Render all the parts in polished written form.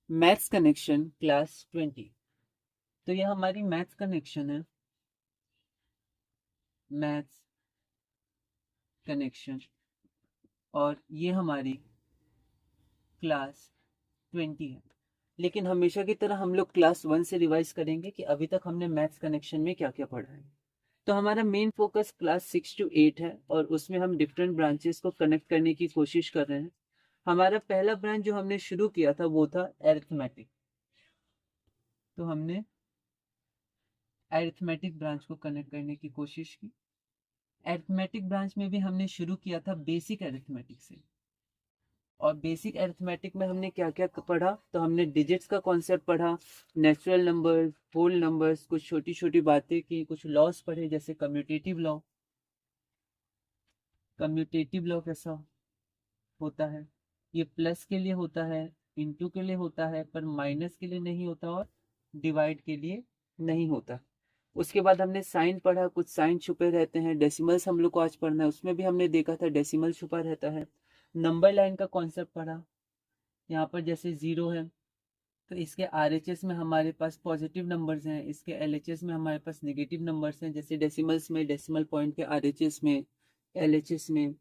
Maths connection class 20। तो ये हमारी मैथ्स कनेक्शन है, मैथ्स कनेक्शन, और ये हमारी क्लास 20 है। लेकिन हमेशा की तरह हम लोग क्लास 1 से रिवाइज करेंगे कि अभी तक हमने मैथ्स कनेक्शन में क्या क्या पढ़ा है। तो हमारा मेन फोकस क्लास 6 to 8 है और उसमें हम डिफरेंट ब्रांचेस को कनेक्ट करने की कोशिश कर रहे हैं। हमारा पहला ब्रांच जो हमने शुरू किया था वो था एरिथमेटिक। तो हमने एरिथमेटिक ब्रांच को कनेक्ट करने की कोशिश की। अरिथमेटिक ब्रांच में भी हमने शुरू किया था बेसिक अरिथमेटिक से। और बेसिक अरिथमेटिक में हमने क्या क्या पढ़ा, तो हमने डिजिट्स का कॉन्सेप्ट पढ़ा, नेचुरल नंबर्स, होल नंबर्स, कुछ छोटी छोटी बातें की, कुछ लॉस पढ़े जैसे कम्यूटेटिव लॉ। कम्यूटेटिव लॉ कैसा होता है, ये प्लस के लिए होता है, इनटू के लिए होता है, पर माइनस के लिए नहीं होता और डिवाइड के लिए नहीं होता। उसके बाद हमने साइन पढ़ा, कुछ साइन छुपे रहते हैं। डेसिमल्स हम लोग को आज पढ़ना है, उसमें भी हमने देखा था डेसिमल छुपा रहता है। नंबर लाइन का कॉन्सेप्ट पढ़ा। यहाँ पर जैसे जीरो है तो इसके आरएचएस में हमारे पास पॉजिटिव नंबर्स हैं, इसके एलएचएस में हमारे पास नेगेटिव नंबर्स हैं। जैसे डेसिमल्स में डेसिमल पॉइंट के आरएचएस में, एलएचएस में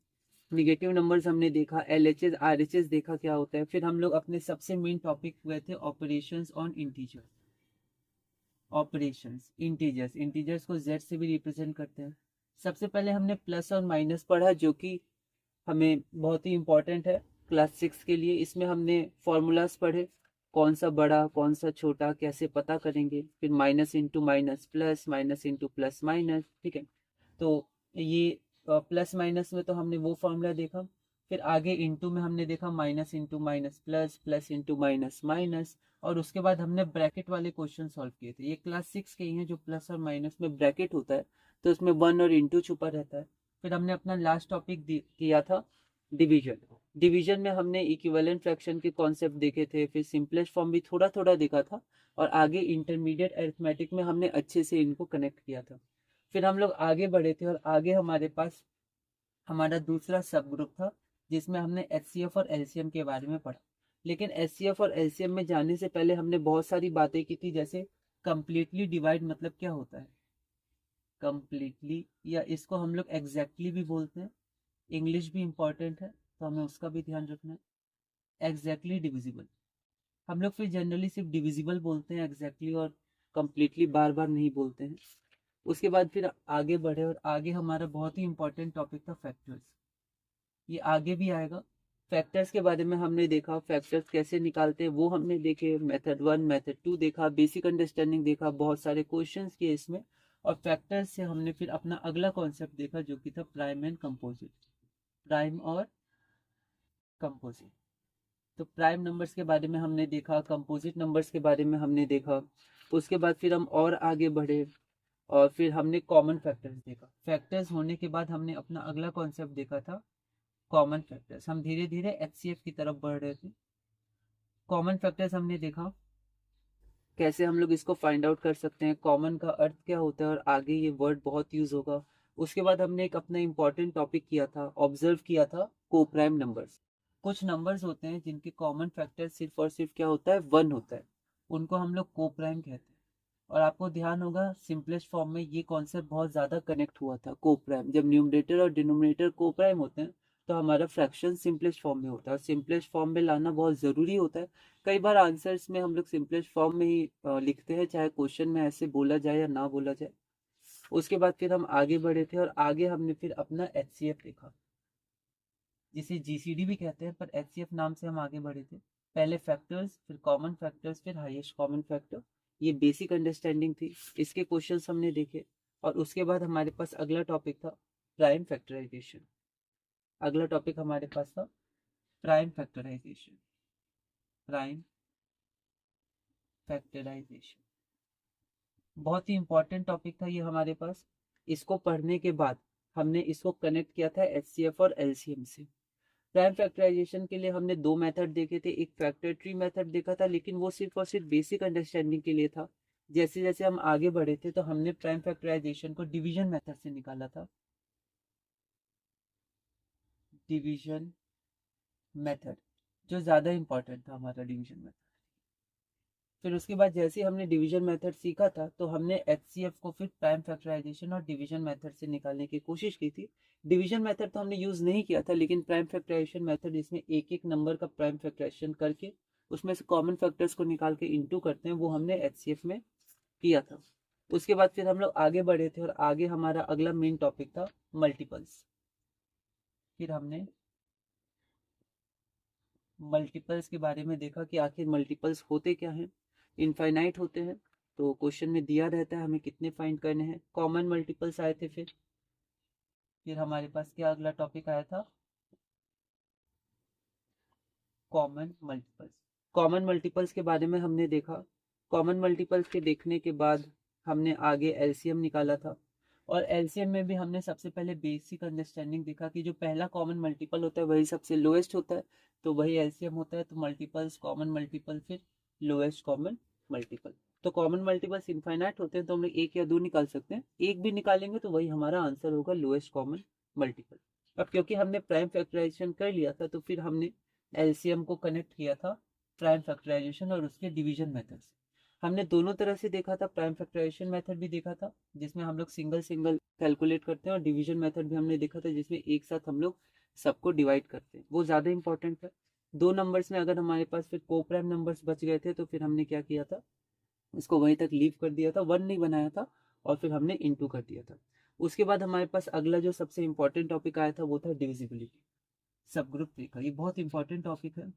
निगेटिव नंबर्स हमने देखा। एलएचएस आरएचएस देखा क्या होता है। फिर हम लोग अपने सबसे मेन टॉपिक हुए थे operations on integers. Operations integers, integers को जेड से भी रिप्रेजेंट करते हैं। सबसे पहले हमने प्लस और माइनस पढ़ा जो कि हमें बहुत ही इंपॉर्टेंट है क्लास 6 के लिए। इसमें हमने फॉर्मूलाज पढ़े, कौन सा बड़ा कौन सा छोटा कैसे पता करेंगे। फिर minus into minus plus, minus into plus minus, ठीक है। तो ये प्लस माइनस में तो हमने वो फॉर्मूला देखा। फिर आगे इंटू में हमने देखा minus into minus plus, plus into minus minus. और उसके बाद हमने ब्रैकेट वाले क्वेश्चन सॉल्व किए थे। ये क्लास 6 के ही हैं जो प्लस और माइनस में ब्रैकेट होता है, तो उसमें वन और इंटू छुपा रहता है। फिर हमने अपना लास्ट टॉपिक किया था डिवीजन। डिवीजन में हमने इक्विवेलेंट फ्रैक्शन के कॉन्सेप्ट देखे थे, फिर सिंपलेस्ट फॉर्म भी थोड़ा थोड़ा देखा था, और आगे इंटरमीडिएट अरिथमेटिक में हमने अच्छे से इनको कनेक्ट किया था। फिर हम लोग आगे बढ़े थे और आगे हमारे पास हमारा दूसरा सब ग्रुप था जिसमें हमने एचसीएफ और एलसीएम के बारे में पढ़ा। लेकिन एचसीएफ और एलसीएम में जाने से पहले हमने बहुत सारी बातें की थी, जैसे कंप्लीटली डिवाइड मतलब क्या होता है, कंप्लीटली, या इसको हम लोग एग्जैक्टली भी बोलते हैं। इंग्लिश भी इंपॉर्टेंट है तो हमें उसका भी ध्यान रखना है। एग्जैक्टली डिविजिबल, हम लोग फिर जनरली सिर्फ डिविजिबल बोलते हैं, एग्जैक्टली और कंप्लीटली बार बार नहीं बोलते हैं। उसके बाद फिर आगे बढ़े और आगे हमारा बहुत ही इंपॉर्टेंट टॉपिक था फैक्टर्स। ये आगे भी आएगा। फैक्टर्स के बारे में हमने देखा, फैक्टर्स कैसे निकालते हैं वो हमने देखे। मेथड 1 मेथड 2 देखा, बेसिक अंडरस्टैंडिंग देखा, बहुत सारे क्वेश्चंस किए इसमें। और फैक्टर्स से हमने फिर अपना अगला कॉन्सेप्ट देखा जो कि था प्राइम एंड कंपोजिट। प्राइम और कंपोजिट, तो प्राइम नंबर्स के बारे में हमने देखा, कंपोजिट नंबर्स के बारे में हमने देखा। उसके बाद फिर हम और आगे बढ़े और फिर हमने कॉमन फैक्टर्स देखा। फैक्टर्स होने के बाद हमने अपना अगला कॉन्सेप्ट देखा था कॉमन फैक्टर्स। हम धीरे धीरे एचसीएफ की तरफ बढ़ रहे थे। कॉमन फैक्टर्स हमने देखा कैसे हम लोग इसको फाइंड आउट कर सकते हैं, कॉमन का अर्थ क्या होता है, और आगे ये वर्ड बहुत यूज होगा। उसके बाद हमने एक अपना इंपॉर्टेंट टॉपिक किया था, ऑब्जर्व किया था कोप्राइम नंबर्स। कुछ नंबर्स होते हैं जिनके कॉमन फैक्टर सिर्फ और सिर्फ क्या होता है, वन होता है, उनको हम लोग कोप्राइम कहते हैं। और आपको ध्यान होगा सिंपलेस्ट फॉर्म में ये कॉन्सेप्ट बहुत ज़्यादा कनेक्ट हुआ था, कोप्राइम। जब न्यूमरेटर और डिनोमिनेटर कोप्राइम होते हैं तो हमारा फ्रैक्शन सिंपलेस्ट फॉर्म में होता है, और सिंपलेस्ट फॉर्म में लाना बहुत ज़रूरी होता है। कई बार आंसर्स में हम लोग सिंपलेस्ट फॉर्म में ही लिखते हैं, चाहे क्वेश्चन में ऐसे बोला जाए या ना बोला जाए। उसके बाद फिर हम आगे बढ़े थे और आगे हमने फिर अपना एचसीएफ देखा, जिसे जीसीडी भी कहते हैं, पर एचसीएफ नाम से हम आगे बढ़े थे। पहले फैक्टर्स, फिर कॉमन फैक्टर्स, फिर हाईएस्ट कॉमन फैक्टर। ये बेसिक अंडरस्टैंडिंग थी, इसके क्वेश्चंस हमने देखे। और उसके बाद हमारे पास अगला टॉपिक था प्राइम फैक्टराइजेशन। अगला टॉपिक हमारे पास था प्राइम फैक्टराइजेशन। प्राइम फैक्टराइजेशन बहुत ही इंपॉर्टेंट टॉपिक था ये हमारे पास। इसको पढ़ने के बाद हमने इसको कनेक्ट किया था एचसीएफ और एलसीएम से। प्राइम फैक्टराइजेशन के लिए हमने दो मेथड देखे थे, एक फैक्टर ट्री मेथड देखा था, लेकिन वो सिर्फ और सिर्फ बेसिक अंडरस्टैंडिंग के लिए था। जैसे जैसे हम आगे बढ़े थे तो हमने प्राइम फैक्टराइजेशन को डिवीजन मेथड से निकाला था। डिवीजन मेथड जो ज़्यादा इंपॉर्टेंट था हमारा, डिवीजन मेथड। फिर उसके बाद जैसे ही हमने डिवीजन मेथड सीखा था तो हमने एचसीएफ को फिर प्राइम फैक्टराइजेशन और डिवीजन मेथड से निकालने की कोशिश की थी। डिवीजन मेथड तो हमने यूज नहीं किया था, लेकिन प्राइम फैक्टराइजेशन मेथड इसमें एक एक नंबर का प्राइम फैक्टराइजेशन करके उसमें से कॉमन फैक्टर्स को निकाल के इंटू करते हैं, वो हमने एचसीएफ में किया था। उसके बाद फिर हम लोग आगे बढ़े थे और आगे हमारा अगला मेन टॉपिक था मल्टीपल्स। फिर हमने मल्टीपल्स के बारे में देखा कि आखिर मल्टीपल्स होते क्या हैं। इनफाइनाइट होते हैं, तो क्वेश्चन में दिया रहता है हमें कितने फाइंड करने हैं। कॉमन मल्टीपल्स आए थे। फिर हमारे पास क्या अगला टॉपिक आया था, कॉमन मल्टीपल्स। कॉमन मल्टीपल्स के बारे में हमने देखा। कॉमन मल्टीपल्स के देखने के बाद हमने आगे एलसीएम निकाला था, और एलसीएम में भी हमने सबसे पहले बेसिक अंडरस्टैंडिंग देखा कि जो पहला कॉमन मल्टीपल होता है वही सबसे लोएस्ट होता है, तो वही एलसीएम होता है। तो मल्टीपल्स, कॉमन मल्टीपल, फिर लोएस्ट कॉमन मल्टीपल। तो कॉमन मल्टीपल्स इनफाइनाइट होते हैं, तो हम लोग एक या दो निकाल सकते हैं। एक भी निकालेंगे तो वही हमारा आंसर होगा, लोएस्ट कॉमन मल्टीपल। अब क्योंकि हमने प्राइम फैक्टराइजेशन कर लिया था, तो फिर हमने एलसीएम को कनेक्ट किया था प्राइम फैक्टराइजेशन और उसके डिवीजन मेथड से। हमने दोनों तरह से देखा था। प्राइम फैक्टराइजेशन मेथड भी देखा था जिसमें हम लोग सिंगल सिंगल कैलकुलेट करते हैं, और डिवीजन मेथड भी हमने देखा था जिसमें एक साथ हम लोग सबको डिवाइड करते हैं। वो ज़्यादा इंपॉर्टेंट है। दो नंबर्स में अगर हमारे पास फिर को प्राइम नंबर्स बच गए थे तो फिर हमने क्या किया था, उसको वहीं तक लीव कर दिया था, वन नहीं बनाया था, और फिर हमने इंटू कर दिया था। उसके बाद हमारे पास अगला जो सबसे इंपॉर्टेंट टॉपिक आया था वो था डिविजिबिलिटी, सब ग्रुप देखा। ये बहुत इंपॉर्टेंट टॉपिक है।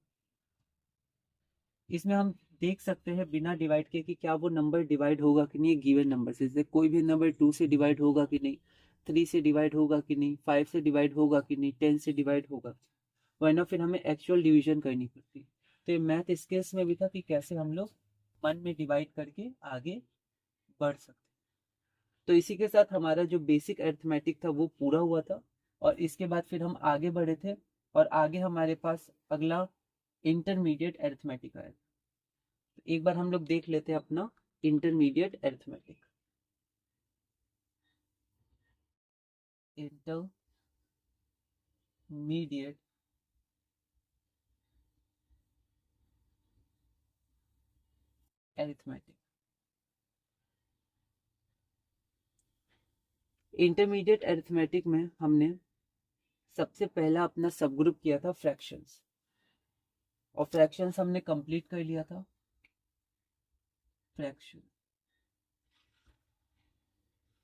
इसमें हम देख सकते हैं बिना डिवाइड के कि क्या वो नंबर डिवाइड होगा कि नहीं गिवन नंबर से। जैसे कोई भी नंबर 2 से डिवाइड होगा कि नहीं, 3 से डिवाइड होगा कि नहीं, 5 से डिवाइड होगा कि नहीं, 10 से डिवाइड होगा, वरना फिर हमें एक्चुअल डिवीजन करनी पड़ती। तो ये मैथ स्किल्स में भी था कि कैसे हम लोग मन में डिवाइड करके आगे बढ़ सकते। तो इसी के साथ हमारा जो बेसिक अरिथमेटिक था वो पूरा हुआ था, और इसके बाद फिर हम आगे बढ़े थे, और आगे हमारे पास अगला इंटरमीडिएट अरिथमेटिक आया। तो एक बार हम लोग देख लेते हैं अपना intermediate arithmetic. Intermediate arithmetic. Intermediate arithmetic में हमने सबसे पहला अपना सब ग्रुप किया था फ्रैक्शंस, और फ्रैक्शंस हमने कंप्लीट कर लिया था। फ्रैक्शन,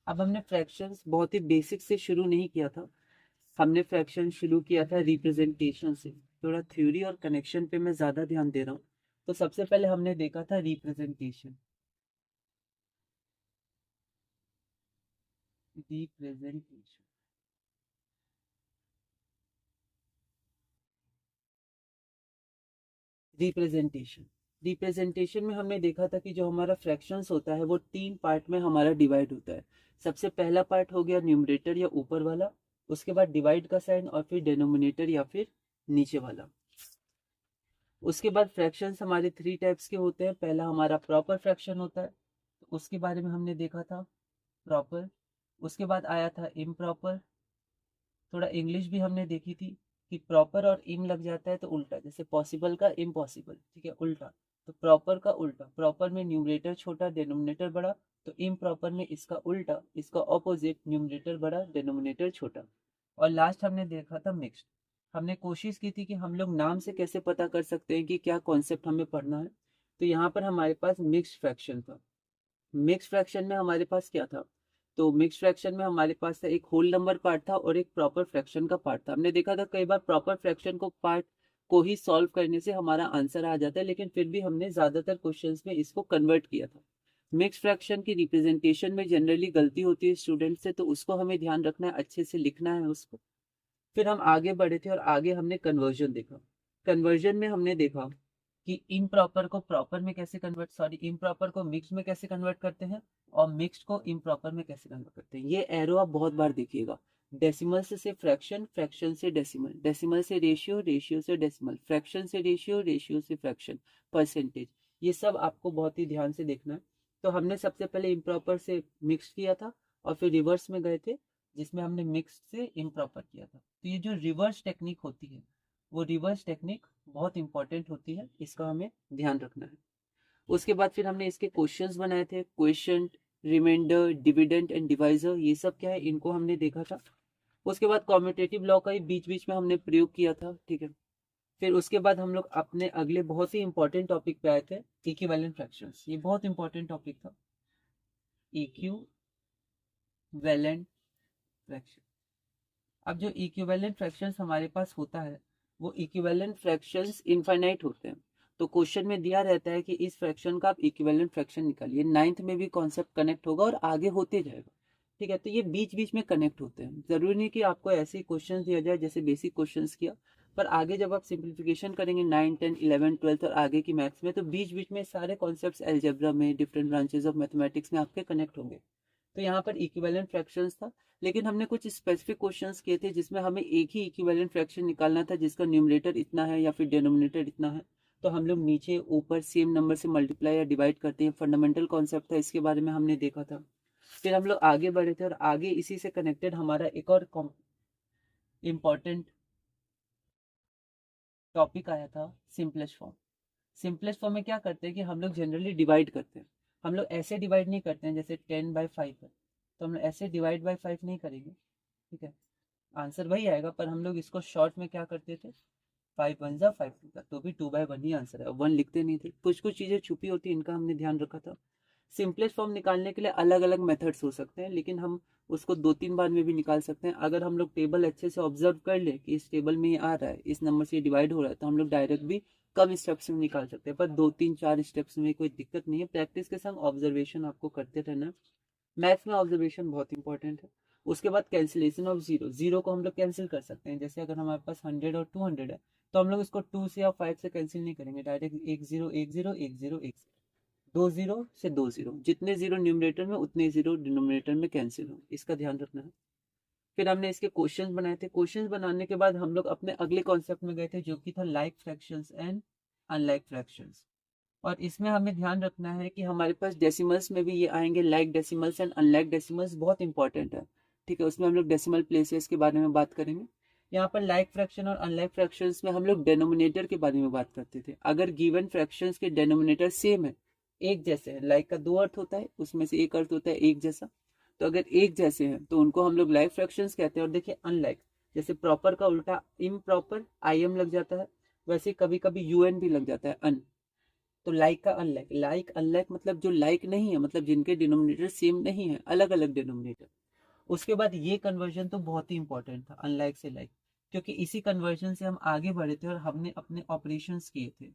अब हमने फ्रैक्शंस बहुत ही बेसिक से शुरू नहीं किया था, हमने फ्रैक्शन शुरू किया था रिप्रेजेंटेशन से। थोड़ा थ्योरी और कनेक्शन पे मैं ज्यादा ध्यान दे रहा हूँ। तो सबसे पहले हमने देखा था रिप्रेजेंटेशन। रिप्रेजेंटेशन रिप्रेजेंटेशन रिप्रेजेंटेशन में हमने देखा था कि जो हमारा फ्रैक्शंस होता है वो तीन पार्ट में हमारा डिवाइड होता है। सबसे पहला पार्ट हो गया न्यूमरेटर या ऊपर वाला, उसके बाद डिवाइड का साइन, और फिर डिनोमिनेटर या फिर नीचे वाला। उसके बाद फ्रैक्शंस हमारे थ्री टाइप्स के होते हैं। पहला हमारा प्रॉपर फ्रैक्शन होता है, तो उसके बारे में हमने देखा था, प्रॉपर। उसके बाद आया था इम्प्रॉपर। थोड़ा इंग्लिश भी हमने देखी थी कि प्रॉपर और इम लग जाता है तो उल्टा, जैसे पॉसिबल का इम्पॉसिबल, ठीक है, उल्टा। तो प्रॉपर का उल्टा, प्रॉपर में न्यूमरेटर छोटा डिनोमिनेटर बड़ा, तो इम्प्रॉपर में इसका उल्टा, इसका ऑपोजिट, न्यूमरेटर बड़ा डिनोमिनेटर छोटा। और लास्ट हमने देखा था मिक्स्ड। हमने कोशिश की थी कि हम लोग नाम से कैसे पता कर सकते हैं कि क्या कॉन्सेप्ट हमें पढ़ना है। तो यहाँ पर हमारे पास मिक्स्ड फ्रैक्शन था। मिक्स फ्रैक्शन में हमारे पास क्या था, तो मिक्स फ्रैक्शन में हमारे पास था एक होल नंबर पार्ट था और एक प्रॉपर फ्रैक्शन का पार्ट था। हमने देखा था कई बार प्रॉपर फ्रैक्शन को पार्ट को ही सॉल्व करने से हमारा आंसर आ जाता है, लेकिन फिर भी हमने ज्यादातर क्वेश्चंस में इसको कन्वर्ट किया था। मिक्स फ्रैक्शन की रिप्रेजेंटेशन में जनरली गलती होती है स्टूडेंट से, तो उसको हमें ध्यान रखना है, अच्छे से लिखना है उसको। फिर हम आगे बढ़े थे और आगे हमने कन्वर्जन देखा। कन्वर्जन में हमने देखा कि इम्प्रॉपर को प्रॉपर में कैसे कन्वर्ट, सॉरी, इम्प्रॉपर को मिक्स में कैसे कन्वर्ट करते हैं, और मिक्स्ड को इम्प्रॉपर में कैसे कन्वर्ट करते हैं। ये एरो आप बहुत बार देखिएगा। डेसिमल से फ्रैक्शन, फ्रैक्शन से डेसिमल, डेसिमल से रेशियो, रेशियो से डेसिमल, फ्रैक्शन से रेशियो, रेशियो से फ्रैक्शन, परसेंटेज। ये सब आपको बहुत ही ध्यान से देखना है। तो हमने सबसे पहले इम्प्रॉपर से मिक्स किया था, और फिर रिवर्स में गए थे जिसमें हमने मिक्स से इम्प्रॉपर किया था। तो ये जो रिवर्स टेक्निक होती है, वो रिवर्स टेक्निक बहुत इंपॉर्टेंट होती है, इसका हमें ध्यान रखना है। उसके बाद फिर हमने इसके क्वेश्चंस बनाए थे, question, reminder, dividend and divisor, ये सब क्या है इनको हमने देखा था। उसके बाद कॉम्यूटेटिव लॉ का ही बीच बीच में हमने प्रयोग किया था, ठीक है। फिर उसके बाद हम लोग अपने अगले बहुत ही इंपॉर्टेंट टॉपिक पे आए थे, इक्विवेलेंट फ्रैक्शंस। ये बहुत इंपॉर्टेंट टॉपिक था, इक्विवेलेंट फ्रैक्शन। अब जो इक्विवेलेंट फ्रैक्शंस हमारे पास होता है वो इक्विवेलेंट फ्रैक्शंस इनफाइनाइट होते हैं। तो क्वेश्चन में दिया रहता है कि इस फ्रैक्शन का आप इक्विवेलेंट फ्रैक्शन निकालिए। 9th में भी कॉन्सेप्ट कनेक्ट होगा और आगे होते जाएगा, ठीक है। तो ये बीच बीच में कनेक्ट होते हैं, जरूरी नहीं कि आपको ऐसे ही क्वेश्चन दिया जाए जैसे बेसिक क्वेश्चन किया, पर आगे जब आप सिंप्लीफिकेशन करेंगे 9, 10, 11, 12 और आगे की मैथ्स में, तो बीच बीच में सारे कॉन्सेप्ट्स अलजेब्रा में, डिफरेंट ब्रांचेस ऑफ मैथमेटिक्स में आपके कनेक्ट होंगे। तो यहाँ पर इक्विवेलेंट फ्रैक्शंस था, लेकिन हमने कुछ स्पेसिफिक क्वेश्चंस किए थे जिसमें हमें एक ही इक्विवेलेंट फ्रैक्शन निकालना था जिसका न्यूमरेटर इतना है या फिर डिनोमिनेटर इतना है। तो हम लोग नीचे ऊपर सेम नंबर से मल्टीप्लाई या डिवाइड करते हैं, फंडामेंटल कॉन्सेप्ट था, इसके बारे में हमने देखा था। फिर हम लोग आगे बढ़े थे और आगे इसी से कनेक्टेड हमारा एक और इम्पॉर्टेंट टॉपिक आया था, सिंपलेस्ट फॉर्म। सिंपलेस्ट फॉर्म में क्या करते हैं कि हम लोग जनरली डिवाइड करते हैं। हम लोग ऐसे डिवाइड नहीं करते हैं जैसे 10/5 है, तो हम लोग ऐसे डिवाइड बाई 5 नहीं करेंगे, ठीक है। आंसर वही आएगा, पर हम लोग इसको शॉर्ट में क्या करते थे, 5 1 जा 5 2 तो भी 2/1 ही आंसर है, 1 लिखते नहीं थे। कुछ कुछ चीजें छुपी होती इनका हमने ध्यान रखा था। सिंपलेस्ट फॉर्म निकालने के लिए अलग अलग मेथड्स हो सकते हैं, लेकिन हम उसको 2-3 बार में भी निकाल सकते हैं। अगर हम लोग टेबल अच्छे से ऑब्जर्व कर ले कि इस टेबल में ये आ रहा है, इस नंबर से ये डिवाइड हो रहा है, तो हम लोग डायरेक्ट भी कम स्टेप्स में निकाल सकते हैं, पर 2-3-4 स्टेप्स में कोई दिक्कत नहीं है। प्रैक्टिस के संग ऑब्जर्वेशन आपको करते रहना है। मैथ्स में ऑब्जर्वेशन बहुत इंपॉर्टेंट है। उसके बाद कैंसिलेशन ऑफ जीरो, जीरो को हम लोग कैंसिल कर सकते हैं। जैसे अगर हमारे पास 100 और 200 है, तो हम लोग इसको 2 से या 5 से कैंसिल नहीं करेंगे, डायरेक्ट 1 0 1 0 1 0 1 2 जीरो से 2 जीरो, जितने जीरो न्यूमरेटर में उतने जीरो डिनोमिनेटर में कैंसिल हो, इसका ध्यान रखना है। फिर हमने इसके क्वेश्चंस बनाए थे। क्वेश्चंस बनाने के बाद हम लोग अपने अगले कॉन्सेप्ट में गए थे जो कि था like fractions and unlike fractions. और इसमें हमें ध्यान रखना है कि हमारे पास डेसिमल्स में भी ये आएंगे, like decimals and unlike decimals, बहुत इंपॉर्टेंट है, ठीक है। उसमें हम लोग डेसिमल प्लेसेस के बारे में बात करेंगे। यहाँ पर लाइक फ्रैक्शन और अनलाइक फ्रैक्शंस में हम लोग डेनोमिनेटर के बारे में बात करते थे। अगर गिवन फ्रैक्शंस के डेनोमिनेटर सेम है, एक जैसे है, लाइक का 2 अर्थ होता है, उसमें से एक अर्थ होता है एक जैसा, तो अगर एक जैसे हैं तो उनको हम लोग लाइक फ्रैक्शंस कहते हैं। और देखिए अनलाइक, जैसे प्रॉपर का उल्टा इम्प्रॉपर IM लग जाता है, वैसे कभी कभी UN भी लग जाता है, अन। तो लाइक का अनलाइक, लाइक अनलाइक मतलब जो लाइक नहीं है, मतलब जिनके डिनोमिनेटर सेम नहीं है, अलग अलग डिनोमिनेटर। उसके बाद ये कन्वर्जन तो बहुत ही इंपॉर्टेंट था, अनलाइक से लाइक, क्योंकि इसी कन्वर्जन से हम आगे बढ़े थे और हमने अपने ऑपरेशंस किए थे।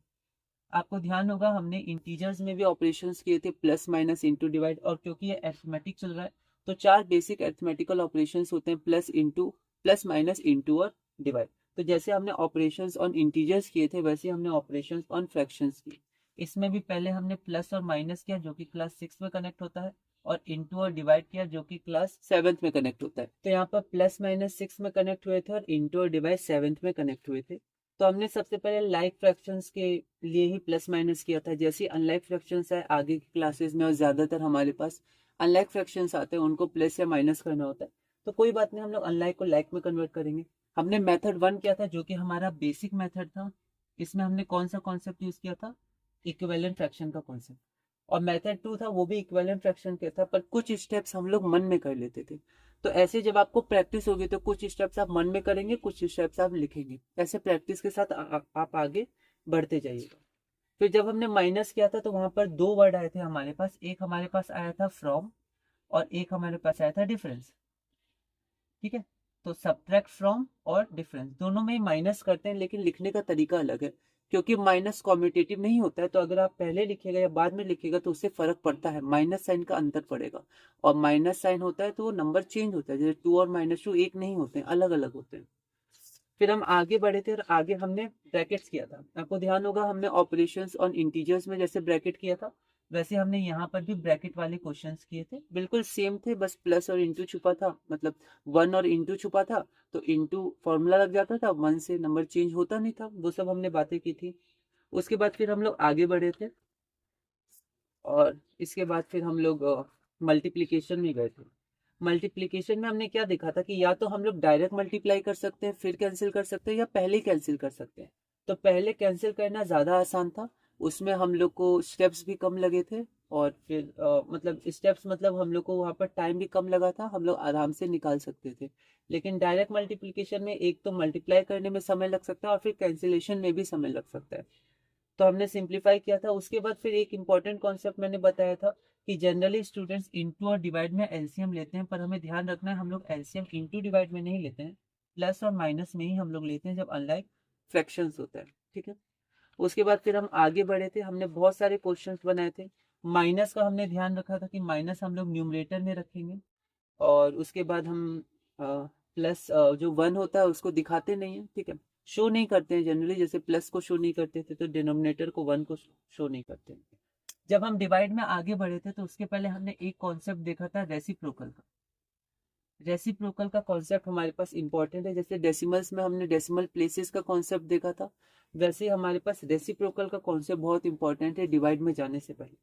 आपको ध्यान होगा हमने इंटीजर्स में भी ऑपरेशंस किए थे, प्लस माइनस इंटू डिवाइड। और क्योंकि ये अरिथमेटिक चल रहा है, तो 4 बेसिक अरिथमेटिकल ऑपरेशंस होते हैं, plus into, plus minus into और डिवाइड। तो जैसे हमने ऑपरेशंस ऑन इंटीजर्स किए थे, वैसे हमने ऑपरेशंस ऑन फ्रैक्शंस किए। इसमें भी पहले हमने प्लस और माइनस किया जो कि क्लास 6 में कनेक्ट होता है, और इंटू और डिवाइड किया जो कि क्लास 7th में कनेक्ट होता है। तो यहाँ पर प्लस माइनस 6 में कनेक्ट हुए थे और इंटू और डिवाइड 7th में कनेक्ट हुए थे। तो हमने सबसे पहले लाइक फ्रैक्शंस के लिए ही प्लस माइनस किया था। जैसे अनलाइक फ्रैक्शंस है आगे की क्लासेस में, और ज्यादातर हमारे पास अनलाइक फ्रैक्शंस आते हैं, उनको प्लस या माइनस करना होता है। तो कोई बात नहीं, हम लोग अनलाइक को लाइक में कन्वर्ट करेंगे। हमने मेथड 1 किया था जो कि हमारा बेसिक मेथड था। इसमें हमने कौन सा कॉन्सेप्ट यूज किया था, इक्विवेलेंट फ्रैक्शन का कॉन्सेप्ट। और मेथड 2 था, वो भी इक्विवेलेंट फ्रैक्शन का था, पर कुछ स्टेप्स हम लोग मन में कर लेते थे। तो ऐसे जब आपको प्रैक्टिस होगी तो कुछ स्टेप्स आप मन में करेंगे, कुछ स्टेप्स आप लिखेंगे, ऐसे प्रैक्टिस के साथ आप आगे बढ़ते जाइएगा। फिर जब हमने माइनस किया था तो वहां पर 2 वर्ड आए थे हमारे पास, एक हमारे पास आया था फ्रॉम और एक हमारे पास आया था डिफरेंस, ठीक है। तो सब्ट्रैक्ट फ्रॉम और डिफरेंस दोनों में माइनस करते हैं, लेकिन लिखने का तरीका अलग है, क्योंकि माइनस कॉम्यूटेटिव नहीं होता है। तो अगर आप पहले लिखेगा या बाद में लिखेगा तो उससे फर्क पड़ता है, माइनस साइन का अंतर पड़ेगा। और माइनस साइन होता है तो वो नंबर चेंज होता है, जैसे 2 और -2 एक नहीं होते हैं, अलग अलग होते हैं। फिर हम आगे बढ़े थे और आगे हमने ब्रैकेट्स किया था। आपको ध्यान होगा हमने ऑपरेशंस ऑन इंटीजर्स में जैसे ब्रैकेट किया था, वैसे हमने यहाँ पर भी ब्रैकेट वाले क्वेश्चंस किए थे, बिल्कुल सेम थे, बस प्लस और इंटू छुपा था, मतलब 1 और इंटू छुपा था, तो इंटू फॉर्मूला लग जाता था, 1 से नंबर चेंज होता नहीं था। वो सब हमने बातें की थी। उसके बाद फिर हम लोग आगे बढ़े थे और इसके बाद फिर हम लोग मल्टीप्लीकेशन में गए थे। मल्टीप्लीकेशन में हमने क्या देखा था कि या तो हम लोग डायरेक्ट मल्टीप्लाई कर सकते हैं फिर कैंसिल कर सकते हैं, या पहले कैंसिल कर सकते हैं। तो पहले कैंसिल करना ज्यादा आसान था, उसमें हम लोग को स्टेप्स भी कम लगे थे, और फिर मतलब स्टेप्स मतलब हम लोग को वहाँ पर टाइम भी कम लगा था, हम लोग आराम से निकाल सकते थे। लेकिन डायरेक्ट मल्टीप्लिकेशन में एक तो मल्टीप्लाई करने में समय लग सकता है और फिर कैंसिलेशन में भी समय लग सकता है। तो हमने सिंप्लीफाई किया था। उसके बाद फिर एक इम्पॉर्टेंट कॉन्सेप्ट मैंने बताया था कि जनरली स्टूडेंट्स इंटू और डिवाइड में एलसीएम लेते हैं, पर हमें ध्यान रखना है हम लोग एलसीएम इंटू डिवाइड में नहीं लेते हैं, प्लस और माइनस में ही हम लोग लेते हैं जब अनलाइक फ्रैक्शंस होता है। ठीक है, उसके बाद फिर हम आगे बढ़े थे, हमने बहुत सारे क्वेश्चंस बनाए थे। माइनस का हमने ध्यान रखा था कि माइनस हम लोग न्यूमरेटर में रखेंगे, और उसके बाद हम प्लस जो वन होता है उसको दिखाते नहीं है, ठीक है, शो नहीं करते हैं जनरली, जैसे प्लस को शो नहीं करते थे तो डिनोमिनेटर को वन को शो नहीं करते हैं। जब हम डिवाइड में आगे बढ़े थे तो उसके पहले हमने एक कॉन्सेप्ट देखा था रेसिप्रोकल का। रेसिप्रोकल का कॉन्सेप्ट हमारे पास इंपॉर्टेंट है, जैसे डेसिमल्स में हमने डेसिमल प्लेसेस का कॉन्सेप्ट देखा था, वैसे ही हमारे पास रेसिप्रोकल का कॉन्सेप्ट बहुत इंपॉर्टेंट है डिवाइड में जाने से पहले।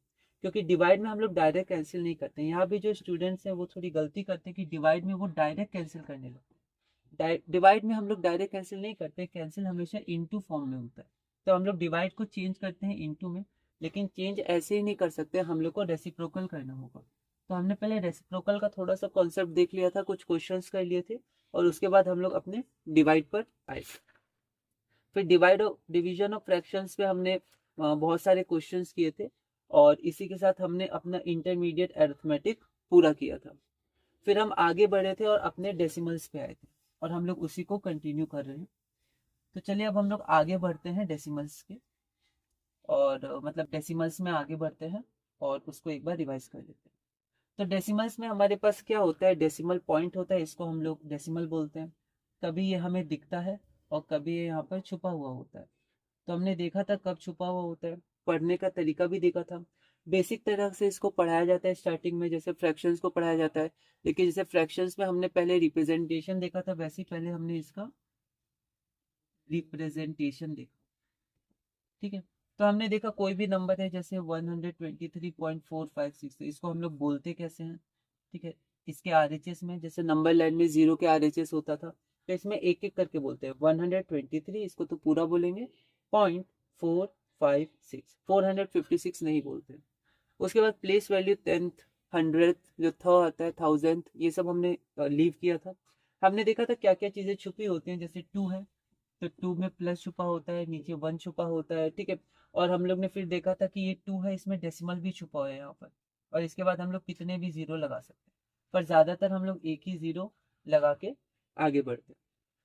क्योंकि डिवाइड में हम लोग डायरेक्ट कैंसिल नहीं करते हैं, यहाँ भी जो स्टूडेंट्स हैं वो थोड़ी गलती करते हैं कि डिवाइड में वो डायरेक्ट कैंसिल करने लगते हैं। डिवाइड में हम लोग डायरेक्ट कैंसिल नहीं करते, कैंसिल हमेशा इनटू फॉर्म में होता है। तो हम लोग डिवाइड को चेंज करते हैं इनटू में, लेकिन चेंज ऐसे ही नहीं कर सकते, हम लोग को रेसिप्रोकल करना होगा। तो हमने पहले रेसिप्रोकल का थोड़ा सा कॉन्सेप्ट देख लिया था, कुछ क्वेश्चंस कर लिए थे, और उसके बाद हम लोग अपने डिवाइड पर आए। फिर डिवाइड और डिवीजन ऑफ फ्रैक्शंस पे हमने बहुत सारे क्वेश्चंस किए थे, और इसी के साथ हमने अपना इंटरमीडिएट अरिथमेटिक पूरा किया था। फिर हम आगे बढ़े थे और अपने डेसिमल्स पे आए थे, और हम लोग उसी को कंटिन्यू कर रहे हैं। तो चलिए अब हम लोग आगे बढ़ते हैं डेसिमल्स के, और मतलब डेसिमल्स में आगे बढ़ते हैं और उसको एक बार रिवाइज कर लेते हैं। तो डेसिमल्स में हमारे पास क्या होता है, डेसिमल पॉइंट होता है, इसको हम लोग डेसिमल बोलते हैं। कभी ये हमें दिखता है और कभी ये यहाँ पर छुपा हुआ होता है। तो हमने देखा था कब छुपा हुआ होता है, पढ़ने का तरीका भी देखा था। बेसिक तरह से इसको पढ़ाया जाता है स्टार्टिंग में, जैसे फ्रैक्शंस को पढ़ाया जाता है, लेकिन जैसे फ्रैक्शंस में हमने पहले रिप्रेजेंटेशन देखा था, वैसे ही पहले हमने इसका रिप्रेजेंटेशन देखा। ठीक है, तो हमने देखा कोई भी नंबर है जैसे 123.456, तो इसको हम लोग बोलते कैसे हैं। ठीक है, इसके आरएचएस में जैसे नंबर लाइन में जीरो के आरएचएस होता था, तो इसमें एक एक करके बोलते हैं। 123 इसको तो पूरा बोलेंगे, 0.456, 456 नहीं बोलते। उसके बाद प्लेस वैल्यू, टेंथ, हंड्रेड, जो थ आता है, थाउजेंथ, ये सब हमने लीव किया था। हमने देखा था क्या क्या चीजें छुपी होती हैं, जैसे टू है तो टू में प्लस छुपा होता है, नीचे वन छुपा होता है। ठीक है, और हम लोग ने फिर देखा था कि ये टू है, इसमें डेसिमल भी छुपा हुआ है यहाँ पर, और इसके बाद हम लोग कितने भी जीरो लगा सकते हैं, पर ज्यादातर हम लोग एक ही जीरो लगा के आगे बढ़ते हैं।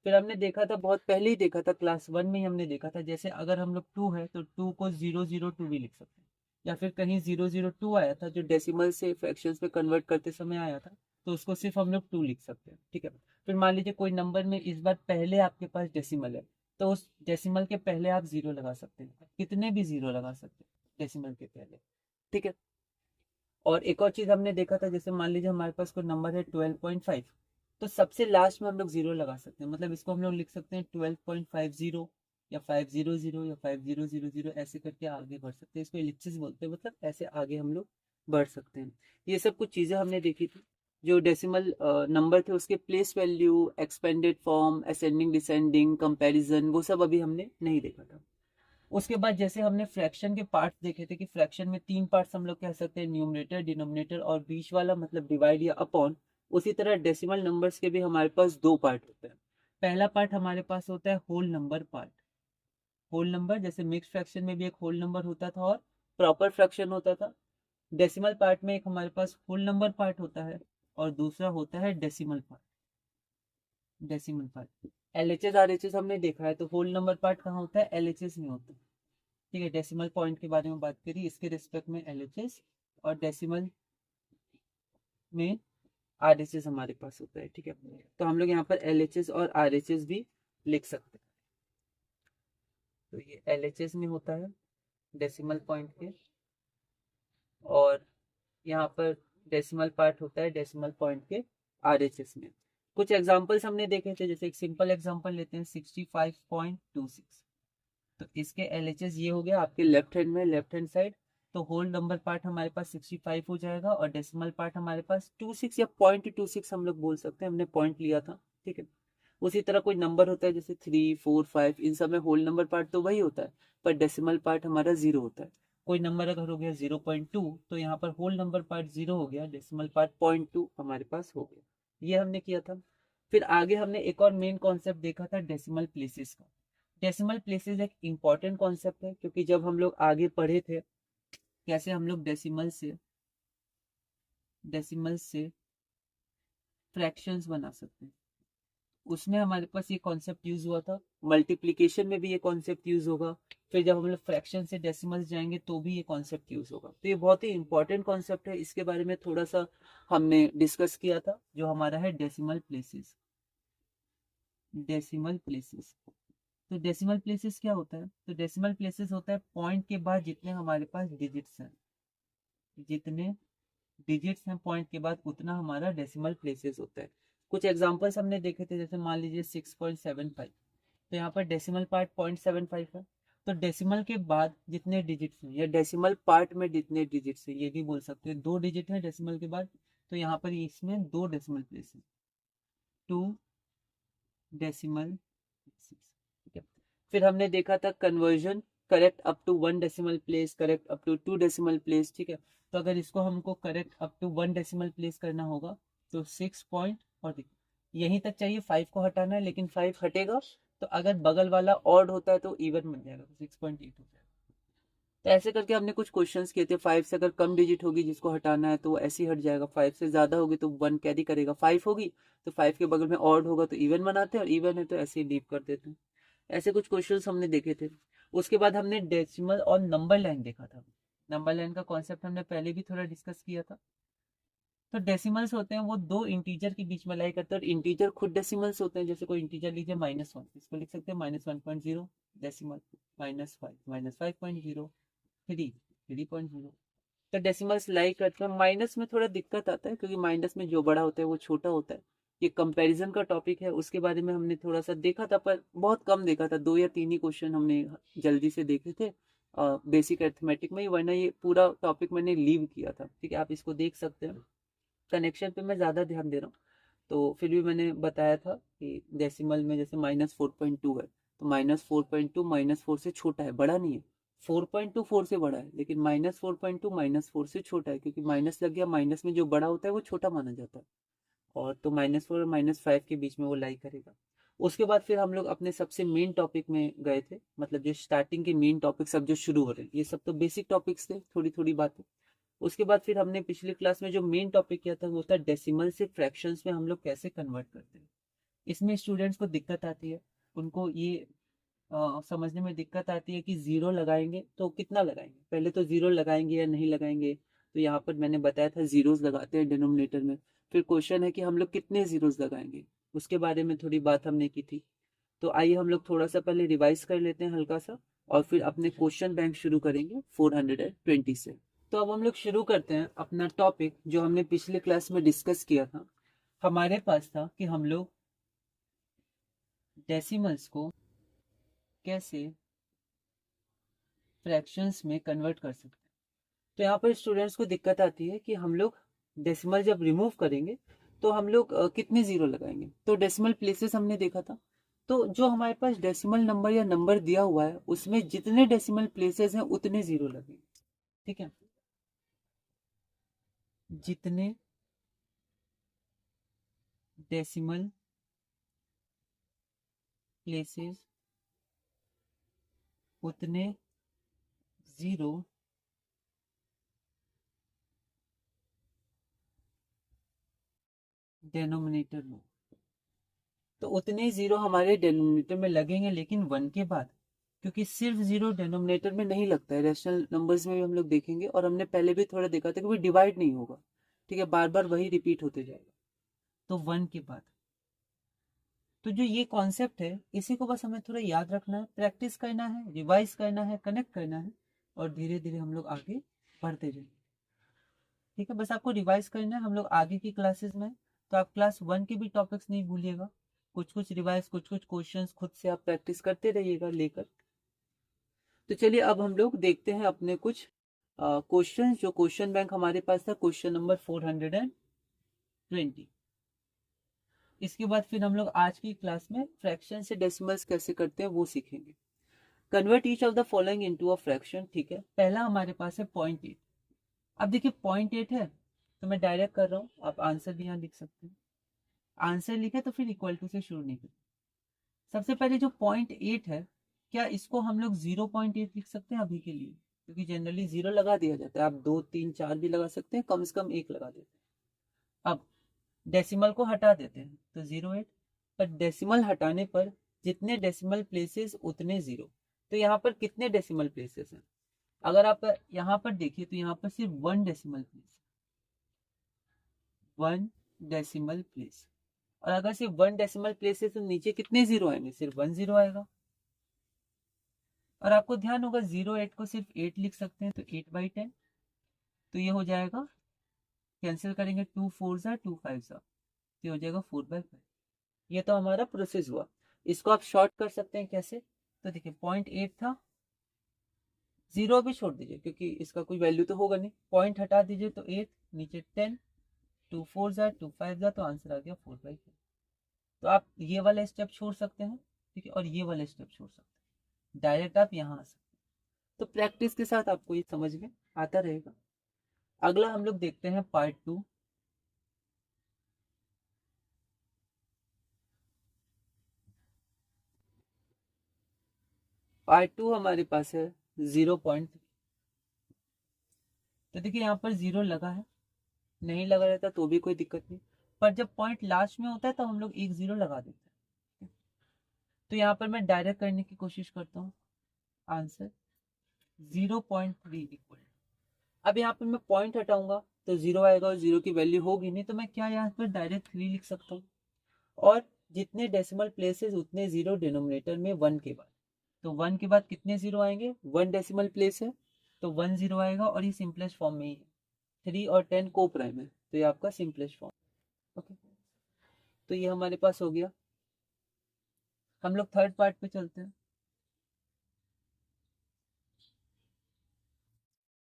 फिर हमने देखा था, बहुत पहले ही देखा था, क्लास वन में ही हमने देखा था, जैसे अगर हम लोग टू है तो टू को 002 भी लिख सकते हैं, या फिर कहीं 002 आया था जो डेसिमल से फ्रैक्शंस में कन्वर्ट करते समय आया था, तो उसको सिर्फ हम लोग टू लिख सकते हैं। ठीक है, फिर मान लीजिए कोई नंबर में इस बार पहले आपके पास डेसिमल है, तो उस डेसिमल के पहले आप जीरो लगा सकते हैं, कितने भी जीरो लगा सकते हैं डेसिमल के पहले। ठीक है, और एक और चीज हमने देखा था, जैसे मान लीजिए हमारे पास कोई नंबर है 12.5, तो सबसे लास्ट में हम लोग जीरो लगा सकते हैं, मतलब इसको हम लोग लिख सकते हैं 12.50, या 500, या 5000, ऐसे करके आगे बढ़ सकते हैं, इसको एलिप्सिस बोलते हैं, मतलब ऐसे आगे हम लोग बढ़ सकते हैं। ये सब कुछ चीजें हमने देखी थी। जो डेसिमल नंबर थे उसके place value, expanded form, ascending descending, comparison, वो सब अभी हमने नहीं देखा था। उसके बाद जैसे हमने फ्रैक्शन के पार्ट देखे थे कि फ्रैक्शन में तीन पार्ट्स हम लोग कह सकते हैं, न्यूमरेटर, डिनोमिनेटर और बीच वाला मतलब डिवाइड या अपॉन। उसी तरह डेसिमल नंबर्स के भी हमारे पास दो पार्ट होते हैं। पहला पार्ट हमारे पास होता है whole number part. Whole number, जैसे मिक्स फ्रैक्शन में भी एक होल नंबर होता था और प्रॉपर फ्रैक्शन होता था। डेसिमल पार्ट में एक हमारे पास होल नंबर पार्ट होता है और दूसरा होता है decimal part. Decimal part LHS RHS हमने देखा है, तो होल नंबर पार्ट कहाँ होता है, एलएचएस में होता है। ठीक है, डेसिमल पॉइंट के बारे में बात करी, इसके रिस्पेक्ट में एलएचएस, और डेसिमल में आरएचएस हमारे पास होता है। ठीक है, तो हम लोग यहाँ पर एलएचएस और आरएचएस भी लिख सकते हैं। तो ये एलएचएस में होता है डेसिमल पॉइंट के, और यहाँ पर डेसिमल पार्ट होता है डेसिमल पॉइंट के आरएचएस में। कुछ एग्जांपल्स हमने देखे थे, जैसे एक सिंपल एग्जांपल लेते हैं, 65.26, तो इसके एलएचएस ये हो गया आपके लेफ्ट हैंड में, लेफ्ट हैंड साइड, तो होल नंबर पार्ट हमारे पास 65 हो जाएगा, और डेसिमल पार्ट हमारे पास 26 या 0.26 हम लोग बोल सकते हैं, हमने पॉइंट लिया था। ठीक है, उसी तरह कोई नंबर होता है जैसे 3, 4, 5, इन सब में होल नंबर पार्ट तो वही होता है, पर डेसिमल पार्ट हमारा 0 होता है। कोई नंबर अगर हो गया 0.2 तो यहाँ पर होल नंबर पार्ट 0 हो गया, डेसिमल पार्ट 0.2 हमारे पास हो गया। ये हमने किया था। फिर आगे हमने एक और मेन कॉन्सेप्ट देखा था डेसिमल प्लेसेस का। डेसिमल प्लेसेस एक इंपॉर्टेंट कॉन्सेप्ट है, क्योंकि जब हम लोग आगे पढ़े थे कैसे हम लोग डेसिमल से फ्रैक्शंस बना सकते हैं, उसमें हमारे पास ये कॉन्सेप्ट यूज हुआ था। मल्टीप्लिकेशन में भी ये कॉन्सेप्ट यूज होगा। फिर जब हम लोग फ्रैक्शन से डेसिमल्स जाएंगे तो भी ये कॉन्सेप्ट यूज होगा। तो ये बहुत ही इंपॉर्टेंट कॉन्सेप्ट है, इसके बारे में थोड़ा सा हमने डिस्कस किया था, जो हमारा है डेसिमल प्लेसेस। डेसिमल प्लेसेस, तो डेसिमल प्लेसेस क्या होता है? तो डेसिमल प्लेसेस होता है पॉइंट के बाद जितने हमारे पास डिजिट्स हैं, जितने डिजिट्स हैं पॉइंट के बाद उतना हमारा डेसिमल प्लेसेस होता है। कुछ एग्जांपल्स हमने देखे थे, जैसे मान लीजिए 6.75, तो यहाँ पर डेसिमल पार्ट 0.75 है। तो डेसिमल के बाद जितने डिजिट्स हैं या डेसिमल पार्ट में जितने डिजिट्स हैं, ये भी बोल सकते हैं, 2 डिजिट है डेसिमल के बाद, तो यहाँ पर इसमें 2 डेसिमल प्लेस है, 2 डेसिमल। ठीक है। फिर हमने देखा था conversion, correct up to 1 decimal place, correct up to 2 decimal place. ठीक है, तो अगर इसको हमको correct up to 1 decimal place करना होगा तो 6 पॉइंट, और देखिए यहीं तक चाहिए, 5 को हटाना है, लेकिन 5 हटेगा तो अगर बगल वाला ऑड होता है तो इवन बन जाएगा, तो 6.8 हो जाएगा। तो ऐसे करके हमने कुछ क्वेश्चंस किए थे। 5 से अगर कम डिजिट होगी जिसको हटाना है तो वो ऐसे ही हट जाएगा, 5 से ज्यादा होगी तो 1 कैरी करेगा, 5 होगी तो 5 के बगल में ऑड होगा तो इवन बनाते हैं, और इवन है तो ऐसे ही लीव कर देते हैं। ऐसे कुछ क्वेश्चंस हमने देखे थे। उसके बाद हमने डेसिमल और नंबर लाइन देखा था। नंबर लाइन का कॉन्सेप्ट हमने पहले भी थोड़ा डिस्कस किया था। तो डेसिमल्स होते हैं वो 2 इंटीजर के बीच में लाई करते हैं, और इंटीजर खुद डेसिमल्स होते हैं। जैसे कोई इंटीजर लीजिए -1, इसको लिख सकते हैं -1.0 डेसिमल, -5, -5.0, 3.0। तो डेसिमल्स लाई करते हैं। माइनस में थोड़ा दिक्कत आता है, क्योंकि माइनस में जो बड़ा होता है वो छोटा होता है। ये कंपैरिजन का टॉपिक है, उसके बारे में हमने थोड़ा सा देखा था, पर बहुत कम देखा था, 2 या 3 ही क्वेश्चन हमने जल्दी से देखे थे बेसिक अरिथमेटिक में ही, वरना ये पूरा टॉपिक मैंने लीव किया था। ठीक है, आप इसको देख सकते हैं। कनेक्शन पे मैं ज़्यादा ध्यान दे रहा हूँ, तो फिर भी मैंने बताया था कि डेसिमल में जैसे -4.2 है, तो -4.2 -4 से छोटा है, बड़ा नहीं है। 4.2 4 से बड़ा है, लेकिन -4.2 -4 से छोटा है, क्योंकि माइनस लग गया, माइनस में जो बड़ा होता है वो छोटा माना जाता है, और तो -4 और -5 के बीच में वो लाई करेगा। उसके बाद फिर हम लोग अपने सबसे मेन टॉपिक में गए थे, मतलब जो स्टार्टिंग के मेन टॉपिक सब जो शुरू हो रहे हैं, ये सब तो बेसिक टॉपिक्स थे, थोड़ी थोड़ी बातें। उसके बाद फिर हमने पिछली क्लास में जो मेन टॉपिक किया था वो था डेसिमल से फ्रैक्शंस में हम लोग कैसे कन्वर्ट करते हैं। इसमें स्टूडेंट्स को दिक्कत आती है, उनको ये समझने में दिक्कत आती है कि जीरो लगाएंगे तो कितना लगाएंगे, पहले तो जीरो लगाएंगे या नहीं लगाएंगे। तो यहाँ पर मैंने बताया था जीरोस लगाते हैं डिनोमिनेटर में। फिर क्वेश्चन है कि हम लोग कितने जीरोस लगाएंगे, उसके बारे में थोड़ी बात हमने की थी। तो आइए हम लोग थोड़ा सा पहले रिवाइज कर लेते हैं हल्का सा, और फिर अपने क्वेश्चन बैंक शुरू करेंगे 420 से। तो अब हम लोग शुरू करते हैं अपना टॉपिक जो हमने पिछले क्लास में डिस्कस किया था। हमारे पास था कि हम लोग डेसिमल्स को कैसे फ्रैक्शंस में कन्वर्ट कर सकते हैं। तो यहाँ पर स्टूडेंट्स को दिक्कत आती है कि हम लोग डेसिमल जब रिमूव करेंगे तो हम लोग कितने जीरो लगाएंगे। तो डेसिमल प्लेसेस हमने देखा था, तो जो हमारे पास डेसिमल नंबर या नंबर दिया हुआ है उसमें जितने डेसिमल प्लेसेस हैं उतने जीरो लगेंगे। ठीक है, जितने डेसिमल प्लेसेस उतने जीरो डेनोमिनेटर में, तो उतने जीरो हमारे डेनोमिनेटर में लगेंगे, लेकिन 1 के बाद, क्योंकि सिर्फ जीरो डेनोमिनेटर में नहीं लगता है, रेशनल नंबर्स में भी हम लोग देखेंगे, और हमने पहले भी थोड़ा देखा था कि वो डिवाइड नहीं होगा। ठीक है, बार बार वही रिपीट होते जाएगा, तो 1 के बाद। तो जो ये कॉन्सेप्ट है इसी को बस हमें थोड़ा याद रखना है, प्रैक्टिस करना है, रिवाइज करना है, कनेक्ट करना है, और धीरे धीरे हम लोग आगे बढ़ते जाएंगे। ठीक है, बस आपको रिवाइज करना है। हम लोग आगे की क्लासेस में, तो आप क्लास 1 के भी टॉपिक्स नहीं भूलिएगा, कुछ कुछ रिवाइज, कुछ कुछ क्वेश्चंस खुद से आप प्रैक्टिस करते रहिएगा लेकर। तो चलिए अब हम लोग देखते हैं अपने कुछ क्वेश्चंस, जो क्वेश्चन बैंक हमारे पास था, क्वेश्चन नंबर 420। इसके बाद फिर हम लोग आज की क्लास में फ्रैक्शन से डेसिमल्स कैसे करते हैं वो सीखेंगे। Convert each of the following into a fraction. ठीक है, पहला हमारे पास है 0.8। अब देखिए 0.8 है तो मैं डायरेक्ट कर रहा हूँ, आप आंसर भी यहाँ लिख सकते हैं। आंसर लिखे तो फिर इक्वल टू से शुरू नहीं करें। सबसे पहले जो 0.8 है, क्या इसको हम लोग 0.8 लिख सकते हैं अभी के लिए, क्योंकि जनरली 0 लगा दिया जाता है। आप 2 3 4 भी लगा सकते हैं, कम से कम 1 लगा देते हैं। अब डेसिमल को हटा देते हैं तो 0.8, पर डेसिमल हटाने पर जितने डेसिमल प्लेसेस उतने 0। तो यहाँ पर कितने डेसिमल प्लेसेस हैं? अगर आप यहाँ पर देखिए तो यहाँ पर सिर्फ 1 डेसिमल प्लेस, 1 डेसिमल प्लेस। और अगर सिर्फ 1 डेसिमल प्लेस है तो नीचे कितने 0 आएंगे? सिर्फ 1 0 आएगा। और आपको ध्यान होगा 0.8 को सिर्फ 8 लिख सकते हैं, तो 8/10। तो ये हो जाएगा, कैंसिल करेंगे 2 4 ज़ा 2 5 ज़ा, तो ये हो जाएगा 4/5। ये तो हमारा प्रोसेस हुआ। इसको आप शॉर्ट कर सकते हैं कैसे? तो देखिए 0.8 था, 0 भी छोड़ दीजिए क्योंकि इसका कोई वैल्यू तो होगा नहीं। पॉइंट हटा दीजिए तो 8, नीचे 10, 2 4 ज़ा 2 5 ज़ा, तो आंसर आ गया 4/5। तो आप ये वाला स्टेप छोड़ सकते हैं, ठीक है, और ये वाला स्टेप छोड़ सकते हैं, डायरेक्ट आप यहाँ आ सकते हैं। तो प्रैक्टिस के साथ आपको ये समझ में आता रहेगा। अगला हम लोग देखते हैं पार्ट 2। पार्ट 2 हमारे पास है 0.3। तो देखिए यहाँ पर 0 लगा है, नहीं लगा रहता तो भी कोई दिक्कत नहीं, पर जब पॉइंट लास्ट में होता है तो हम लोग एक 0 लगा देते हैं। तो यहाँ पर मैं डायरेक्ट करने की कोशिश करता हूँ। Answer 0.3 equal. अब यहाँ पर मैं पॉइंट हटाऊंगा तो 0 आएगा और 0 की वैल्यू होगी नहीं, तो मैं क्या यहाँ पर डायरेक्ट 3 लिख सकता हूँ। और जितने डेसिमल प्लेसेस उतने 0 डिनोमिनेटर में 1 के बाद। तो 1 के बाद कितने 0 आएंगे? 1 डेसिमल प्लेस है तो 1 0 आएगा, और ये सिंपलेस्ट फॉर्म में ही है। 3 और 10 को प्राइम है तो ये आपका सिंपलेस्ट फॉर्म। ओके, तो ये हमारे पास हो गया। हम लोग थर्ड पार्ट पे चलते हैं।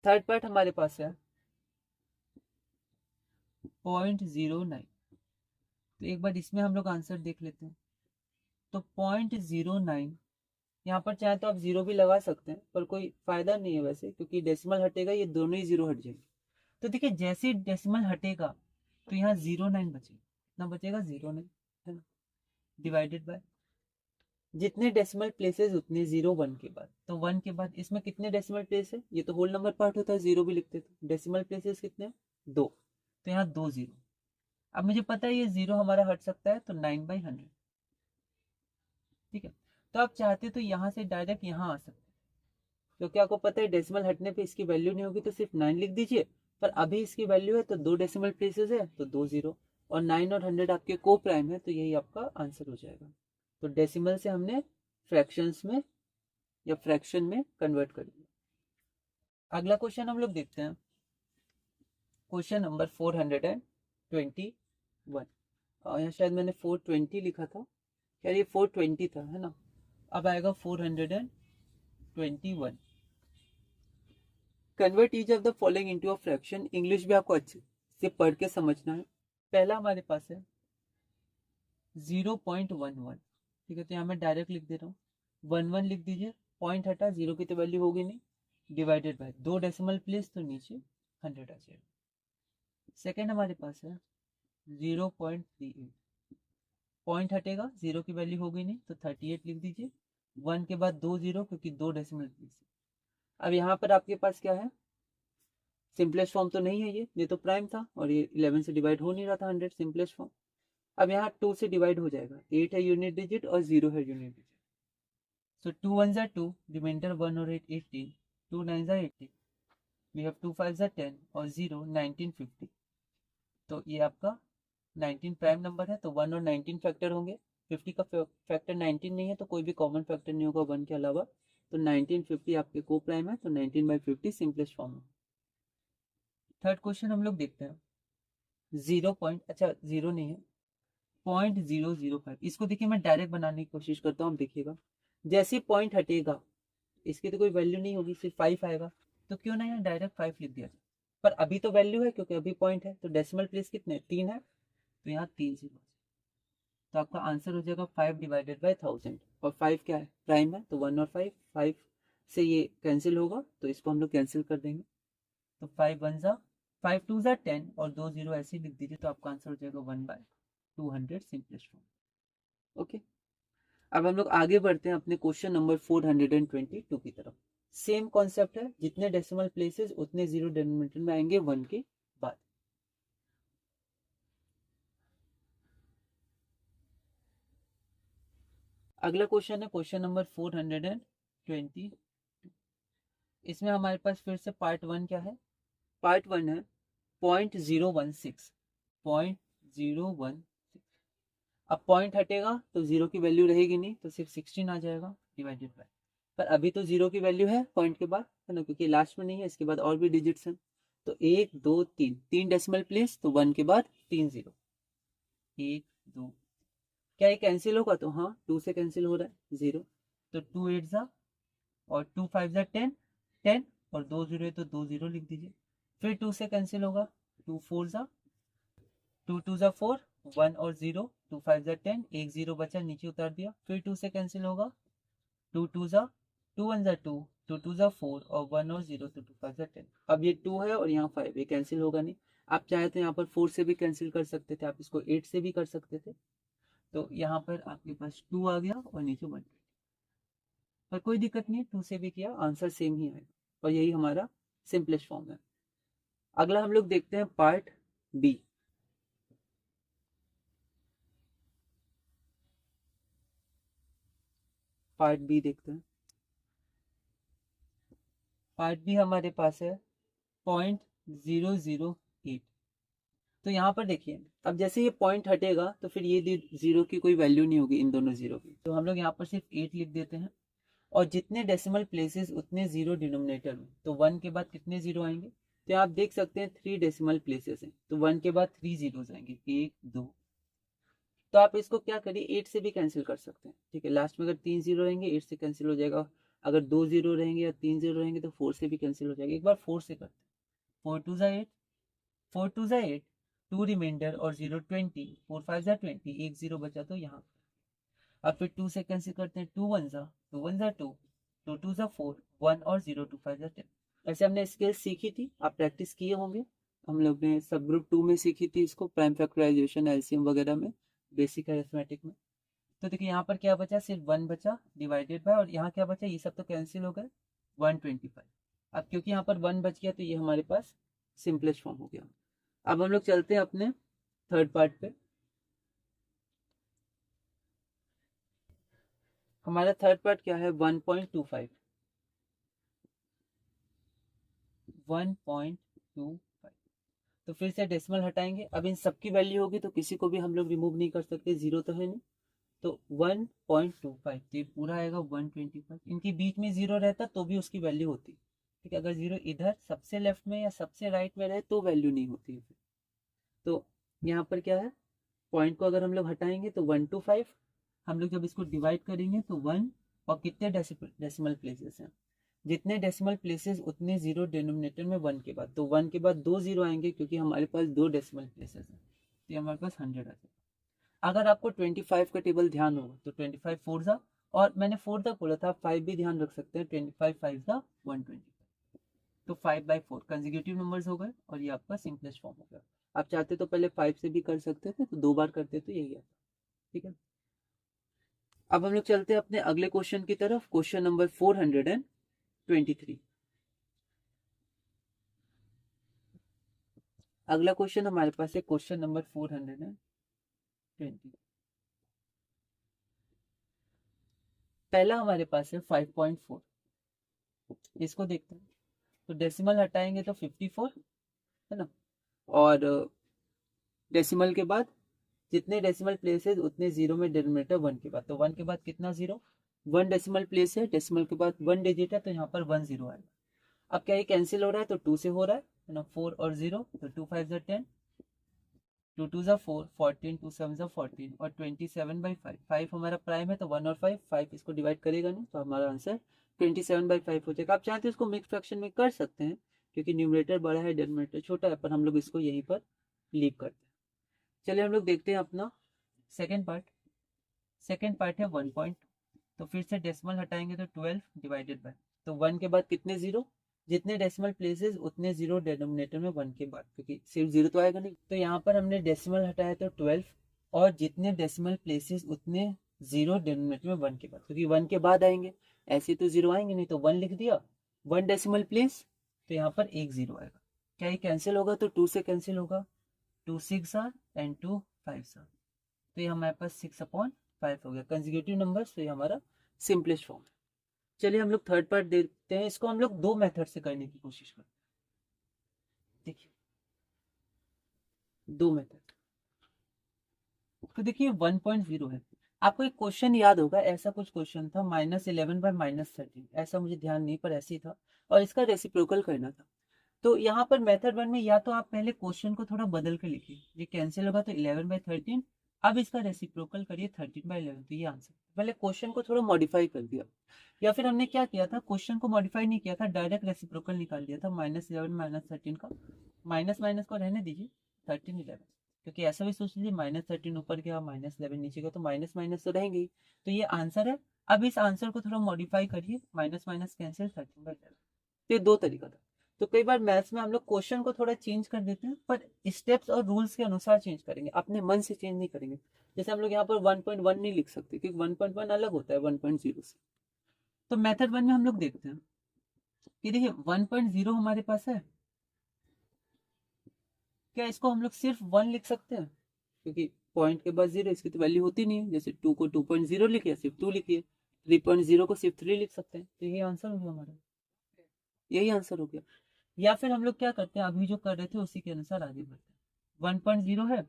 थर्ड पार्ट हमारे पास है 0.09। तो एक बार इसमें हम लोग आंसर देख लेते हैं। तो 0.09, यहाँ पर चाहे तो आप 0 भी लगा सकते हैं, पर कोई फायदा नहीं है वैसे, क्योंकि डेसिमल हटेगा ये दोनों ही 0 हट जाएंगे। तो देखिए जैसे ही डेसिमल हटेगा तो यहाँ 0.9 बचेगा। कितना बचेगा? 0.9, है ना, डिवाइडेड बाय जितने डेसिमल प्लेसेस उतने 0 1 के बाद। तो 1 के बाद इसमें कितने डेसिमल प्लेस है? ये तो होल नंबर पार्ट होता है, 0 भी लिखते थे। डेसिमल प्लेसेस कितने? 2। तो यहाँ 2 0। अब मुझे पता है ये 0 हमारा हट सकता है, तो 9/100। ठीक है, तो आप चाहते तो यहाँ से डायरेक्ट यहाँ आ सकते हैं, क्योंकि आपको पता है डेसिमल हटने पे इसकी वैल्यू नहीं होगी तो सिर्फ 9 लिख दीजिए। पर अभी इसकी वैल्यू है तो 2 डेसिमल प्लेसेस है तो 2 0, और 9 और 100 आपके को प्राइम है, तो यही आपका आंसर हो जाएगा। तो डेसिमल से हमने फ्रैक्शंस में या फ्रैक्शन में कन्वर्ट कर दिया। अगला क्वेश्चन हम लोग देखते हैं, क्वेश्चन नंबर 421। यहाँ शायद मैंने 420 लिखा था, यार ये 420 था, है ना। अब आएगा 421। Convert each of the following into a fraction. English भी आपको अच्छे से पढ़ के समझना है। पहला हमारे पास है 0.11। ठीक है, तो यहाँ मैं डायरेक्ट लिख दे रहा हूँ, 11 लिख दीजिए। पॉइंट हटा, 0 की तो वैल्यू होगी नहीं, डिवाइडेड बाय 2 डेसिमल प्लेस तो नीचे 100 आ जाएगा। सेकेंड हमारे पास है 0.38। पॉइंट हटेगा, 0 की वैल्यू होगी नहीं, तो 38 लिख दीजिए। 1 के बाद 2 0 क्योंकि 2 डेसिमल प्लेस है। अब यहाँ पर आपके पास क्या है? सिंपलेस्ट फॉर्म तो नहीं है, ये तो प्राइम था और ये 11 से डिवाइड हो नहीं रहा था, 100 सिंपलेस्ट फॉर्म। अब यहाँ 2 से डिवाइड हो जाएगा, 8 है यूनिट डिजिट और 0 है यूनिट डिजिट। सो 2 1 ज़ा 2, रिमाइंडर 1 और 8 18, 2 9 ज़ा 18, वी हैव 2 5 ज़ा 10 और 0 1950। तो ये आपका 19 प्राइम नंबर है, तो 1 और 19 फैक्टर होंगे। 50 का फैक्टर 19 नहीं है तो कोई भी कॉमन फैक्टर नहीं होगा 1 के अलावा। तो 1950 आपके को प्राइम है, तो 19/50 सिंपलेस्ट फॉर्म है। थर्ड क्वेश्चन हम लोग देखते हैं 0 नहीं है, 0.005। इसको देखिए मैं डायरेक्ट बनाने की कोशिश करता हूँ, देखिएगा जैसे पॉइंट हटेगा इसकी तो कोई वैल्यू नहीं होगी, सिर्फ 5 आएगा। तो क्यों ना यहाँ डायरेक्ट 5 लिख दिया जाए, पर अभी तो वैल्यू है क्योंकि अभी पॉइंट है। तो डेसिमल प्लेस कितने? 3 है, तो यहाँ 3 0। तो आपका आंसर हो जाएगा 5 डिवाइडेड बाई 1000। और 5 क्या है, प्राइम है, तो 1 और 5, 5 से ये कैंसिल होगा, तो इसको हम लोग कैंसिल कर देंगे। तो 5 1 जा 5 2 जा 10 और 2 0 ऐसे लिख दीजिए, तो आपका आंसर हो जाएगा 1/200 सिंपलेस्ट फॉर्म। ओके, अब हम लोग आगे बढ़ते हैं अपने क्वेश्चन नंबर 422 की तरफ। सेम कॉन्सेप्ट है, जितने डेसिमल प्लेसेस उतने जीरो डिनोमिनेटर में आएंगे 1 के बाद। अगला क्वेश्चन है क्वेश्चन नंबर 420। इसमें हमारे पास फिर से पार्ट 1 क्या है, पार्ट 1 है 0.016, 0.016। अब पॉइंट हटेगा तो जीरो की वैल्यू रहेगी नहीं, तो सिर्फ 16 आ जाएगा डिवाइडेड बाय, पर अभी तो जीरो की वैल्यू है पॉइंट के बाद, है ना, क्योंकि लास्ट में नहीं है, इसके बाद और भी डिजिट्स हैं। तो 1 2 3, 3 डेसिमल प्लेस, तो 1 के बाद 3 जीरो, 1 2, क्या ये कैंसिल होगा, तो हाँ 2 से कैंसिल हो रहा है 0, तो 2 8 जा और 2 5 जा 10, 10 और 2 जीरो है तो 2 जीरो लिख दीजिए। फिर 2 से कैंसिल होगा, 2 4 जा 2 2 जा 4, 1 और 0, 2 5 जा 10, एक जीरो बचा नीचे उतार दिया। फिर 2 से कैंसिल होगा, 2 2 जा 2 1 जा 2, 2 2 जा 4 और 1 और 0, तो 2 5 जा 10। अब ये 2 है और यहाँ 5, ये कैंसिल होगा नहीं। आप चाहे तो यहाँ पर 4 से भी कैंसिल कर सकते थे, आप इसको 8 से भी कर सकते थे। तो यहाँ पर आपके पास 2 आ गया और नीचे 1, पर कोई दिक्कत नहीं है, 2 से भी किया आंसर सेम ही आएगा, और यही हमारा सिंपलेस्ट फॉर्म है। अगला हम लोग देखते हैं पार्ट बी। पार्ट बी देखते हैं। पार्ट बी हमारे पास है 0.008। तो यहाँ पर देखिए, अब जैसे ये पॉइंट हटेगा तो फिर ये जीरो की कोई वैल्यू नहीं होगी इन दोनों जीरो की, तो हम लोग यहाँ पर सिर्फ 8 लिख देते हैं। और जितने डेसिमल प्लेसेस उतने जीरो डिनोमिनेटर में, तो 1 के बाद कितने जीरो आएंगे, तो आप देख सकते हैं 3 डेसिमल प्लेसेस हैं, तो 1 के बाद 3 जीरो आएंगे, 1 2। तो आप इसको क्या करिए, 8 से भी कैंसिल कर सकते हैं, ठीक है। लास्ट में अगर 3 जीरो रहेंगे 8 से कैंसिल हो जाएगा, अगर 2 जीरो रहेंगे या 3 जीरो रहेंगे तो 4 से भी कैंसिल हो जाएगा। एक बार 4 से करते हैं, 4 2 जा 8, 4 2 जा 8, 2 रिमाइंडर और 0 20, 4 5 जा 20, एक जीरो बचा तो यहाँ। अब फिर 2 से कैंसिल करते हैं, 2 1 जा 2 1 जा 2, 2 2 जा 4, 1 और 0, 2 5 जा 10। ऐसे हमने स्किल्स सीखी थी, आप प्रैक्टिस किए होंगे। हम लोग ने सब ग्रुप 2 में सीखी थी इसको, प्राइम फैक्टराइजेशन, एलसीएम वगैरह में, बेसिक अरिथमेटिक में। तो देखिए यहाँ पर क्या बचा, सिर्फ 1 बचा डिवाइडेड बाय, और यहाँ क्या बचा, ये सब तो कैंसिल हो गए, 125। अब क्योंकि यहाँ पर 1 बच गया तो ये हमारे पास सिंपलेस्ट फॉर्म हो गया। अब हम लोग चलते हैं अपने थर्ड पार्ट पे। हमारा थर्ड पार्ट क्या है, 1.25, 1.25। तो फिर से डेसिमल हटाएंगे, अब इन सबकी वैल्यू होगी तो किसी को भी हम लोग रिमूव नहीं कर सकते, जीरो तो है नहीं, तो 1.25, तो ये पूरा आएगा 125। इनके बीच में जीरो रहता तो भी उसकी वैल्यू होती, ठीक है। अगर जीरो इधर सबसे लेफ्ट में या सबसे राइट में रहे तो वैल्यू नहीं होती है फिर। तो यहाँ पर क्या है, पॉइंट को अगर हम लोग हटाएंगे तो 125, हम लोग जब इसको डिवाइड करेंगे तो 1, और कितने डेसिमल प्लेसेस हैं, जितने डेसिमल प्लेसेस उतने जीरो डिनोमिनेटर में 1 के बाद, तो 1 के बाद 2 जीरो आएंगे क्योंकि हमारे पास 2 डेसिमल प्लेसेस हैं, तो हमारे पास 100 आ जाएगा। अगर आपको 25 का टेबल ध्यान होगा तो 25 4 जा, और मैंने 4 तक बोला था, आप 5 भी ध्यान रख सकते हैं, 25 5 जा 125, तो 5/4 कंसेक्यूटिव नंबर्स हो गए, और ये आपका सिंपलेस्ट फॉर्म हो गया। आप चाहते तो पहले 5 से भी कर सकते थे, तो 2 बार करते तो यही आता, ठीक है। अब हम लोग चलते हैं अपने अगले क्वेश्चन की तरफ, क्वेश्चन नंबर 423। अगला क्वेश्चन हमारे पास है क्वेश्चन नंबर 420। पहला हमारे पास है 5.4, इसको देखते हैं। तो डेसिमल हटाएंगे तो 54, है ना, और डेसिमल के बाद जितने डेसिमल प्लेसेस उतने जीरो में डिनोमिनेटर 1 के बाद, तो 1 के बाद कितना जीरो, 1 डेसिमल प्लेस है, डेसिमल के बाद 1 डिजिट है, तो यहाँ पर 1 जीरो आएगा। अब क्या ये कैंसिल हो रहा है, तो 2 से हो रहा है ना, 4 और 0, तो 2 5 जा 10, 2 2 जा 4, 14, 2 7 जा 14, और 27/5, 5 हमारा प्राइम है, तो 1 और 5, 5 इसको डिवाइड करेगा नहीं, तो हमारा आंसर 27/5 हो जाएगा। आप चाहते हैं इसको मिक्स फ्रैक्शन में कर सकते हैं, क्योंकि न्यूमरेटर बड़ा है डिनोमिनेटर छोटा है, पर हम लोग इसको यहीं पर लीव करते हैं। चलिए हम लोग देखते हैं अपना सेकेंड पार्ट। सेकेंड पार्ट है 1.2, तो फिर से डेसिमल हटाएंगे तो 12 डिवाइडेड बाय, तो 1 के बाद कितने जीरो, जितने डेसिमल प्लेसेस उतने जीरो डिनोमिनेटर में 1 के बाद, क्योंकि सिर्फ जीरो तो आएगा नहीं। तो यहाँ पर हमने डेसिमल हटाया तो 12, और जितने डेसिमल प्लेसेस उतने जीरो डिनोमिनेटर में 1 के बाद, क्योंकि 1 के बाद आएंगे, ऐसे तो जीरो आएंगे नहीं, तो 1 लिख दिया, 1 डेसिमल प्लेस, तो यहाँ पर एक जीरो आएगा। क्या ये कैंसिल होगा, तो 2 से कैंसिल होगा, 2 6 आर एंड 2 5 आर, तो ये हमारे पास 6/5 हो गया कंसेक्यूटिव नंबर्स, तो ये हमारा सिंपलेस्ट फॉर्म है। चलिए हम लोग थर्ड पार्ट देखते हैं, इसको हम लोग दो मेथड से करने की कोशिश करते हैं। देखिए दो मेथड, तो देखिए 1.0 है, आपको एक क्वेश्चन याद होगा, ऐसा कुछ क्वेश्चन था -11/-13, ऐसा मुझे ध्यान नहीं पर ऐसे ही था, और इसका रेसिप्रोकल करना था। तो यहाँ पर मेथड 1 में या तो आप पहले क्वेश्चन को थोड़ा बदल के लिखिए, ये कैंसिल होगा तो 11/13, अब इसका रेसिप्रोकल करिए 13/11, तो ये आंसर। पहले क्वेश्चन को थोड़ा मॉडिफाई कर दिया, या फिर हमने क्या किया था, क्वेश्चन को मॉडिफाई नहीं किया था, डायरेक्ट रेसिप्रोकल निकाल दिया था, -11 -13 का, माइनस माइनस को रहने दीजिए, 13 11, क्योंकि ऐसा भी सोच लीजिए -13 ऊपर गया -11 नीचे गया, तो माइनस माइनस तो रहेंगे ही, तो ये आंसर है। अब इस आंसर को थोड़ा मॉडिफाई करिए, माइनस माइनस कैंसिल, 13/11। ये दो तरीका था। तो कई बार मैथ्स में हम लोग क्वेश्चन को थोड़ा चेंज कर देते हैं, पर स्टेप्स और रूल्स के अनुसार चेंज करेंगे, अपने मन से चेंज नहीं करेंगे। जैसे हम लोग यहाँ पर 1.1 नहीं लिख सकते, क्योंकि 1.1 अलग होता है 1.0 से। तो मेथड 1 में हम लोग देखते हैं कि देखिए 1.0 हमारे पास है, क्या इसको हम लोग सिर्फ 1 लिख सकते हैं, क्योंकि पॉइंट के बाद जीरो, इसकी तो वैल्यू होती नहीं है। जैसे 2 को 2.0 लिखिए, सिर्फ 2 लिखिए, 3.0 को सिर्फ 3 लिख सकते हैं, तो यही आंसर हो गया हमारा, यही आंसर हो गया। या फिर हम लोग क्या करते हैं, अभी जो कर रहे थे उसी के अनुसार आगे बढ़ते हैं। 1.0 है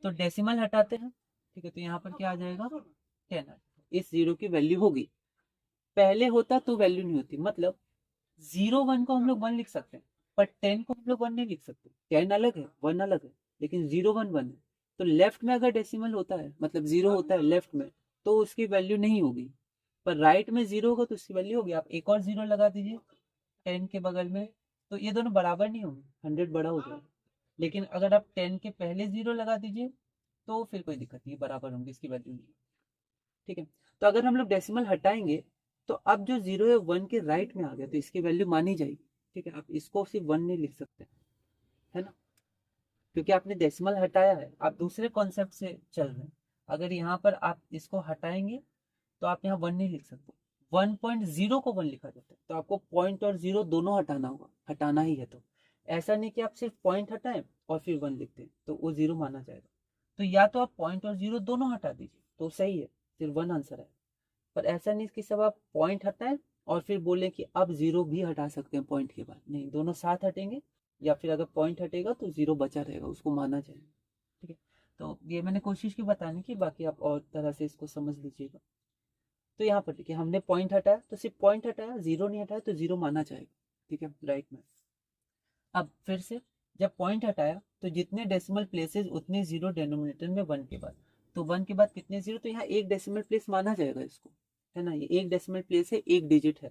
तो डेसिमल हटाते हैं, ठीक है, तो यहाँ पर क्या आ जाएगा, 10 इस जीरो की वैल्यू होगी। पहले होता तो वैल्यू नहीं होती, मतलब 0 1 को हम लोग 1 लिख सकते हैं, पर 10 को हम लोग 1 नहीं लिख सकते, 10 अलग है 1 अलग है, लेकिन 0 1 1 है। तो लेफ्ट में अगर डेसिमल होता है, मतलब जीरो होता है लेफ्ट में, तो उसकी वैल्यू नहीं होगी, पर राइट में जीरो होगा तो उसकी वैल्यू होगी। आप एक और जीरो लगा दीजिए 10 के बगल में, तो ये दोनों बराबर नहीं होंगे, 100 बड़ा हो जाएगा। लेकिन अगर आप 10 के पहले जीरो लगा दीजिए, तो फिर कोई दिक्कत नहीं, बराबर होंगे, इसकी वैल्यू नहीं, ठीक है। तो अगर हम लोग डेसिमल हटाएंगे, तो अब जो जीरो है 1 के राइट में आ गया, तो इसकी वैल्यू मानी जाएगी, ठीक है। आप इसको सिर्फ 1 नहीं लिख सकते, है ना, क्योंकि आपने डेसिमल हटाया है, आप दूसरे कॉन्सेप्ट से चल रहे हैं। अगर यहाँ पर आप इसको हटाएंगे, तो आप यहाँ 1 नहीं लिख सकते, 1.0 को 1 लिखा जाता है, तो आपको पॉइंट और जीरो दोनों हटाना होगा, हटाना ही है। तो ऐसा नहीं कि आप सिर्फ पॉइंट हटाएं और फिर 1 लिखते हैं, तो वो जीरो माना जाएगा। तो या तो आप पॉइंट और जीरो दोनों हटा दीजिए, तो सही है, सिर्फ 1 आंसर है। पर ऐसा नहीं कि सब आप पॉइंट हटाएं और फिर बोले कि अब जीरो भी हटा सकते हैं पॉइंट के बाद, नहीं, दोनों साथ हटेंगे, या फिर अगर पॉइंट हटेगा तो जीरो बचा रहेगा, उसको माना जाएगा, ठीक है। तो ये मैंने कोशिश की बताने की, बाकी आप और तरह से इसको समझ लीजिएगा। तो यहाँ पर देखिए हमने पॉइंट हटाया तो सिर्फ पॉइंट हटाया, जीरो नहीं हटाया, तो जीरो माना जाएगा, ठीक है, राइट में। अब फिर से जब पॉइंट हटाया तो जितने डेसिमल प्लेसेस उतने जीरो डिनोमिनेटर में 1 के बाद, तो 1 के बाद कितने जीरो, तो यहाँ एक डेसिमल प्लेस माना जाएगा इसको, है ना, ये एक डेसिमल प्लेस है, एक डिजिट है,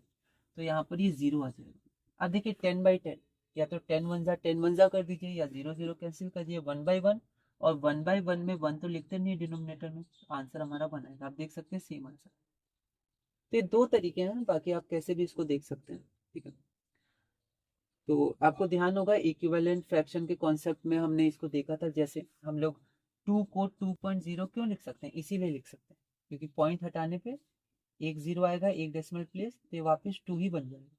तो यहाँ पर ये जीरो आ जाएगा। अब देखिए 10/10, या तो 10 1 कर दीजिए, या 0 0 कैंसिल कर दिए, 1/1, और 1/1 में 1 तो लिखते नहीं डिनोमिनेटर में, आंसर हमारा बनाएगा, आप देख सकते हैं सेम आंसर। तो ये दो तरीके हैं, बाकी आप कैसे भी इसको देख सकते हैं, ठीक है। तो आपको ध्यान होगा इक्विवेलेंट फ्रैक्शन के कॉन्सेप्ट में हमने इसको देखा था, जैसे हम लोग 2 को 2.0 क्यों लिख सकते हैं, इसीलिए लिख सकते हैं क्योंकि पॉइंट हटाने पे एक जीरो आएगा, एक डेसिमल प्लेस, तो ये वापस 2 ही बन जाएगा।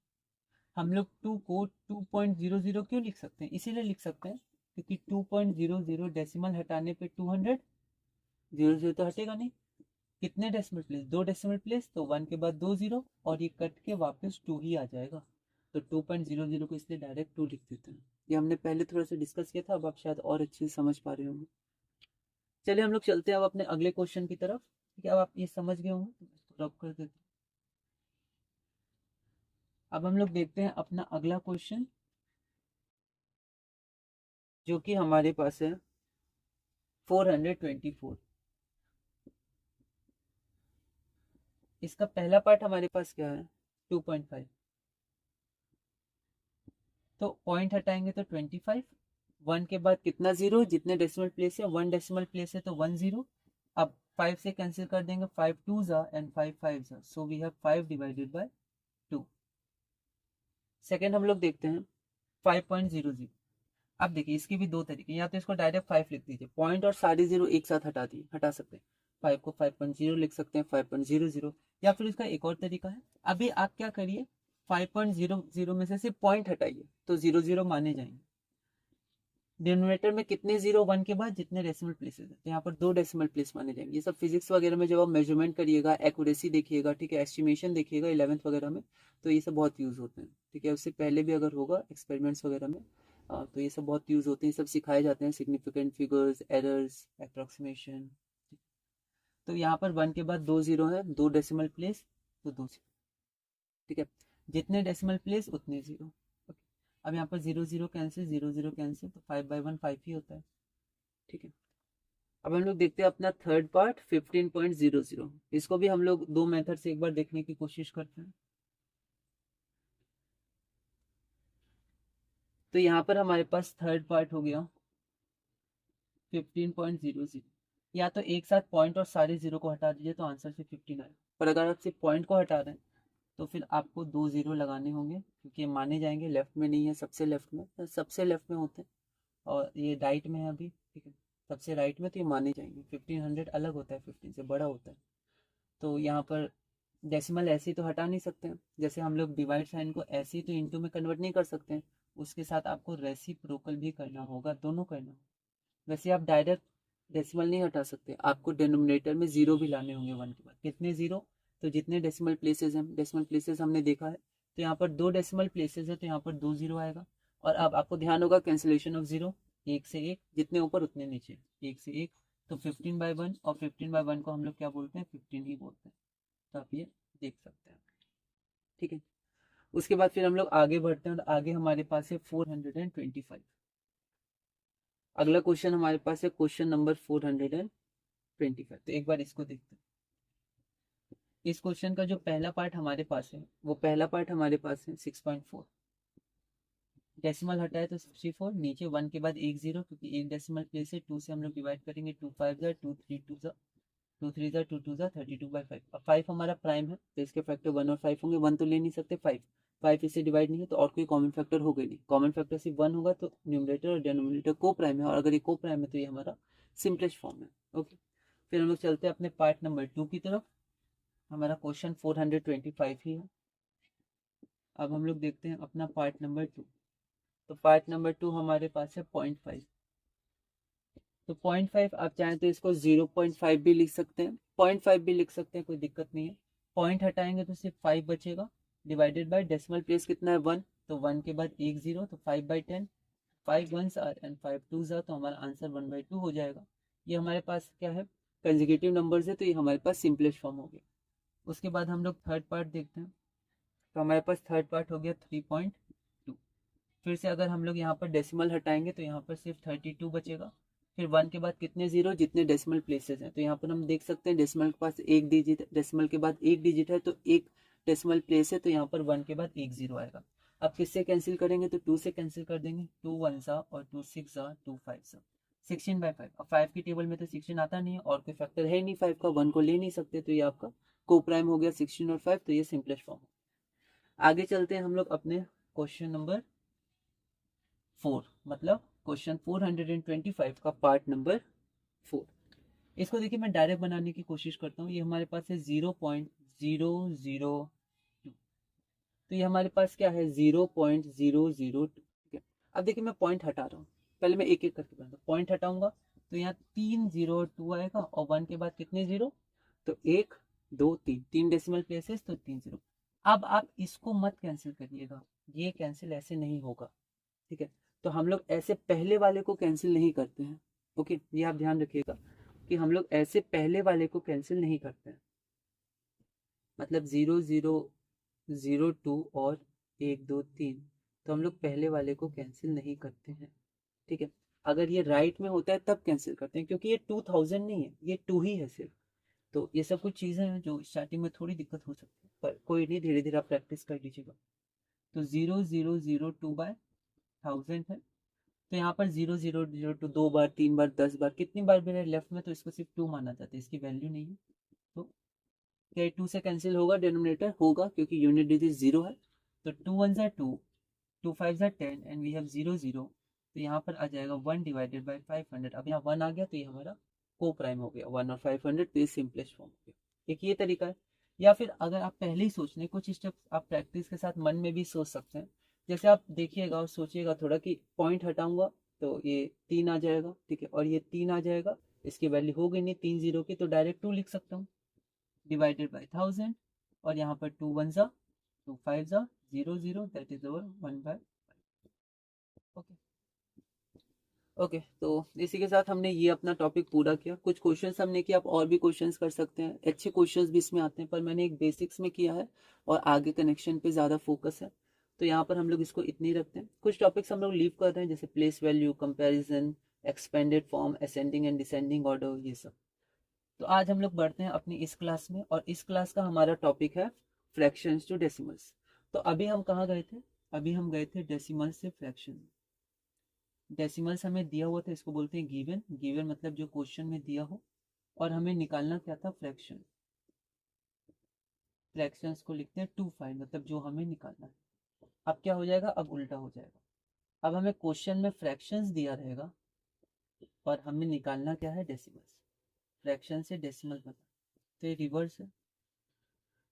हम लोग 2 को 2.00 क्यों लिख सकते हैं, इसीलिए लिख सकते हैं क्योंकि 2.00 डेसिमल हटाने पे 200, जीरो जीरो तो हटेगा नहीं, कितने डेसिमल प्लेस, दो डेसिमल प्लेस, तो 1 के बाद दो जीरो, और ये कट के वापस 2 ही आ जाएगा। तो 2.00 को इसलिए डायरेक्ट 2 लिख देते हैं। ये हमने पहले थोड़ा सा डिस्कस किया था, अब आप शायद और अच्छे से समझ पा रहे होंगे। चलिए हम लोग चलते हैं अब अपने अगले क्वेश्चन की तरफ, ठीक है। अब आप ये समझ गए होंगे, तो इसको रब कर देते हैं। अब हम लोग देखते हैं अपना अगला क्वेश्चन, जो कि हमारे पास है 424। इसका पहला पार्ट हमारे पास क्या है, 2.5, तो पॉइंट हटाएंगे तो 25, 1 के बाद कितना जीरो, जितने डेसिमल प्लेस है 1 डेसिमल प्लेस है तो 1 जीरो। अब 5 से कैंसिल कर देंगे, 5 2s and 5 5s, so we have 5 divided by 2। Second हम लोग देखते हैं 5.00। अब देखिए इसकी भी दो तरीके, या तो इसको डायरेक्ट 5 लिख दीजिए, पॉइंट और सारे जीरो एक साथ हटा सकते हैं, 5 को 5.0 लिख सकते हैं, 5.00। या फिर इसका एक और तरीका है, अभी आप क्या करिए 5.00 में से सिर्फ पॉइंट हटाइए तो 00 माने जाएंगे। डिनोमिनेटर में कितने जीरो, 1 के बाद जितने डेसिमल प्लेसेस है, तो यहाँ पर 2 डेसिमल प्लेस माने जाएंगे। ये सब फिजिक्स वगैरह में जब आप मेजरमेंट करिएगा, एक्यूरेसी देखिएगा, ठीक है, एस्टिमेशन देखिएगा 11th वगैरह में, तो ये सब बहुत यूज होते हैं, ठीक है। उससे पहले भी अगर होगा एक्सपेरिमेंट्स वगैरह में, तो ये सब बहुत यूज होते हैं, सब सिखाए जाते हैं, सिग्निफिकेंट फिगर्स, एरर्स, अप्रोक्सीमेशन। तो यहाँ पर 1 के बाद 2 जीरो है, 2 डेसिमल प्लेस तो 2 जीरो, ठीक है, जितने डेसिमल प्लेस उतने जीरो। अब यहाँ पर 0 0 कैंसिल, 0 0 कैंसिल, तो 5/1 5 ही होता है, ठीक है। अब हम लोग देखते हैं अपना थर्ड पार्ट 15.00। इसको भी हम लोग दो मेथड से एक बार देखने की कोशिश करते हैं। तो यहाँ पर हमारे पास थर्ड पार्ट हो गया 15.00। या तो एक साथ पॉइंट और सारे जीरो को हटा दीजिए तो आंसर से 15 आएगा, पर अगर आप सिर्फ पॉइंट को हटा रहे हैं तो फिर आपको 2 जीरो लगाने होंगे, क्योंकि ये माने जाएंगे, लेफ्ट में नहीं है, सबसे लेफ्ट में, सबसे लेफ्ट में होते हैं, और ये राइट में है अभी, ठीक है, सबसे राइट में, तो ये माने जाएंगे। 1500 अलग होता है, 15 से बड़ा होता है। तो यहाँ पर डेसिमल ऐसे ही तो हटा नहीं सकते हैं, जैसे हम लोग डिवाइड साइन को ऐसे ही तो इंटू में कन्वर्ट नहीं कर सकते हैं, उसके साथ आपको रेसिप्रोकल भी करना होगा, दोनों करना होगा। वैसे आप डायरेक्ट डेसिमल नहीं हटा सकते, आपको डिनोमिनेटर में जीरो भी लाने होंगे 1 के बाद। कितने जीरो, तो जितने डेसिमल प्लेसेस हैं, डेसिमल प्लेसेस हमने देखा है, तो यहाँ पर 2 डेसिमल प्लेसेस है, तो यहाँ पर 2 जीरो आएगा। और अब आपको ध्यान होगा कैंसिलेशन ऑफ जीरो, 1 से 1, जितने ऊपर उतने नीचे, 1 से 1, तो 15/1, और 15/1 को हम लोग क्या बोलते हैं, 15 ही बोलते हैं। तो आप ये देख सकते हैं, ठीक है। उसके बाद फिर हम लोग आगे बढ़ते हैं, और आगे हमारे पास है 425। अगला क्वेश्चन हमारे पास है क्वेश्चन नंबर 425। तो एक बार इसको देखते हैं। इस क्वेश्चन का जो पहला पार्ट हमारे पास है, वो पहला पार्ट हमारे पास है 6.4। डेसिमल हटाए तो 64, नीचे 1 के बाद 1 जीरो, क्योंकि एक डेसिमल प्लेस है, 2 से हम लोग डिवाइड करेंगे, 2 5 जा, 2 3 2 जा, 2 3 जा, 2 2 जा, 32/5। अब 5 हमारा प्राइम है, तो इसके फैक्टर 1 और 5 होंगे, 1 तो ले नहीं सकते, 5 इससे डिवाइड नहीं है, तो और कोई कॉमन फैक्टर होगा नहीं, कॉमन फैक्टर सिर्फ 1 होगा, तो न्यूमरेटर और डिनोमिनेटर को प्राइम है, और अगर ये को प्राइम है तो ये हमारा सिंपलेस्ट फॉर्म है, ओके। फिर हम लोग चलते हैं अपने पार्ट नंबर 2 की तरफ। हमारा क्वेश्चन 425 ही है। अब हम लोग देखते हैं अपना पार्ट नंबर 2। तो पार्ट नंबर 2 हमारे पास है 0.5। तो 0.5 आप चाहें तो इसको 0.5 भी लिख सकते हैं, 0.5 भी लिख सकते हैं, कोई दिक्कत नहीं है। पॉइंट हटाएंगे तो सिर्फ 5 बचेगा, डिवाइडेड बाय डेसिमल प्लेस कितना है 1, तो 1 के बाद 1 जीरो, तो 5/10, 5 1s are and 5 2s are, तो हमारा आंसर 1/2 हो जाएगा। ये हमारे पास क्या है, कंसेक्यूटिव नंबर्स है, तो ये हमारे पास सिंपलेस्ट फॉर्म हो गया। उसके बाद हम लोग थर्ड पार्ट देखते हैं। तो हमारे पास थर्ड पार्ट हो गया 3.2। फिर से अगर हम लोग यहाँ पर डेसिमल हटाएंगे तो यहाँ पर सिर्फ 32 बचेगा। फिर 1 के बाद कितने जीरो, जितने डेसिमल प्लेसेस हैं, तो यहाँ पर हम देख सकते हैं डेसिमल के पास एक डिजिट, डेसिमल के बाद एक डिजिट है, तो एक डेसिमल प्लेस है, तो यहाँ पर 1 के बाद एक जीरो आएगा। अब किससे कैंसिल करेंगे, तो 2 से कैंसिल कर देंगे, 2 1s और 2 6 2 5 16/5। अब 5 की टेबल में तो 16 आता नहीं है, और कोई फैक्टर है नहीं 5 का, 1 को ले नहीं सकते, तो ये आपका को प्राइम हो गया 16 और 5, तो ये सिंपलेस्ट फॉर्म। आगे चलते हैं हम लोग अपने क्वेश्चन नंबर 4, मतलब क्वेश्चन 425 का पार्ट नंबर 4। इसको देखिए मैं डायरेक्ट बनाने की कोशिश करता हूँ। ये हमारे पास है 0.002, तो ये हमारे पास क्या है 0.002, ठीक है। अब देखिए मैं पॉइंट हटा रहा हूँ, पहले मैं एक एक करके बनाता हूँ। पॉइंट हटाऊंगा तो यहाँ 302 आएगा, और 1 के बाद कितने जीरो, तो 1 2 3, 3 डेसिमल प्लेसेस, तो 3 जीरो। अब आप इसको मत कैंसिल करिएगा, ये कैंसिल ऐसे नहीं होगा, ठीक है। तो हम लोग ऐसे पहले वाले को कैंसिल नहीं करते हैं, ओके, ये आप ध्यान रखिएगा कि हम लोग ऐसे पहले वाले को कैंसिल नहीं करते हैं। मतलब 0002 और 1 2 3, तो हम लोग पहले वाले को कैंसिल नहीं करते हैं, ठीक है। अगर ये राइट में होता है तब कैंसिल करते हैं, क्योंकि ये 2000 नहीं है, ये 2 ही है सिर्फ। तो ये सब कुछ चीज़ें हैं जो स्टार्टिंग में थोड़ी दिक्कत हो सकती है, पर कोई नहीं, धीरे धीरे आप प्रैक्टिस कर लीजिएगा। तो 0002/1000 है, तो यहाँ पर 0 0 0 2 2 बार 3 बार 10 बार कितनी बार भी रहे लेफ्ट में, तो इसको सिर्फ 2 माना जाता है, इसकी वैल्यू नहीं है। तो क्या 2 से कैंसिल होगा? डिनोमिनेटर होगा, क्योंकि यूनिट डिजिट 0 है। तो 2 1 ज़ा 2, 2 5 ज़ा 10 एंड वी हैव 0 0। तो यहाँ पर आ जाएगा 1 डिवाइडेड बाई 500। अब यहाँ 1 आ गया तो ये हमारा को प्राइम हो गया 1 और 500, तो ये सिंपलेस्ट फॉर्म हो गया। एक ये तरीका है। या फिर अगर आप पहले ही सोच लें, कुछ स्टेप्स आप प्रैक्टिस के साथ मन में भी सोच सकते हैं। जैसे आप देखिएगा और सोचिएगा थोड़ा कि पॉइंट हटाऊंगा तो ये 3 आ जाएगा, ठीक है, और ये 3 आ जाएगा, इसकी वैल्यू हो गई नहीं 3 0 की, तो डायरेक्ट 2 लिख सकता हूँ डिवाइडेड बाई 1000। और यहाँ पर 2 1 ज़ा 2 5 ज़ा 0 0, that is over 1/5। Okay okay, तो इसी के साथ हमने ये अपना टॉपिक पूरा किया। कुछ क्वेश्चंस हमने किया, आप और भी क्वेश्चंस कर सकते हैं, अच्छे क्वेश्चंस भी इसमें आते हैं, पर मैंने एक बेसिक्स में किया है और आगे कनेक्शन पे ज़्यादा फोकस है, तो यहाँ पर हम लोग इसको इतनी रखते हैं। कुछ टॉपिक्स हम लोग लीव कर रहे हैं, जैसे place value, comparison, expanded form, ascending and descending order, ये सब। तो आज हम लोग बढ़ते हैं अपनी इस क्लास में, और इस क्लास का हमारा टॉपिक है फ्रैक्शंस टू डेसिमल्स। तो अभी हम कहाँ गए थे? अभी हम गए थे डेसिमल से फ्रैक्शन। डेसिमल्स हमें दिया हुआ था, इसको बोलते हैं गिवन। गिवन मतलब जो क्वेश्चन में दिया हो, और हमें निकालना क्या था? फ्रैक्शन। फ्रैक्शंस को लिखते हैं 2 5, मतलब जो हमें निकालना है। अब क्या हो जाएगा? अब उल्टा हो जाएगा। अब हमें क्वेश्चन में फ्रैक्शंस दिया रहेगा और हमें निकालना क्या है? डेसिमल्स। फ्रैक्शन से डेसिमल बना, तो ये रिवर्स है।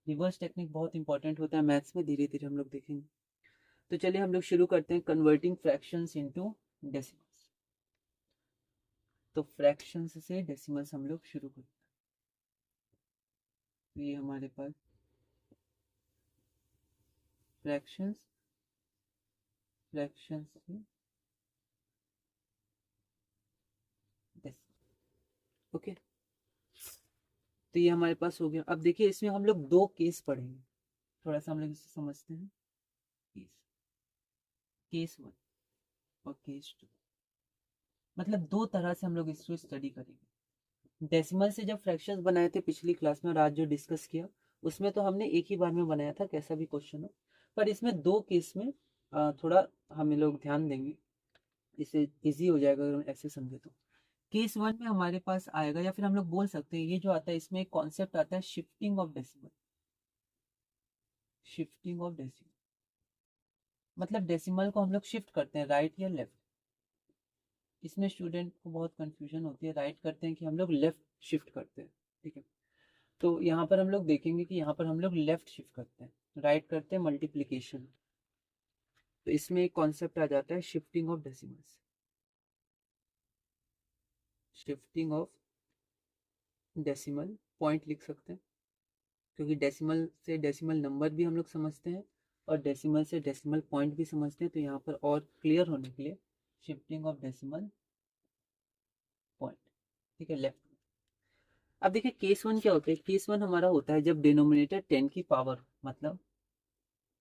रिवर्स टेक्निक बहुत इंपॉर्टेंट होता है मैथ्स में, धीरे धीरे हम लोग देखेंगे। तो चलिए हम लोग शुरू करते हैं कन्वर्टिंग फ्रैक्शंस इनटू डेसिमल्स। तो फ्रैक्शंस से डेसिमल्स हम लोग शुरू करते हैं। तो ये हमारे पास फ्रैक्शंस, फ्रैक्शंस से डेसिमल। ओके, तो ये हमारे पास हो गया। अब देखिए इसमें हम लोग दो केस पढ़ेंगे, थोड़ा सा हम लोग इसे समझते हैं। केस, केस 1 और केस 2, मतलब दो तरह से हम लोग इसको स्टडी करेंगे। डेसिमल से जब फ्रैक्शंस बनाए थे पिछली क्लास में और आज जो डिस्कस किया, उसमें तो हमने एक ही बार में बनाया था, कैसा भी क्वेश्चन हो। पर इसमें दो केस में थोड़ा हम लोग ध्यान देंगे, इससे इजी हो जाएगा अगर हम ऐसे समझे तो। केस 1 में हमारे पास आएगा, या फिर हम लोग बोल सकते हैं ये जो आता है, इसमें एक कॉन्सेप्ट आता है shifting of decimal. Shifting of decimal मतलब डेसिमल को हम लोग शिफ्ट करते हैं, राइट या लेफ्ट। इसमें स्टूडेंट को बहुत कंफ्यूजन होती है, राइट करते हैं कि हम लोग लेफ्ट शिफ्ट करते हैं, ठीक है। तो यहाँ पर हम लोग देखेंगे कि यहाँ पर हम लोग लेफ्ट शिफ्ट करते हैं, राइट करते हैं मल्टीप्लीकेशन। तो इसमें एक कॉन्सेप्ट आ जाता है shifting of decimals. Shifting of decimal point लिख सकते हैं, क्योंकि डेसिमल से डेसिमल नंबर भी हम लोग समझते हैं और डेसिमल से डेसिमल पॉइंट भी समझते हैं। तो यहाँ पर और क्लियर होने के लिए शिफ्टिंग ऑफ डेसिमल पॉइंट, ठीक है, लेफ्ट। अब देखिए केस 1 क्या होता है? केस 1 हमारा होता है जब डिनोमिनेटर 10 की पावर, मतलब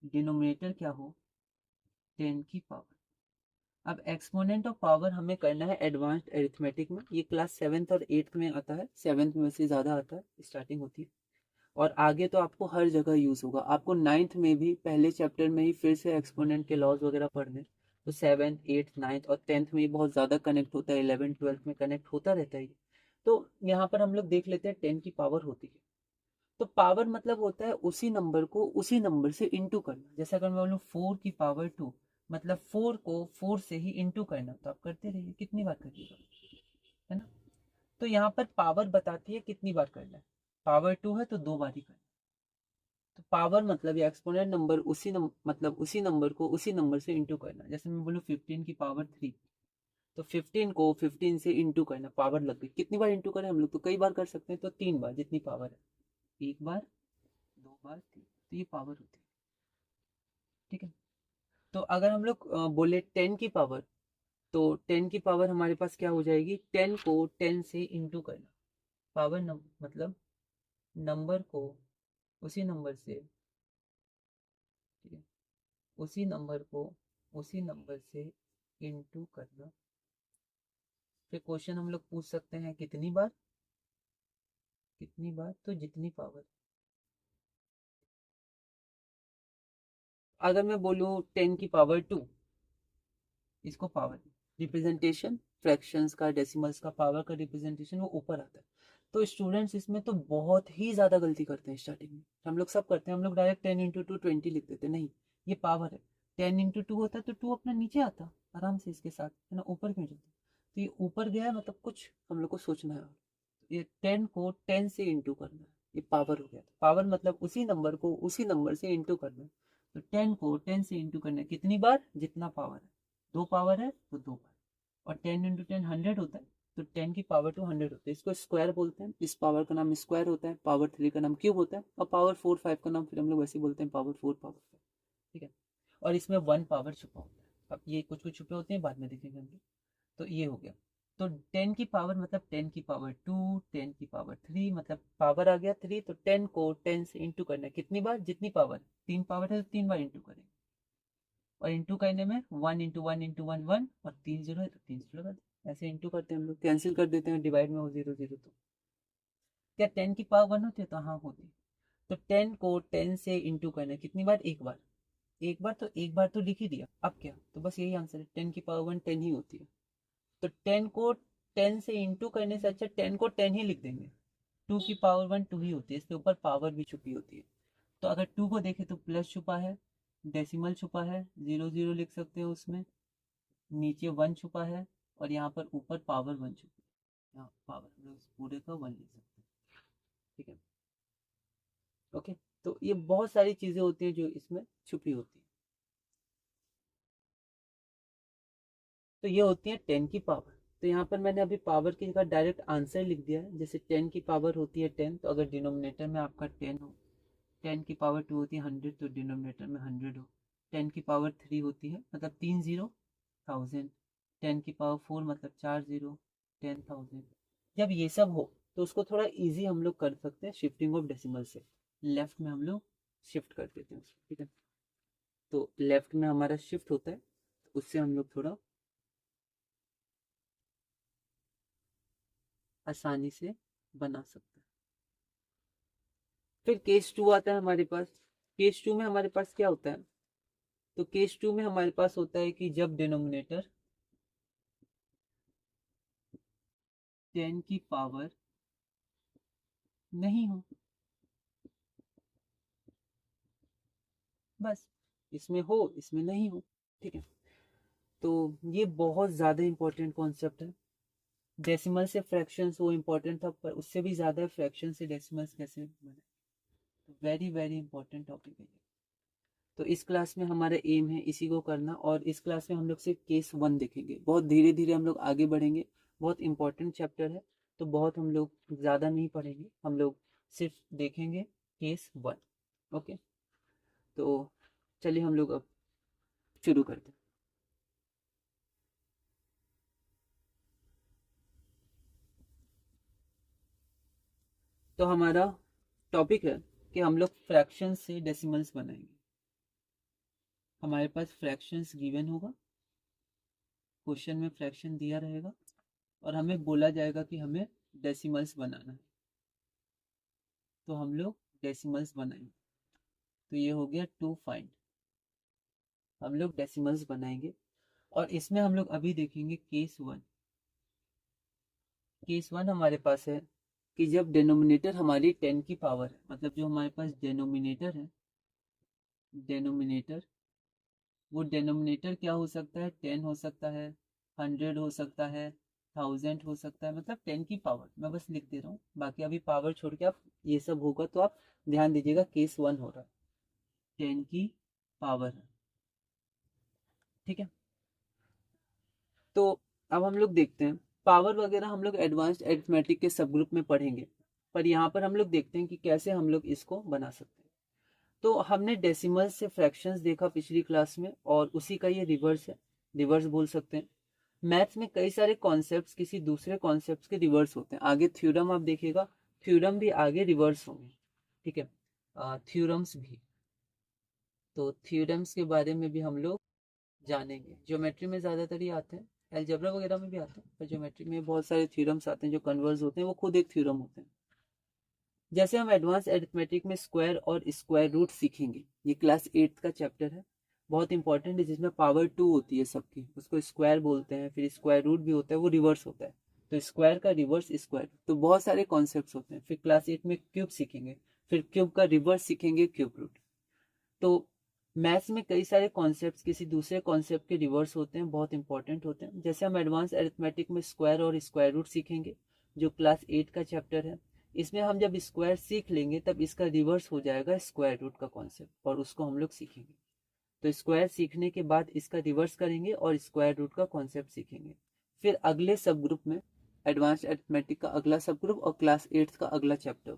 डिनोमिनेटर क्या हो? 10 की पावर। अब एक्सपोनेंट ऑफ पावर हमें करना है एडवांस्ड अरिथमेटिक में, ये क्लास 7th और 8th में आता है, 7th में से ज़्यादा आता है, स्टार्टिंग होती है। और आगे तो आपको हर जगह यूज़ होगा, आपको 9th में भी पहले चैप्टर में ही फिर से एक्सपोनेंट के लॉज वगैरह पढ़ने। तो 7th 8th 9th और 10th में ये बहुत ज़्यादा कनेक्ट होता है, 11th 12th में कनेक्ट होता रहता है। तो यहाँ पर हम लोग देख लेते हैं 10 की पावर होती है। तो पावर मतलब होता है उसी नंबर को उसी नंबर से इंटू करना। जैसे अगर मैं बोलूँ 4 की पावर 2, मतलब 4 को 4 से ही इंटू करना, तो आप करते रहिए, कितनी बार करिएगा, है ना। तो यहाँ पर पावर बताती है कितनी बार करना है। पावर 2 है तो 2 बार ही करना है। तो पावर मतलब ये एक्सपोनेंट नंबर मतलब उसी नंबर को उसी नंबर से इंटू करना। जैसे मैं बोलूँ 15 की पावर 3, तो 15 को 15 से इंटू करना, पावर लग गई। कितनी बार इंटू करें हम लोग? तो कई बार कर सकते हैं, तो 3 बार, जितनी पावर है, एक बार, दो बार, तीन, तो ये पावर होती है, ठीक है। तो अगर हम लोग बोले 10 की पावर, तो 10 की पावर हमारे पास क्या हो जाएगी? 10 को 10 से इंटू करना, पावर मतलब नंबर को उसी नंबर से, ठीक है, उसी नंबर को उसी नंबर से इंटू करना। फिर क्वेश्चन हम लोग पूछ सकते हैं कितनी बार? कितनी बार? तो जितनी पावर। अगर मैं बोलूँ 10 की पावर 2, इसको पावर, रिप्रेजेंटेशन फ्रैक्शंस का, डेसिमल्स का, पावर का रिप्रेजेंटेशन वो ऊपर आता है। तो स्टूडेंट्स इसमें तो बहुत ही ज़्यादा गलती करते हैं स्टार्टिंग में। हम लोग सब करते हैं, हम लोग डायरेक्ट 10 × 2 20 लिख देते हैं। नहीं, ये पावर है। 10 × 2 होता है तो 2 अपना नीचे आता आराम से इसके साथ, है ना, ऊपर क्यों जाता? तो ये ऊपर गया है, मतलब कुछ हम लोग को सोचना है। ये 10 को 10 से इंटू करना है, ये पावर हो गया। पावर मतलब उसी नंबर को उसी नंबर से इंटू करना है। तो 10 को 10 से इंटू करना है, कितनी बार? जितना पावर है। 2 पावर है तो 2 बार। और 10 × 10 100 होता है, तो 10 की पावर टू 100 होता है। इसको स्क्वायर बोलते हैं। इस पावर का नाम स्क्वायर होता है, पावर 3 का नाम क्यूब होता है, और पावर 4 5 का नाम फिर हम लोग वैसे बोलते हैं पावर 4 पावर 5। ठीक है। और इसमें 1 पावर छुपा होता है। अब ये कुछ कुछ छुपे होते हैं, बाद में देखेंगे हम लोग। तो ये हो गया। तो 10 की पावर मतलब 10 की पावर 2, 10 की पावर 3, मतलब पावर आ गया 3। तो 10 को 10 से इंटू करना है, कितनी बार? जितनी पावर। 3 पावर है तो 3 बार इंटू करेंगे। और इंटू करने में 1 × 1 × 1 1, और 3 0 है तो 3 0 कर दे। ऐसे इंटू करते हैं हम लोग, कैंसिल कर देते हैं, डिवाइड में हो 0 0। तो क्या 10 की पावर 1 होती है? तो हाँ होती है। तो 10 को 10 से इंटू करना है, कितनी बार? एक बार। एक बार तो एक बार तो लिख ही दिया, अब क्या? तो बस यही आंसर है, 10 की पावर 1 10 ही होती है। तो 10 को 10 से इंटू करने से अच्छा 10 को 10 ही लिख देंगे। 2 की पावर 1 2 ही होती है, इसके ऊपर पावर भी छुपी होती है। तो अगर 2 को देखें तो प्लस छुपा है, डेसिमल छुपा है, 0 0 लिख सकते हो उसमें, नीचे 1 छुपा है, और यहाँ पर ऊपर पावर 1 छुपी है। यहाँ पावर हम लोग पूरे का 1 लिख सकते हैं। ठीक है, ओके। तो ये बहुत सारी चीज़ें होती हैं जो इसमें छुपी होती हैं। तो ये होती है 10 की पावर। तो यहाँ पर मैंने अभी पावर की जगह डायरेक्ट आंसर लिख दिया है। जैसे 10 की पावर होती है 10, तो अगर डिनोमिनेटर में आपका 10 हो, 10 की पावर 2 होती है 100, तो डिनोमिनेटर में 100 हो। 10 की पावर 3 होती है, मतलब 3 0 1000। 10 की पावर 4 मतलब 4 0 10,000। जब ये सब हो तो उसको थोड़ा इजी हम लोग कर सकते हैं शिफ्टिंग ऑफ डेसिमल से। लेफ्ट में हम लोग शिफ्ट कर देते हैं उसको, ठीक है। तो लेफ्ट में हमारा शिफ्ट होता है, तो उससे हम लोग थोड़ा आसानी से बना सकते हैं। फिर केस 2 आता है हमारे पास। केस 2 में हमारे पास क्या होता है? तो केस 2 में हमारे पास होता है कि जब डिनोमिनेटर 10 की पावर नहीं हो, बस इसमें हो इसमें नहीं हो, ठीक है। तो ये बहुत ज़्यादा इंपॉर्टेंट कॉन्सेप्ट है। डेसिमल से फ्रैक्शंस वो इंपॉर्टेंट था, पर उससे भी ज़्यादा फ्रैक्शन से डेसिमल्स कैसे बने, तो वेरी वेरी इंपॉर्टेंट टॉपिक है ये। तो इस क्लास में हमारा एम है इसी को करना, और इस क्लास में हम लोग सिर्फ केस 1 देखेंगे। बहुत धीरे धीरे हम लोग आगे बढ़ेंगे। बहुत इंपॉर्टेंट चैप्टर है, तो बहुत हम लोग ज़्यादा नहीं पढ़ेंगे, हम लोग सिर्फ देखेंगे केस 1। ओके, तो चलिए हम लोग अब शुरू करते हैं। तो हमारा टॉपिक है कि हम लोग फ्रैक्शन से डेसिमल्स बनाएंगे। हमारे पास फ्रैक्शंस गिवन होगा, क्वेश्चन में फ्रैक्शन दिया रहेगा, और हमें बोला जाएगा कि हमें डेसिमल्स बनाना है। तो हम लोग डेसिमल्स बनाएंगे। तो ये हो गया टू फाइंड, हम लोग डेसिमल्स बनाएंगे। और इसमें हम लोग अभी देखेंगे केस 1। केस 1 हमारे पास है कि जब डिनोमिनेटर हमारी 10 की पावर है, मतलब जो हमारे पास डिनोमिनेटर है, डिनोमिनेटर, वो डिनोमिनेटर क्या हो सकता है? 10 हो सकता है, 100 हो सकता है, 1000 हो सकता है, मतलब 10 की पावर। मैं बस लिख दे रहा हूँ, बाकी अभी पावर छोड़ के आप ये सब होगा तो आप ध्यान दीजिएगा। केस 1 हो रहा है, 10 की पावर है, ठीक है। तो अब हम लोग देखते हैं, पावर वगैरह हम लोग एडवांस्ड अरिथमेटिक के सब ग्रुप में पढ़ेंगे, पर यहाँ पर हम लोग देखते हैं कि कैसे हम लोग इसको बना सकते हैं। तो हमने डेसिमल से फ्रैक्शंस देखा पिछली क्लास में, और उसी का ये रिवर्स है, रिवर्स बोल सकते हैं। मैथ्स में कई सारे कॉन्सेप्ट्स किसी दूसरे कॉन्सेप्ट्स के रिवर्स होते हैं। आगे थ्योरम आप देखिएगा, थ्योरम भी आगे रिवर्स होंगे, ठीक है, थ्योरम्स भी। तो थ्योरम्स के बारे में भी हम लोग जानेंगे। ज्योमेट्री में ज़्यादातर ये आते हैं, अलजेब्रा वगैरह में भी आते हैं, पर ज्योमेट्री में बहुत सारे थ्योरम्स आते हैं जो कन्वर्स होते हैं, वो खुद एक थ्योरम होते हैं। जैसे हम एडवांस अरिथमेटिक में स्क्वायर और स्क्वायर रूट सीखेंगे, ये क्लास 8th का चैप्टर है। बहुत इंपॉर्टेंट है, जिसमें पावर 2 होती है सबकी, उसको स्क्वायर बोलते हैं, फिर स्क्वायर रूट भी होता है, वो रिवर्स होता है, तो स्क्वायर का रिवर्स स्क्वायर। तो बहुत सारे कॉन्सेप्ट्स होते हैं। फिर क्लास 8 में क्यूब सीखेंगे, फिर क्यूब का रिवर्स सीखेंगे, क्यूब रूट। तो मैथ्स में कई सारे कॉन्सेप्ट्स किसी दूसरे कॉन्सेप्ट के रिवर्स होते हैं, बहुत इंपॉर्टेंट होते हैं। जैसे हम एडवांस अरिथमेटिक में स्क्वायर और स्क्वायर रूट सीखेंगे, जो क्लास 8 का चैप्टर है। इसमें हम जब स्क्वायर सीख लेंगे तब इसका रिवर्स हो जाएगा स्क्वायर रूट का कॉन्सेप्ट, और उसको हम लोग सीखेंगे। तो स्क्वायर सीखने के बाद इसका रिवर्स करेंगे और स्क्वायर रूट का कॉन्सेप्ट सीखेंगे। फिर अगले सब ग्रुप में एडवांस अरिथमेटिक का अगला सब ग्रुप और क्लास 8 का अगला chapter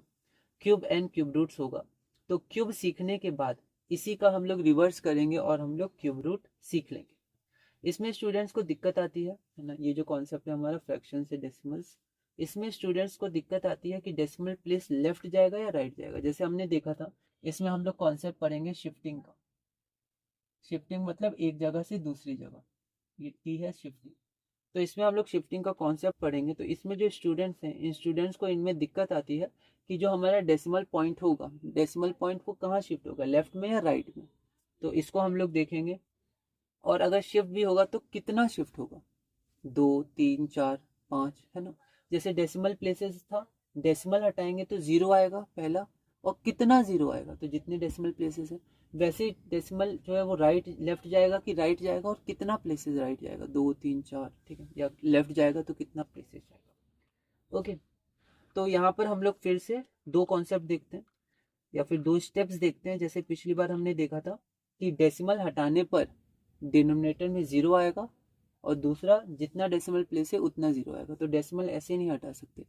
cube and cube roots होगा। तो क्यूब सीखने के बाद इसी का हम लोग रिवर्स करेंगे और हम लोग क्यूब रूट सीख लेंगे। इसमें स्टूडेंट्स को दिक्कत आती है ना, ये जो कॉन्सेप्ट है हमारा फ्रैक्शन से डेसिमल्स, इसमें स्टूडेंट्स को दिक्कत आती है कि डेसिमल प्लेस लेफ्ट जाएगा या राइट जाएगा। जैसे हमने देखा था, इसमें हम लोग कॉन्सेप्ट पढ़ेंगे शिफ्टिंग का। शिफ्टिंग मतलब एक जगह से दूसरी जगह, ये टी है शिफ्टिंग। तो इसमें हम लोग शिफ्टिंग का कॉन्सेप्ट पढ़ेंगे। तो इसमें जो स्टूडेंट्स हैं, इन स्टूडेंट्स को इनमें दिक्कत आती है कि जो हमारा डेसिमल पॉइंट होगा, डेसिमल पॉइंट वो कहाँ शिफ्ट होगा, लेफ्ट में या राइट में। तो इसको हम लोग देखेंगे। और अगर शिफ्ट भी होगा तो कितना शिफ्ट होगा, 2, 3, 4, 5, है ना। जैसे डेसिमल प्लेसेस था, डेसिमल हटाएंगे तो 0 आएगा पहला, और कितना 0 आएगा, तो जितने डेसिमल प्लेसेस है वैसे डेसिमल जो है वो राइट लेफ्ट जाएगा कि राइट जाएगा, और कितना प्लेसेस राइट जाएगा, 2, 3, 4, ठीक है, या लेफ्ट जाएगा तो कितना प्लेसेस जाएगा। ओके, तो यहाँ पर हम लोग फिर से दो कॉन्सेप्ट देखते हैं या फिर दो स्टेप्स देखते हैं। जैसे पिछली बार हमने देखा था कि डेसिमल हटाने पर डिनोमिनेटर में 0 आएगा, और दूसरा जितना डेसिमल प्लेस है उतना 0 आएगा। तो डेसिमल ऐसे नहीं हटा सकते।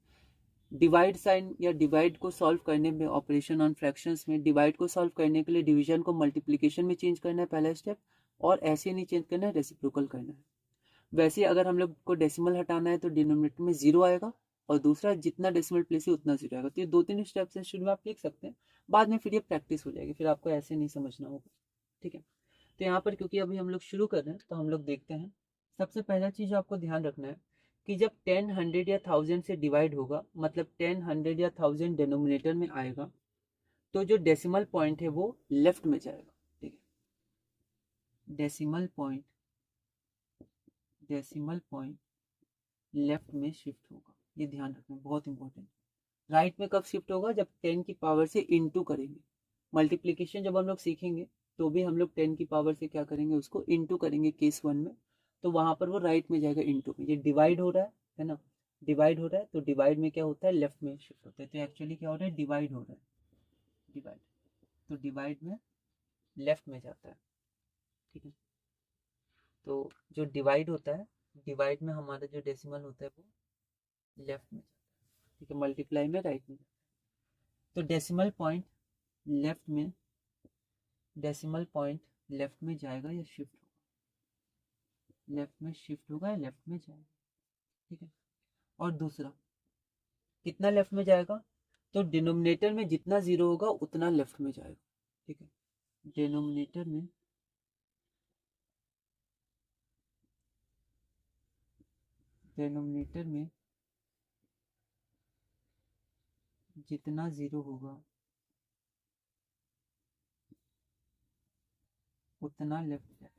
डिवाइड साइन या डिवाइड को सॉल्व करने में, ऑपरेशन ऑन फ्रैक्शंस में डिवाइड को सॉल्व करने के लिए डिवीजन को मल्टीप्लिकेशन में चेंज करना है पहला स्टेप, और ऐसे नहीं चेंज करना है, रेसिप्रोकल करना है। वैसे अगर हम लोग को डेसिमल हटाना है तो डिनोमिनेटर में 0 आएगा, और दूसरा जितना डेसिमल प्लेस है उतना 0 आएगा। तो ये 2-3 स्टेप्स हैं, शुरू में आप लिख सकते हैं, बाद में फिर ये प्रैक्टिस हो जाएगी, फिर आपको ऐसे नहीं समझना होगा, ठीक है। तो यहाँ पर क्योंकि अभी हम लोग शुरू कर रहे हैं तो हम लोग देखते हैं। सबसे पहला चीज आपको ध्यान रखना है कि जब 10, 100 या 1000 से डिवाइड होगा, मतलब 10, 100 या 1000 डिनोमिनेटर में आएगा, तो जो डेसिमल पॉइंट है वो लेफ्ट में जाएगा, ठीक है। डेसिमल पॉइंट लेफ्ट में शिफ्ट होगा, ये ध्यान रखना, बहुत इंपॉर्टेंट। राइट में कब शिफ्ट होगा, जब 10 की पावर से इनटू करेंगे। मल्टीप्लिकेशन जब हम लोग सीखेंगे तो भी हम लोग 10 की पावर से क्या करेंगे, उसको इनटू करेंगे केस 1 में, तो वहां पर वो राइट में जाएगा इनटू में। ये डिवाइड हो रहा है ना, डिवाइड हो रहा है, तो डिवाइड में क्या होता है, लेफ्ट में शिफ्ट होता है। तो एक्चुअली क्या हो रहा है, डिवाइड हो रहा है, डिवाइड, तो डिवाइड में लेफ्ट में जाता है, ठीक है। तो जो डिवाइड होता है, डिवाइड में हमारा जो डेसिमल होता है वो लेफ्ट में जाता है, ठीक है, मल्टीप्लाई में राइट में। तो डेसिमल पॉइंट लेफ्ट में, डेसिमल पॉइंट लेफ्ट में जाएगा या शिफ्ट होगा, लेफ्ट में शिफ्ट होगा या लेफ्ट में जाएगा, ठीक है। और दूसरा कितना लेफ्ट में जाएगा, तो डिनोमिनेटर में जितना 0 होगा उतना लेफ्ट में जाएगा, ठीक है। डिनोमिनेटर में जितना 0 होगा उतना लेफ्ट जाएगा।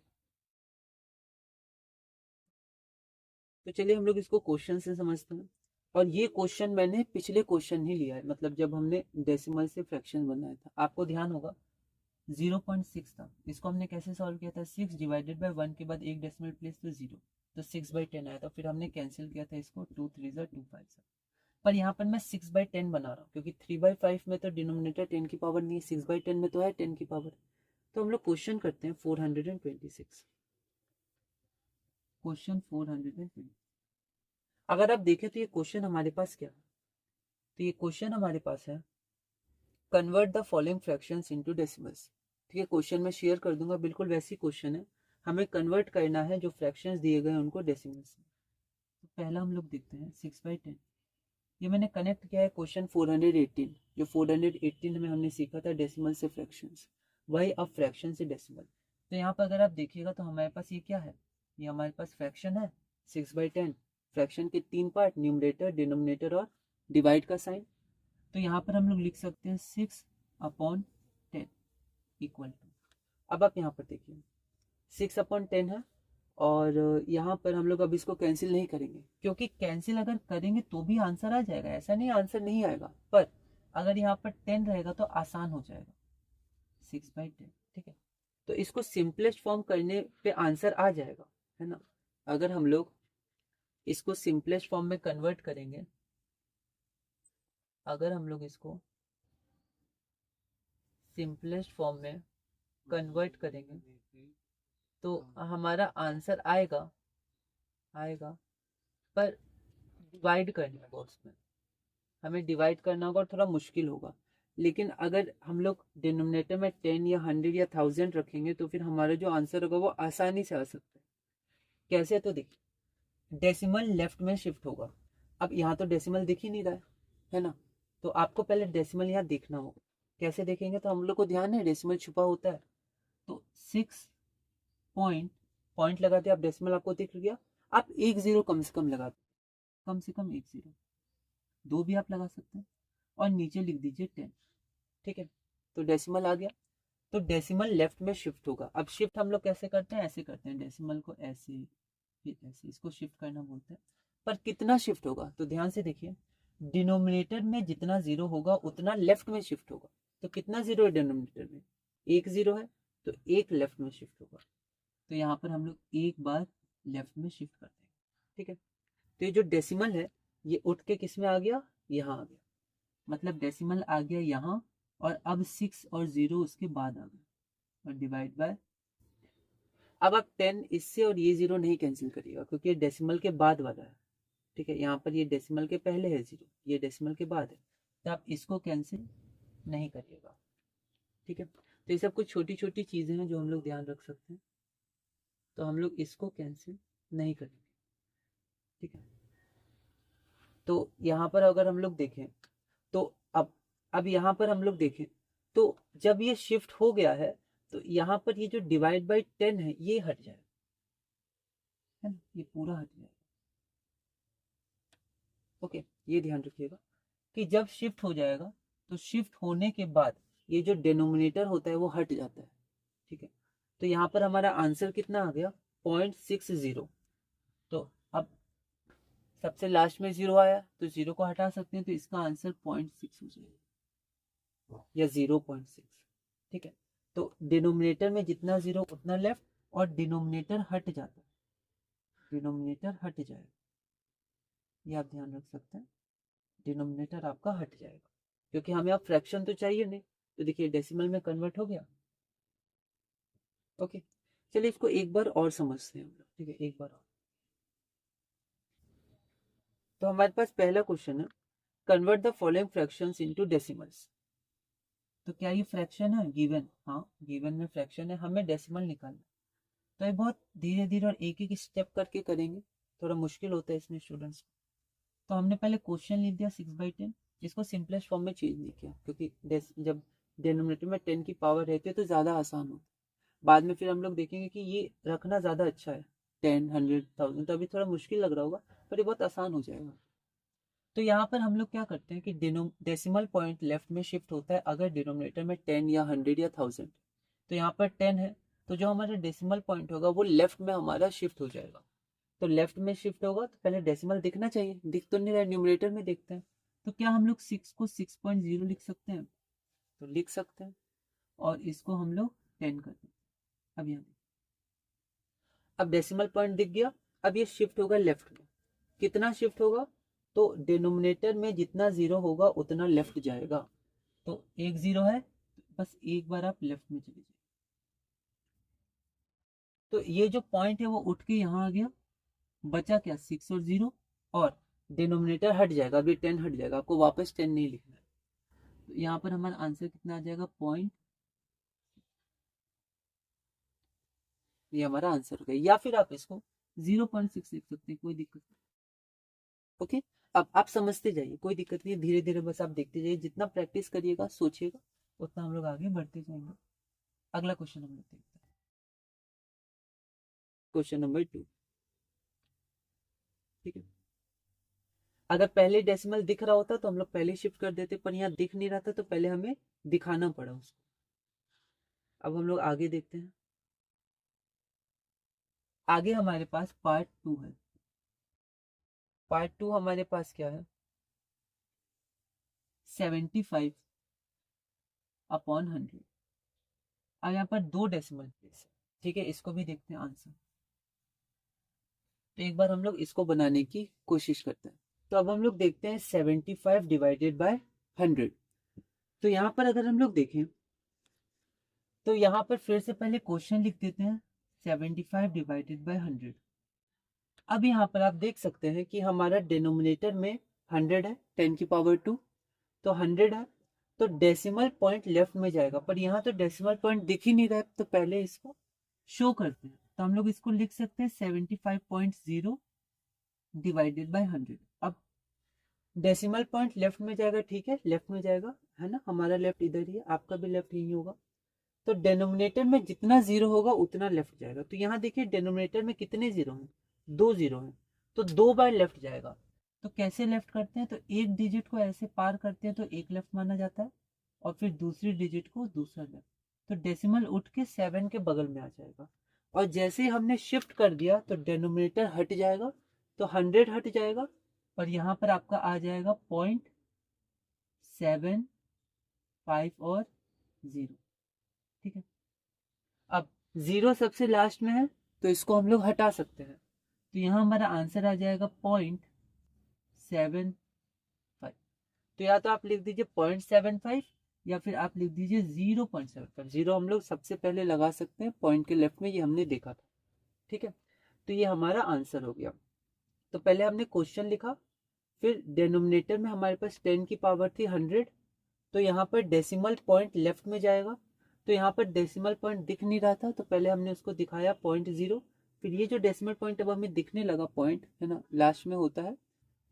तो चलिए हम लोग इसको क्वेश्चन से समझते हैं। और ये क्वेश्चन मैंने पिछले क्वेश्चन ही लिया है, मतलब जब हमने डेसिमल से फ्रैक्शन बनाया था, आपको ध्यान होगा 0.6 था। इसको हमने कैसे सॉल्व किया था, 6 डिवाइडेड बाई 1 के बाद एक डेसिमल प्लेस तो 0, तो 6/10 आया था। फिर हमने कैंसिल किया था इसको, 2 3 2 5। पर यहाँ पर मैं 6/10 बना रहा हूँ, क्योंकि 3/5 में तो डिनोमिनेटर 10 की पावर नहीं है, 6/10 में तो है 10 की पावर। तो हम लोग क्वेश्चन करते हैं 426, क्वेश्चन 420। अगर आप देखें तो ये क्वेश्चन हमारे पास क्या है, तो ये क्वेश्चन हमारे पास है convert the following fractions into decimals, ठीक है। क्वेश्चन में शेयर कर दूंगा, बिल्कुल वैसी क्वेश्चन है, हमें कन्वर्ट करना है जो फ्रैक्शंस दिए गए उनको डेसिमल्स में। तो पहला हम लोग देखते हैं 6/10। ये मैंने कनेक्ट किया है क्वेश्चन 418, जो 418 में हमने सीखा था डेसिमल से फ्रैक्शंस, वही अब फ्रैक्शन से डेसिमल। तो यहाँ पर अगर आप देखिएगा तो हमारे पास ये क्या है, ये हमारे पास फ्रैक्शन है 6/10। फ्रैक्शन के 3 पार्ट, न्यूमरेटर, डिनोमिनेटर और डिवाइड का साइन। तो यहाँ पर हम लोग लिख सकते हैं 6/10 इक्वल टू, अब आप यहाँ पर देखिए 6/10 है, और यहाँ पर हम लोग अब इसको कैंसिल नहीं करेंगे, क्योंकि कैंसिल अगर करेंगे तो भी आंसर आ जाएगा, ऐसा नहीं आंसर नहीं आएगा, पर अगर यहाँ पर 10 रहेगा तो आसान हो जाएगा, 6/10। ठीक है, तो इसको सिंपलेस्ट फॉर्म करने पे आंसर आ जाएगा, है ना। अगर हम लोग इसको सिंपलेस्ट फॉर्म में कन्वर्ट करेंगे, अगर हम लोग इसको सिंपलेस्ट फॉर्म में कन्वर्ट करेंगे तो हमारा आंसर आएगा आएगा पर डिवाइड करना होगा, उसमें हमें डिवाइड करना होगा और थोड़ा मुश्किल होगा। लेकिन अगर हम लोग डिनोमिनेटर में 10 या 100 या 1000 रखेंगे तो फिर हमारा जो आंसर होगा वो आसानी से आ सकता है। कैसे, तो देखिए, डेसिमल लेफ्ट में शिफ्ट होगा। अब यहाँ तो डेसिमल दिख ही नहीं रहा है ना, तो आपको पहले डेसिमल यहाँ देखना होगा। कैसे देखेंगे, तो हम लोग को ध्यान है डेसिमल छुपा होता है, तो 6 पॉइंट लगाते आप, डेसिमल आपको दिख गया, आप 1 0 कम से कम लगाते, कम से कम 1 0, 2 भी आप लगा सकते हैं, और नीचे लिख दीजिए 10। ठीक है, तो डेसिमल आ गया, तो डेसिमल लेफ्ट में शिफ्ट होगा। अब शिफ्ट हम लोग कैसे करते हैं, ऐसे करते हैं, डेसिमल को ऐसे फिर ऐसे, इसको शिफ्ट करना बोलते हैं। पर कितना शिफ्ट होगा, तो ध्यान से देखिए, डिनोमिनेटर में जितना जीरो होगा उतना लेफ्ट में शिफ्ट होगा। तो कितना जीरो है डिनोमिनेटर में, 1 0 है, तो 1 लेफ्ट में शिफ्ट होगा। तो यहाँ पर हम लोग एक बार लेफ्ट में शिफ्ट कर देंगे। ठीक है, तो ये जो डेसिमल है ये उठ के किस में आ गया, यहाँ आ गया, मतलब डेसिमल आ गया यहाँ, और अब 6 और 0 उसके बाद आ गया, और डिवाइड बाय। अब आप 10 इससे और ये 0 नहीं कैंसिल करिएगा, क्योंकि ये डेसिमल के बाद वाला है। ठीक है, यहाँ पर ये डेसिमल के पहले है 0, ये डेसिमल के बाद है, तो आप इसको कैंसिल नहीं करिएगा। ठीक है, तो ये सब कुछ छोटी छोटी चीजें हैं जो हम लोग ध्यान रख सकते हैं, तो हम लोग इसको कैंसिल नहीं करेंगे। ठीक है, तो यहाँ पर अगर हम लोग देखें, तो अब यहाँ पर हम लोग देखें, तो जब ये शिफ्ट हो गया है तो यहाँ पर ये जो डिवाइड बाई 10 है ये हट जाएगा, है ना, ये पूरा हट जाएगा। ओके, ये ध्यान रखिएगा कि जब शिफ्ट हो जाएगा तो शिफ्ट होने के बाद ये जो डिनोमिनेटर होता है वो हट जाता है। ठीक है, तो यहाँ पर हमारा आंसर कितना आ गया, 0.60। तो अब सबसे लास्ट में 0 आया तो 0 को हटा सकते हैं, तो इसका आंसर 0.6 हो जाएगा या 0.6। ठीक है, तो डिनोमिनेटर में जितना 0 उतना लेफ्ट, और डिनोमिनेटर हट जाता है, डिनोमिनेटर हट जाएगा, ये आप ध्यान रख सकते हैं, डिनोमिनेटर आपका हट जाएगा, क्योंकि हमें अब फ्रैक्शन तो चाहिए नहीं। तो देखिए डेसिमल में कन्वर्ट हो गया। ओके, चलिए इसको एक बार और समझते हैं हम लोग। ठीक है, एक बार और। तो हमारे पास पहला क्वेश्चन है, convert the following fractions into decimals. तो क्या ये फ्रैक्शन है, गिवन, हाँ गिवन में फ्रैक्शन है, हमें डेसिमल निकालना। तो ये बहुत धीरे धीरे और एक एक स्टेप करके करेंगे, थोड़ा मुश्किल होता है इसमें स्टूडेंट्स को। तो हमने पहले क्वेश्चन लिख दिया 6/10, इसको सिंपलेस्ट फॉर्म में चेंज नहीं किया, क्योंकि जब डिनोमिनेटर में 10 की पावर रहती है तो ज़्यादा आसान होता है। बाद में फिर हम लोग देखेंगे कि ये रखना ज़्यादा अच्छा है, 10 100 1000, तो अभी थोड़ा मुश्किल लग रहा होगा, पर ये बहुत आसान हो जाएगा। तो यहाँ पर हम लोग क्या करते हैं कि डेसिमल पॉइंट लेफ्ट में शिफ्ट होता है अगर डिनोमिनेटर में 10 या 100 या 1000। तो यहाँ पर 10 है, तो जो हमारा डेसिमल पॉइंट होगा वो लेफ्ट में हमारा शिफ्ट हो जाएगा। तो लेफ्ट में शिफ्ट होगा तो पहले डेसिमल दिखना चाहिए, दिख तो नहीं रहा, न्यूमरेटर में देखते हैं। तो क्या हम लोग 6 को 6.0 लिख सकते हैं, तो लिख सकते हैं, और इसको हम लोग 10 कर दें। अब यहाँ अब डेसिमल पॉइंट दिख गया, अब ये शिफ्ट होगा लेफ्ट में। कितना शिफ्ट होगा, तो डिनोमिनेटर में जितना 0 होगा उतना लेफ्ट जाएगा। तो 1 0 है, बस एक बार आप लेफ्ट में चले जाइए, तो ये जो पॉइंट है वो उठ के यहाँ आ गया, बचा क्या 6 और 0, और डिनोमिनेटर हट जाएगा, अभी 10 हट जाएगा, आपको वापस 10 नहीं लिखना है। तो यहाँ पर हमारा आंसर कितना आ जाएगा, पॉइंट, ये हमारा आंसर हो गया। या फिर आप इसको 0.6 लिख सकते हैं, कोई दिक्कत नहीं। ओके, अब आप समझते जाइए, कोई दिक्कत नहीं है, धीरे धीरे बस आप देखते जाइए, जितना प्रैक्टिस करिएगा सोचिएगा उतना हम लोग आगे बढ़ते जाएंगे। अगला क्वेश्चन हम लोग देखते हैं, क्वेश्चन नंबर 2। ठीक है, अगर पहले डेसिमल दिख रहा होता तो हम लोग पहले शिफ्ट कर देते, पर यहाँ दिख नहीं रहा था तो पहले हमें दिखाना पड़ा उसको। अब हम लोग आगे देखते हैं, आगे हमारे पास पार्ट 2 है। पार्ट 2 हमारे पास क्या है, 75 अपॉन 100। अब यहाँ पर 2 डेसिमल प्लेस है, ठीक है, इसको भी देखते हैं आंसर। तो एक बार हम लोग इसको बनाने की कोशिश करते हैं। तो अब हम लोग देखते हैं 75 डिवाइडेड बाय 100। तो यहाँ पर अगर हम लोग देखें तो यहाँ पर फिर से पहले क्वेश्चन लिख देते हैं 75 डिवाइडेड बाय 100। अब यहाँ पर आप देख सकते हैं कि हमारा डिनोमिनेटर में 100 है, 10 की पावर 2, तो 100 है, तो डेसिमल पॉइंट लेफ्ट में जाएगा, पर यहाँ तो डेसिमल पॉइंट दिख ही नहीं रहा है, तो पहले इसको शो करते हैं। तो हम लोग इसको लिख सकते हैं 75.0 डिवाइडेड बाय 100। अब डेसिमल पॉइंट लेफ्ट में जाएगा, ठीक है, लेफ्ट में जाएगा, है ना, हमारा लेफ्ट इधर ही है, आपका भी लेफ्ट यही होगा। तो डेनोमिनेटर में जितना जीरो होगा उतना लेफ्ट जाएगा। तो यहाँ देखिए डेनोमिनेटर में कितने जीरो हैं, 2 जीरो हैं, तो 2 बार लेफ्ट जाएगा। तो कैसे लेफ्ट करते हैं, तो एक डिजिट को ऐसे पार करते हैं तो एक लेफ्ट माना जाता है, और फिर दूसरी डिजिट को दूसरा लेफ्ट। तो डेसिमल उठ के 7 के बगल में आ जाएगा, और जैसे ही हमने शिफ्ट कर दिया तो डेनोमिनेटर हट जाएगा, तो 100 हट जाएगा, और यहाँ पर आपका आ जाएगा 0.75 और 0, ठीक है। अब 0 सबसे लास्ट में है, तो इसको हम लोग हटा सकते हैं, तो यहाँ हमारा आंसर आ जाएगा 0.75। तो या तो आप लिख दीजिए 0.75, या फिर आप लिख दीजिए 0.75। 0 हम लोग सबसे पहले लगा सकते हैं पॉइंट के लेफ्ट में, ये हमने देखा था, ठीक है। तो ये हमारा आंसर हो गया। तो पहले हमने क्वेश्चन लिखा, फिर डेनोमिनेटर में हमारे पास 10 की पावर थी 100, तो यहाँ पर डेसिमल पॉइंट लेफ्ट में जाएगा, तो यहाँ पर डेसिमल पॉइंट दिख नहीं रहा था, तो पहले हमने उसको दिखाया 0.0। फिर ये जो डेसिमल पॉइंट अब हमें दिखने लगा, पॉइंट है ना, लास्ट में होता है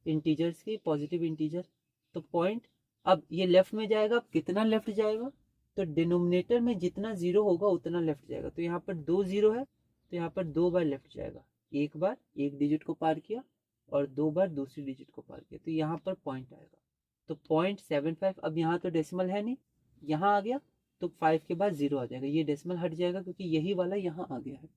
इंटीजर्स की, पॉजिटिव इंटीजर, तो पॉइंट अब ये लेफ्ट में जाएगा। अब कितना लेफ्ट जाएगा, तो डिनोमिनेटर में जितना जीरो होगा उतना लेफ्ट जाएगा। तो यहाँ पर 2 जीरो है, तो यहाँ पर 2 बार लेफ्ट जाएगा, एक बार एक डिजिट को पार किया और 2 बार दूसरी डिजिट को पार किया, तो यहाँ पर पॉइंट आएगा। तो 0.75, अब यहाँ तो डेसिमल है नहीं, यहाँ आ गया, तो 5 के बाद 0 आ जाएगा, ये डेसिमल हट जाएगा क्योंकि यही वाला यहाँ आ गया है,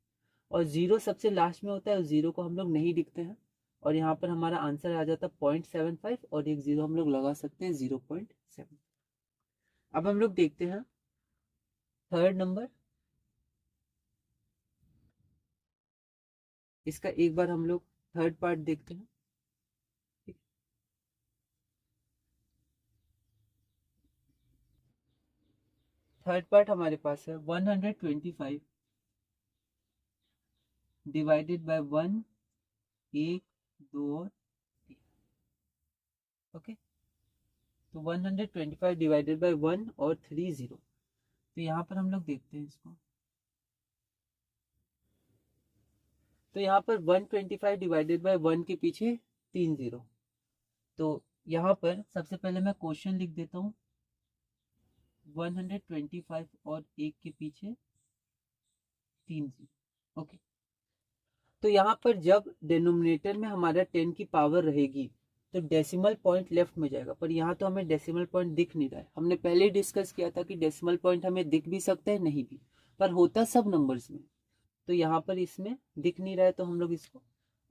और 0 सबसे लास्ट में होता है, उस 0 को हम लोग नहीं लिखते हैं, और यहाँ पर हमारा आंसर आ जाता है 0.75, और एक 0 हम लोग लगा सकते हैं 0.7। अब हम लोग देखते हैं थर्ड नंबर। इसका एक बार हम लोग थर्ड पार्ट देखते हैं। थर्ड पार्ट हमारे पास है 125 डिवाइडेड बाय 1, 1, 2 और 3। ओके, तो 125 डिवाइडेड बाय 1 और 3 0। तो यहाँ पर हम लोग देखते हैं इसको, तो यहाँ पर 125 डिवाइडेड बाय 1 के पीछे 3 0। तो यहाँ पर सबसे पहले मैं क्वेश्चन लिख देता हूँ, 125 और 1 के पीछे 3 0। ओके, तो यहाँ पर जब डिनोमिनेटर में हमारा 10 की पावर रहेगी तो डेसिमल पॉइंट लेफ्ट में जाएगा, पर यहाँ तो हमें डेसिमल पॉइंट दिख नहीं रहा है। हमने पहले ही डिस्कस किया था कि डेसिमल पॉइंट हमें दिख भी सकता है, नहीं भी, पर होता सब नंबर्स में। तो यहाँ पर इसमें दिख नहीं रहा है, तो हम लोग इसको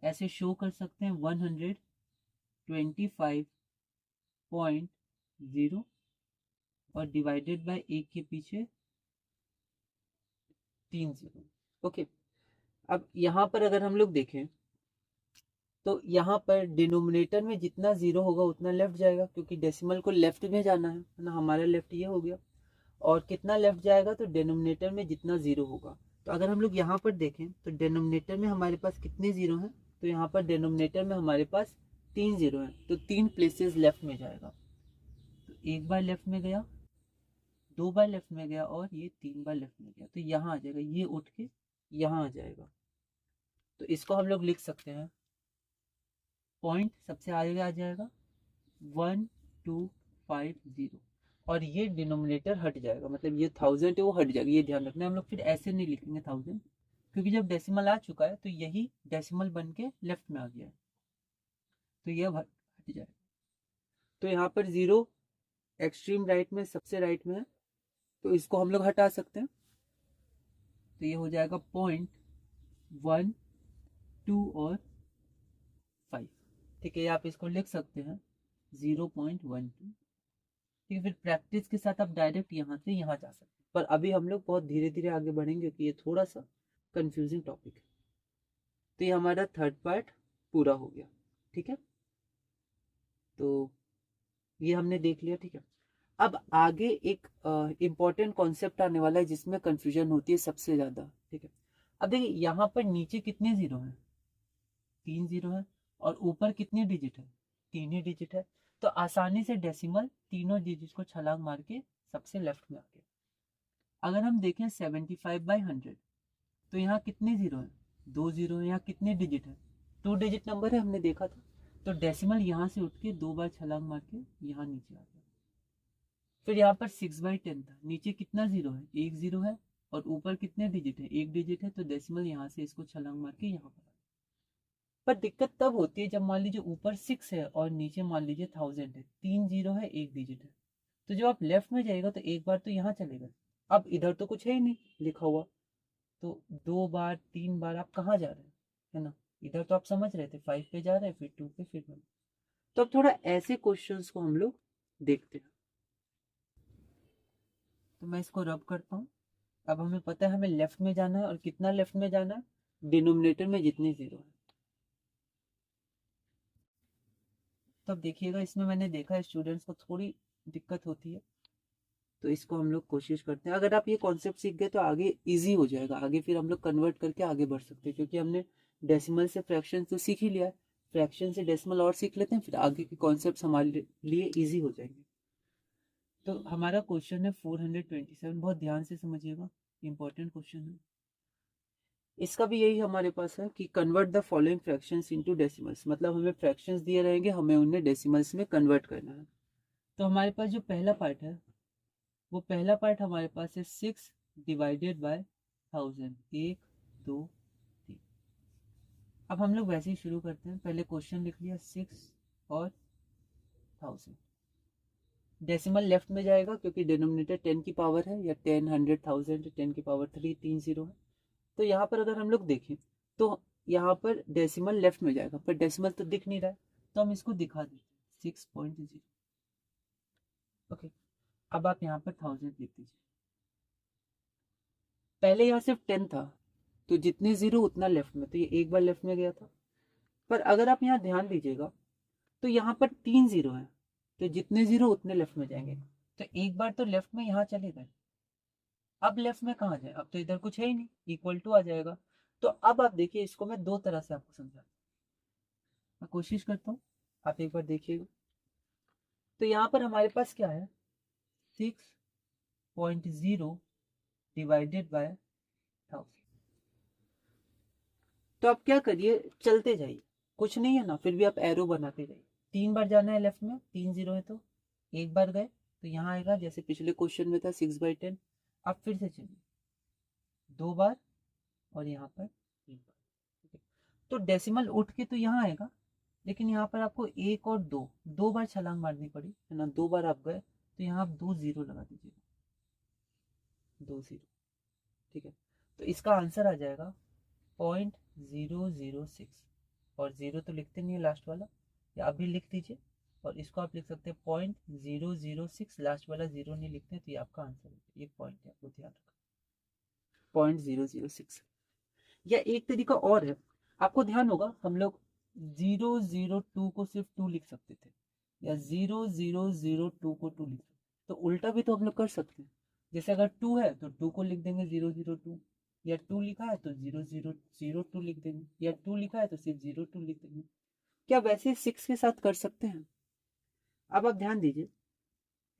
ऐसे शो कर सकते हैं 125.0 और डिवाइडेड बाय 1 के पीछे 3 0। ओके, अब यहाँ पर अगर हम लोग देखें तो यहाँ पर डिनोमिनेटर में जितना जीरो होगा उतना लेफ्ट जाएगा, क्योंकि डेसिमल को लेफ्ट में जाना है ना, हमारा लेफ्ट ये हो गया। और कितना लेफ्ट जाएगा, तो डिनोमिनेटर में जितना जीरो होगा। तो अगर हम लोग यहाँ पर देखें तो डिनोमिनेटर में हमारे पास कितने जीरो हैं, तो यहाँ पर डिनोमिनेटर में हमारे पास 3 जीरो हैं, तो 3 प्लेसेस लेफ्ट में जाएगा। तो एक बार लेफ्ट में गया, 2 बार लेफ्ट में गया, और ये 3 बार लेफ्ट में गया, तो यहाँ आ जाएगा, ये उठ के यहाँ आ जाएगा। तो इसको हम लोग लिख सकते हैं, पॉइंट सबसे आगे आ जाएगा 1250, और ये डिनोमिनेटर हट जाएगा, मतलब ये 1000 है वो हट जाएगा, ये ध्यान रखना। हम लोग फिर ऐसे नहीं लिखेंगे 1000, क्योंकि जब डेसिमल आ चुका है तो यही डेसिमल बन के लेफ्ट में आ गया है, तो ये हट जाएगा। तो यहाँ पर 0 एक्सट्रीम राइट में, सबसे राइट में है, तो इसको हम लोग हटा सकते हैं, तो ये हो जाएगा 0.1 2 और 5। ठीक है, आप इसको लिख सकते हैं 0.12। ठीक है, फिर प्रैक्टिस के साथ आप डायरेक्ट यहाँ से यहाँ जा सकते हैं, पर अभी हम लोग बहुत धीरे धीरे आगे बढ़ेंगे क्योंकि ये थोड़ा सा कंफ्यूजिंग टॉपिक है। तो ये हमारा थर्ड पार्ट पूरा हो गया। ठीक है, तो ये हमने देख लिया। ठीक है, अब आगे एक इम्पॉर्टेंट कॉन्सेप्ट आने वाला है जिसमें कंफ्यूजन होती है सबसे ज्यादा। ठीक है, अब देखिए यहाँ पर नीचे कितने जीरो हैं, 3 जीरो है, और ऊपर कितने डिजिट है, 3 ही डिजिट है। तो आसानी से डेसिमल तीनों डिजिट को छलांग मार के सबसे लेफ्ट में आ गया। अगर हम देखें 75/100, तो यहाँ कितने जीरो है, 2 जीरो है। यहाँ कितने डिजिट है, 2 डिजिट नंबर है, हमने देखा था। तो डेसिमल यहाँ से उठ के 2 बार छलांग मार के यहाँ नीचे आ गया। फिर यहाँ पर 6/10 था, नीचे कितना जीरो है, 1 जीरो है, और ऊपर कितने डिजिट है, 1 डिजिट है। तो डेसिमल यहाँ से इसको छलांग मार के यहाँ पर। पर दिक्कत तब होती है जब मान लीजिए ऊपर 6 है और नीचे मान लीजिए 1000 है, 3 जीरो है, 1 डिजिट है। तो जब आप लेफ्ट में जाएगा तो एक बार तो यहाँ चलेगा, अब इधर तो कुछ है ही नहीं लिखा हुआ, तो 2 बार 3 बार आप कहाँ जा रहे हैं, है ना। इधर तो आप समझ रहे थे 5 पे जा रहे हैं, फिर 2 पे, फिर 1। तो अब थोड़ा ऐसे क्वेश्चंस को हम लोग देखते हैं। तो मैं इसको रब करता हूँ। अब हमें पता है हमें लेफ्ट में जाना है, और कितना लेफ्ट में जाना है, डिनोमिनेटर में जितने जीरो है। तो अब देखिएगा, इसमें मैंने देखा है स्टूडेंट्स को थोड़ी दिक्कत होती है, तो इसको हम लोग कोशिश करते हैं। अगर आप ये कॉन्सेप्ट सीख गए तो आगे इजी हो जाएगा, आगे फिर हम लोग कन्वर्ट करके आगे बढ़ सकते हैं, क्योंकि हमने डेसिमल से फ्रैक्शन तो सीख ही लिया है। फ्रैक्शन से डेसिमल और सीख लेते हैं, फिर आगे के कॉन्सेप्ट हमारे लिए इजी हो जाएंगे। तो हमारा क्वेश्चन है 427, बहुत ध्यान से समझिएगा, इंपॉर्टेंट क्वेश्चन है। इसका भी यही हमारे पास है कि convert the following fractions into decimals, मतलब हमें फ्रैक्शंस दिए रहेंगे, हमें उन्हें डेसिमल्स में कन्वर्ट करना है। तो हमारे पास जो पहला पार्ट है, वो पहला पार्ट हमारे पास है 6/1000, 1 2 3। अब हम लोग वैसे ही शुरू करते हैं, पहले क्वेश्चन लिख लिया 6 और 1000। डेसिमल लेफ्ट में जाएगा क्योंकि डिनोमिनेटर 10 की पावर है, या 10 100 1000, 10 की पावर 3, 3 जीरो है। तो यहाँ पर अगर हम लोग देखें तो यहाँ पर डेसिमल लेफ्ट में जाएगा, पर डेसिमल तो दिख नहीं रहा है, तो हम इसको दिखा देते हैं 6.0। ओके, अब आप यहाँ पर 1000 लिख दीजिए। पहले यहाँ सिर्फ 10 था, तो जितने जीरो उतना लेफ्ट में, तो ये एक बार लेफ्ट में गया था। पर अगर आप यहाँ ध्यान दीजिएगा तो यहाँ पर 3 जीरो है, तो जितने जीरो उतने लेफ्ट में जाएंगे। तो एक बार तो लेफ्ट में यहाँ चले गए, अब लेफ्ट में कहाँ जाए, अब तो इधर कुछ है ही नहीं, इक्वल टू आ जाएगा। तो अब आप देखिए, इसको मैं दो तरह से आपको समझाता हूँ, मैं कोशिश करता हूँ, आप एक बार देखिएगा। तो यहाँ पर हमारे पास क्या है, 6.0 डिवाइडेड बाय 1000। तो आप क्या करिए, चलते जाइए, कुछ नहीं है ना, फिर भी आप एरो बनाते जाइए। 3 बार जाना है लेफ्ट में, 3 जीरो है, तो एक बार गए तो यहाँ आएगा, जैसे पिछले क्वेश्चन में था 6/10। आप फिर से चलिए 2 बार, और यहाँ पर 1 बार। ठीक है, तो डेसिमल उठ के तो यहाँ आएगा, लेकिन यहाँ पर आपको 1 और 2, 2 बार छलांग मारनी पड़ी है ना। 2 बार आप गए तो यहाँ आप 2 जीरो लगा दीजिएगा, 2 जीरो। ठीक है, तो इसका आंसर आ जाएगा 0.006। और जीरो तो लिखते नहीं है लास्ट वाला, या आप भी लिख दीजिए, और इसको आप लिख सकते हैं 0.006, लास्ट वाला जीरो नहीं लिखते, तो ये आपका आंसर है। ये पॉइंट है, आपको ध्यान रखना, 0.006। या एक तरीका और है, आपको ध्यान होगा हम लोग 002 को सिर्फ 2 लिख सकते थे, या 0002 को 2 लिख सकते, तो उल्टा भी तो हम लोग कर सकते हैं। जैसे अगर 2 है तो 2 को लिख देंगे 002, या 2 लिखा है तो 0002 लिख देंगे, या 2 लिखा है तो सिर्फ 02 लिख देंगे। क्या वैसे 6 के साथ कर सकते हैं। अब आप ध्यान दीजिए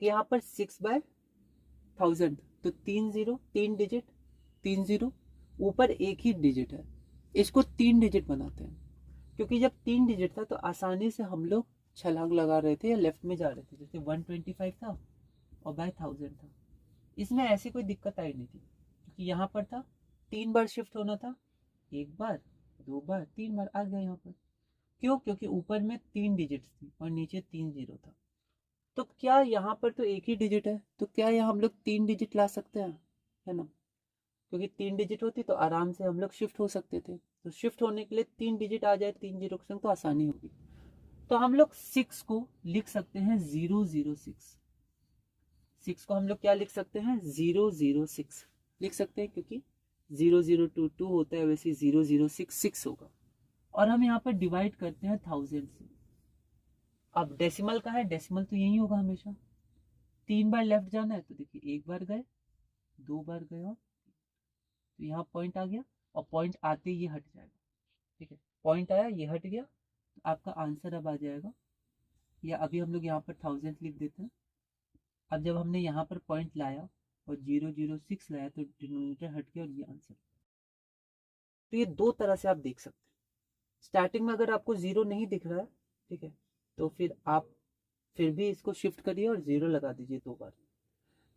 कि यहाँ पर 6/1000, तो 3 जीरो, 3 डिजिट, 3 जीरो, ऊपर एक ही डिजिट है, इसको 3 डिजिट बनाते हैं। क्योंकि जब 3 डिजिट था तो आसानी से हम लोग छलांग लगा रहे थे या लेफ्ट में जा रहे थे, जैसे 125 था और बाय 1000 था। इसमें ऐसी कोई दिक्कत आई नहीं थी, क्योंकि यहाँ पर था 3 बार शिफ्ट होना था, 1 बार 2 बार 3 बार आ गया यहाँ पर। क्यों, क्योंकि ऊपर में 3 डिजिट थी और नीचे 3 जीरो था। तो क्या यहाँ पर तो एक ही डिजिट है, तो क्या यहाँ हम लोग 3 डिजिट ला सकते हैं, है ना। क्योंकि 3 डिजिट होती तो आराम से हम लोग शिफ्ट हो सकते थे। तो शिफ्ट होने के लिए 3 डिजिट आ जाए 3 जीरो के संग तो आसानी होगी। तो हम लोग 6 को लिख सकते हैं 006। 6 को हम लोग क्या लिख सकते हैं 006 लिख सकते हैं, क्योंकि 0022 होता है, वैसे 0066 होगा। और हम यहाँ पर डिवाइड करते हैं 1000 से। अब डेसिमल का है, डेसिमल तो यही होगा हमेशा। 3 बार लेफ्ट जाना है तो देखिए 1 बार गए, 2 बार गए, और तो यहाँ पॉइंट आ गया, और पॉइंट आते ही ये हट जाएगा। ठीक है, पॉइंट आया, ये हट गया, तो आपका आंसर अब आ जाएगा, या अभी हम लोग यहाँ पर 1000 लिख देते हैं। अब जब हमने यहाँ पर पॉइंट लाया और 006 लाया तो डिनोमिनेटर हट गया और ये आंसर। तो ये दो तरह से आप देख सकते हैं। स्टार्टिंग में अगर आपको जीरो नहीं दिख रहा है, ठीक है, तो फिर आप फिर भी इसको शिफ्ट करिए और जीरो लगा दीजिए 2 बार,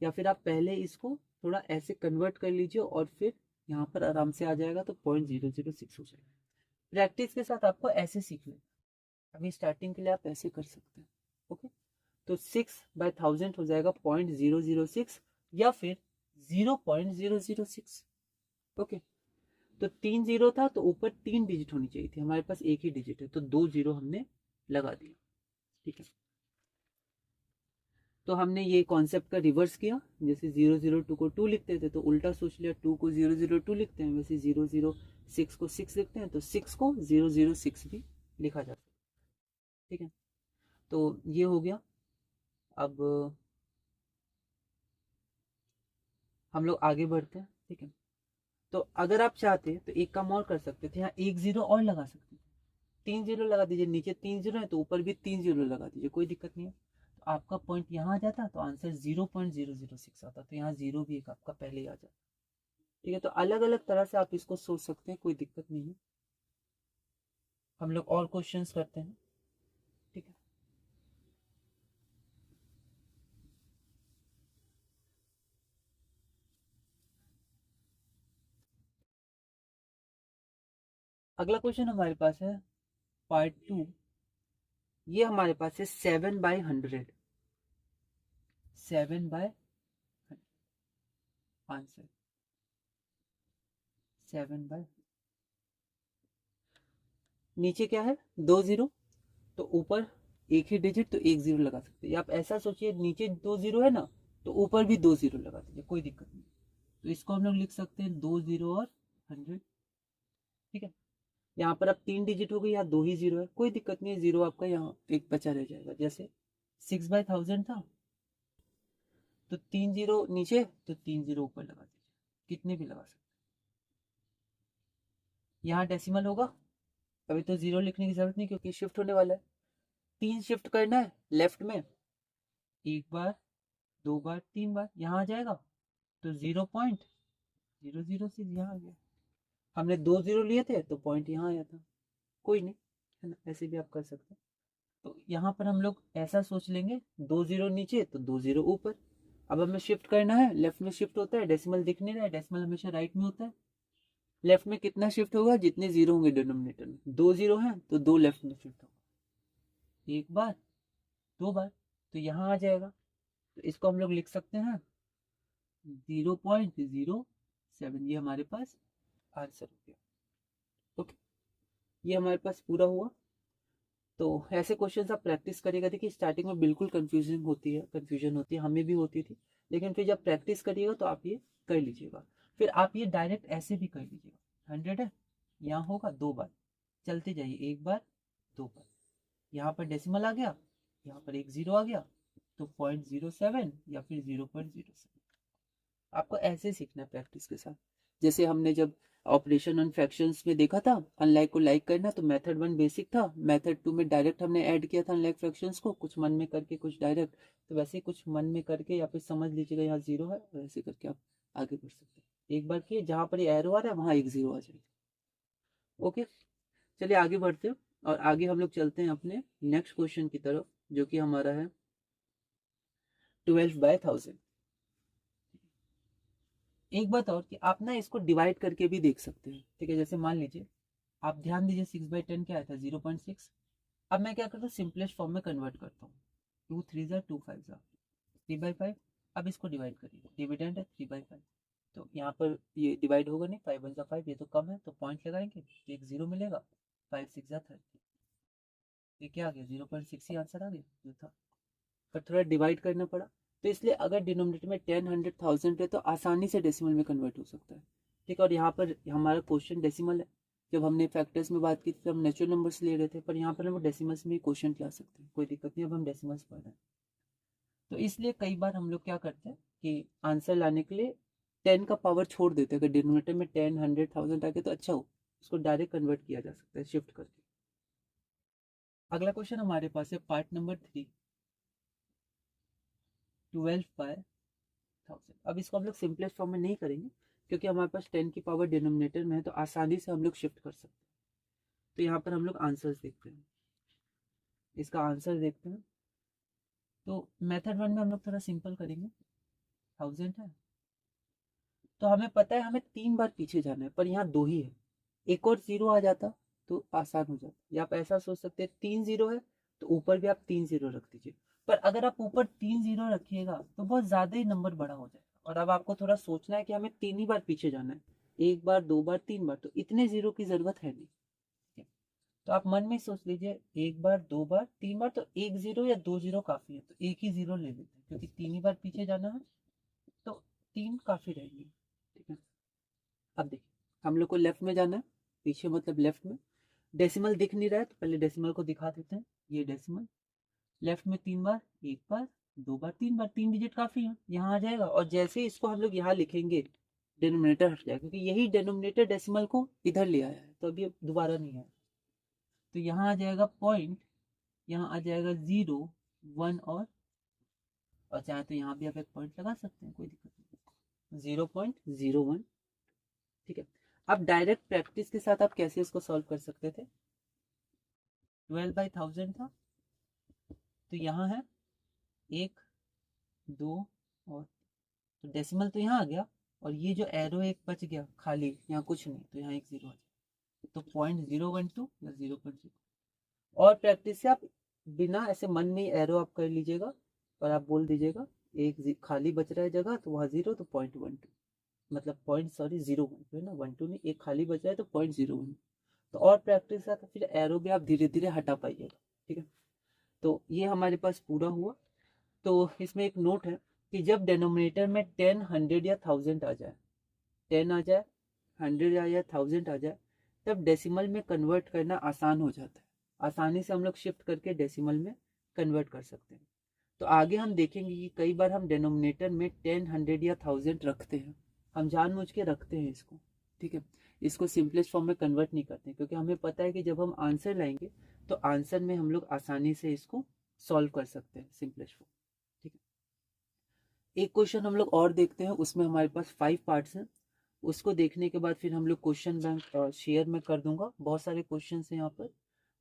या फिर आप पहले इसको थोड़ा ऐसे कन्वर्ट कर लीजिए और फिर यहाँ पर आराम से आ जाएगा, तो 0.006 हो जाएगा। प्रैक्टिस के साथ आपको ऐसे सीख लें। अभी स्टार्टिंग के लिए आप ऐसे कर सकते हैं। ओके, तो 6/1000 हो जाएगा 0.006 या फिर 0.006। ओके, तो 3 जीरो था तो ऊपर 3 डिजिट होनी चाहिए थी, हमारे पास एक ही डिजिट है तो 2 जीरो हमने लगा दिया। ठीक है, तो हमने ये कॉन्सेप्ट का रिवर्स किया। जैसे 002 को 2 लिखते थे तो उल्टा सोच लिया, 2 को 002 लिखते हैं, वैसे 006 को 6 लिखते हैं तो 6 को 006 भी लिखा जा सकता है। ठीक है, तो ये हो गया। अब हम लोग आगे बढ़ते हैं। ठीक है, तो अगर आप चाहते तो एक काम और कर सकते थे, यहाँ 1 जीरो और लगा सकते थे। 3 जीरो लगा दीजिए, नीचे 3 जीरो है तो ऊपर भी 3 जीरो लगा दीजिए, कोई दिक्कत नहीं है। तो आपका पॉइंट यहाँ आ जाता तो आंसर 0.006 आता, तो यहाँ जीरो भी एक आपका पहले ही आ जाता। ठीक है, तो अलग अलग तरह से आप इसको सोच सकते हैं, कोई दिक्कत नहीं है। हम लोग और क्वेश्चंस करते हैं। ठीक है, अगला क्वेश्चन हमारे पास है पार्ट 2। ये हमारे पास है 7/100। 7/100 आंसर 7/, नीचे क्या है 2 जीरो, तो ऊपर एक ही डिजिट तो 1 जीरो लगा सकते हैं। आप ऐसा सोचिए, नीचे 2 जीरो है ना, तो ऊपर भी 2 जीरो लगा दीजिए, कोई दिक्कत नहीं। तो इसको हम लोग लिख सकते हैं 2 जीरो और 100। ठीक है, यहाँ पर अब 3 डिजिट हो गई, यहाँ 2 ही जीरो है, कोई दिक्कत नहीं है, जीरो आपका यहाँ एक बचा रह जाएगा। जैसे 6/1000 था तो 3 जीरो नीचे तो 3 जीरो ऊपर लगा दीजिए, कितने भी लगा सकते। यहाँ डेसिमल होगा, अभी तो जीरो लिखने की जरूरत नहीं क्योंकि शिफ्ट होने वाला है। 3 शिफ्ट करना है लेफ्ट में, 1 बार 2 बार 3 बार, यहाँ आ जाएगा तो 0.006 यहाँ आ गया। हमने 2 जीरो लिए थे तो पॉइंट यहाँ आया था, कोई नहीं, है ना, ऐसे भी आप कर सकते हैं। तो यहाँ पर हम लोग ऐसा सोच लेंगे, 2 जीरो नीचे तो 2 जीरो ऊपर। अब हमें शिफ्ट करना है, लेफ्ट में शिफ्ट होता है, डेसिमल दिख नहीं रहा है, डेसिमल हमेशा राइट में होता है। लेफ्ट में कितना शिफ्ट होगा, जितने जीरो होंगे डिनोमिनेटर में, 2 जीरो है तो 2 लेफ्ट में शिफ्ट होगा, 1 बार 2 बार, तो यहाँ आ जाएगा। तो इसको हम लोग लिख सकते हैं 0.07, ये हमारे पास आंसर हो गया। ओके, ये हमारे पास पूरा हुआ। तो ऐसे क्वेश्चंस आप प्रैक्टिस करिएगा। देखिए स्टार्टिंग में बिल्कुल कंफ्यूजन होती है, हमें भी होती थी, लेकिन फिर जब प्रैक्टिस करिएगा तो आप ये कर लीजिएगा। फिर आप ये डायरेक्ट ऐसे भी कर लीजिएगा। 100 है, यहाँ होगा 2 बार, चलते जाइए, 1 बार 2 बार, यहाँ पर डेसिमल आ गया, यहाँ पर एक जीरो आ गया, तो 0.07 या फिर 0.07। आपको ऐसे सीखना है प्रैक्टिस के साथ। जैसे हमने जब ऑपरेशन ऑन फ्रैक्शंस में देखा था, अनलाइक को लाइक करना, तो मेथड 1 बेसिक था, मेथड 2 में डायरेक्ट हमने ऐड किया था अनलाइक फ्रैक्शंस को, कुछ मन में करके कुछ डायरेक्ट। तो वैसे कुछ मन में करके या फिर समझ लीजिएगा यहाँ जीरो है, और ऐसे करके आप आगे बढ़ सकते हैं। एक बार किए, जहाँ पर ये एरो आ रहा है वहाँ एक जीरो आ जाएगा। ओके, चलिए आगे बढ़ते हैं, और आगे हम लोग चलते हैं अपने नेक्स्ट क्वेश्चन की तरफ, जो कि हमारा है 12/1000। एक बात और कि आप ना इसको डिवाइड करके भी देख सकते हैं। ठीक है, जैसे मान लीजिए, आप ध्यान दीजिए 6/10 क्या आया था 0.6। अब मैं क्या करता हूँ, सिंपलेस्ट फॉर्म में कन्वर्ट करता हूँ, 2 3 2 5 3/5। अब इसको डिवाइड करिए, डिविडेंड है 3/5, तो यहाँ पर ये डिवाइड होगा नहीं, 5 1 5, ये तो कम है तो पॉइंट लगाएंगे तो एक 0 मिलेगा, 5 6 30, ये क्या आ गया 0.6 ही आंसर आ गया जो था, पर थोड़ा डिवाइड करना पड़ा। तो इसलिए अगर डिनोमिनेटर में 10 100 1000 है तो आसानी से डेसिमल में कन्वर्ट हो सकता है। ठीक है, और यहाँ पर हमारा क्वेश्चन डेसिमल है। जब हमने फैक्टर्स में बात की थी तो हम नेचुरल नंबर्स ले रहे थे, पर यहाँ पर हम डेसिमल्स में क्वेश्चन ला सकते हैं, कोई दिक्कत नहीं। अब हम डेसिमल्स पढ़ रहे हैं तो इसलिए कई बार हम लोग क्या करते हैं कि आंसर लाने के लिए 10 का पावर छोड़ देते हैं। अगर डिनोमिनेटर में 10 100 1000 आके तो अच्छा हो, उसको डायरेक्ट कन्वर्ट किया जा सकता है शिफ्ट करके। अगला क्वेश्चन हमारे पास है पार्ट नंबर 3, 12/1000। अब इसको हम लोग सिंपलेस्ट फॉर्म में नहीं करेंगे क्योंकि हमारे पास 10 की पावर डिनोमिनेटर में है, तो आसानी से हम लोग शिफ्ट कर सकते हैं। तो यहाँ पर हम लोग आंसर्स देखते हैं, इसका आंसर देखते हैं। तो मेथड 1 में हम लोग थोड़ा सिंपल करेंगे। 1000 है तो हमें पता है हमें 3 बार पीछे जाना है, पर यहाँ 2 ही है, एक और 0 आ जाता तो आसान हो जाता। या आप ऐसा सोच सकते हैं 3 0 है तो ऊपर भी आप 3 0 रख दीजिए। पर अगर आप ऊपर 3 0 रखिएगा तो बहुत ज्यादा ही नंबर बड़ा हो जाएगा। और अब आपको थोड़ा सोचना है कि हमें 3 ही बार पीछे जाना है, 1 बार 2 बार 3 बार, तो इतने 0 की जरूरत है नहीं। ठीक है? तो आप मन में सोच लीजिए 1 बार 2 बार 3 बार, तो 1 0 या 2 0 काफी है, तो एक ही 0 ले लेते हैं क्योंकि 3 ही बार पीछे जाना है, तो 3 काफी रहेंगे। ठीक है, अब देखिए हम लोग को लेफ्ट में जाना है, पीछे मतलब लेफ्ट में। डेसिमल दिख नहीं रहा है तो पहले डेसिमल को दिखा देते हैं। ये डेसिमल लेफ्ट में 3 बार, 1 बार 2 बार 3 बार, 3 डिजिट काफी है, यहाँ आ जाएगा। और जैसे ही इसको हम लोग यहाँ लिखेंगे डिनोमिनेटर हट जाएगा, क्योंकि यही डिनोमिनेटर डेसिमल को इधर ले आया है, तो अभी दोबारा नहीं आया। तो यहाँ आ जाएगा पॉइंट, यहाँ आ जाएगा 0 1 और चाहे तो यहाँ भी आप एक पॉइंट लगा सकते हैं, कोई दिक्कत नहीं, 0.01। ठीक है, अब डायरेक्ट प्रैक्टिस के साथ आप कैसे इसको सॉल्व कर सकते थे। 12/1000 था तो यहाँ है 1 2 और, तो डेसिमल तो यहाँ आ गया, और ये जो एरो एक बच गया खाली, यहाँ कुछ नहीं, तो यहाँ एक 0 आ जाए, तो 0.012 या 0.0। और प्रैक्टिस से आप बिना ऐसे मन में एरो आप कर लीजिएगा और आप बोल दीजिएगा एक खाली बच रहा है जगह तो वहाँ 0, तो 0.12, मतलब 0.01 है ना, 12 नहीं, एक खाली बच रहा है तो 0.01। तो और प्रैक्टिस के साथ फिर एरो भी आप धीरे धीरे हटा पाइएगा। ठीक है, तो ये हमारे पास पूरा हुआ। तो इसमें एक नोट है कि जब डेनोमिनेटर में 10 100 या 1000 आ जाए, 10 आ जाए 100 आ जाए 1000 आ जाए, तब डेसिमल में कन्वर्ट करना आसान हो जाता है। आसानी से हम लोग शिफ्ट करके डेसिमल में कन्वर्ट कर सकते हैं। तो आगे हम देखेंगे कि कई बार हम डेनोमिनेटर में 10 100 या 1000 रखते हैं, हम जानबूझ के रखते हैं इसको। ठीक है, इसको सिंपलेस्ट फॉर्म में कन्वर्ट नहीं करते क्योंकि हमें पता है कि जब हम आंसर लाएंगे तो आंसर में हम लोग आसानी से इसको सॉल्व कर सकते हैं सिंपलेस्ट फॉर्म। ठीक है, एक क्वेश्चन हम लोग और देखते हैं, उसमें हमारे पास 5 पार्ट्स हैं। उसको देखने के बाद फिर हम लोग क्वेश्चन बैंक शेयर में कर दूंगा, बहुत सारे क्वेश्चन हैं यहाँ पर।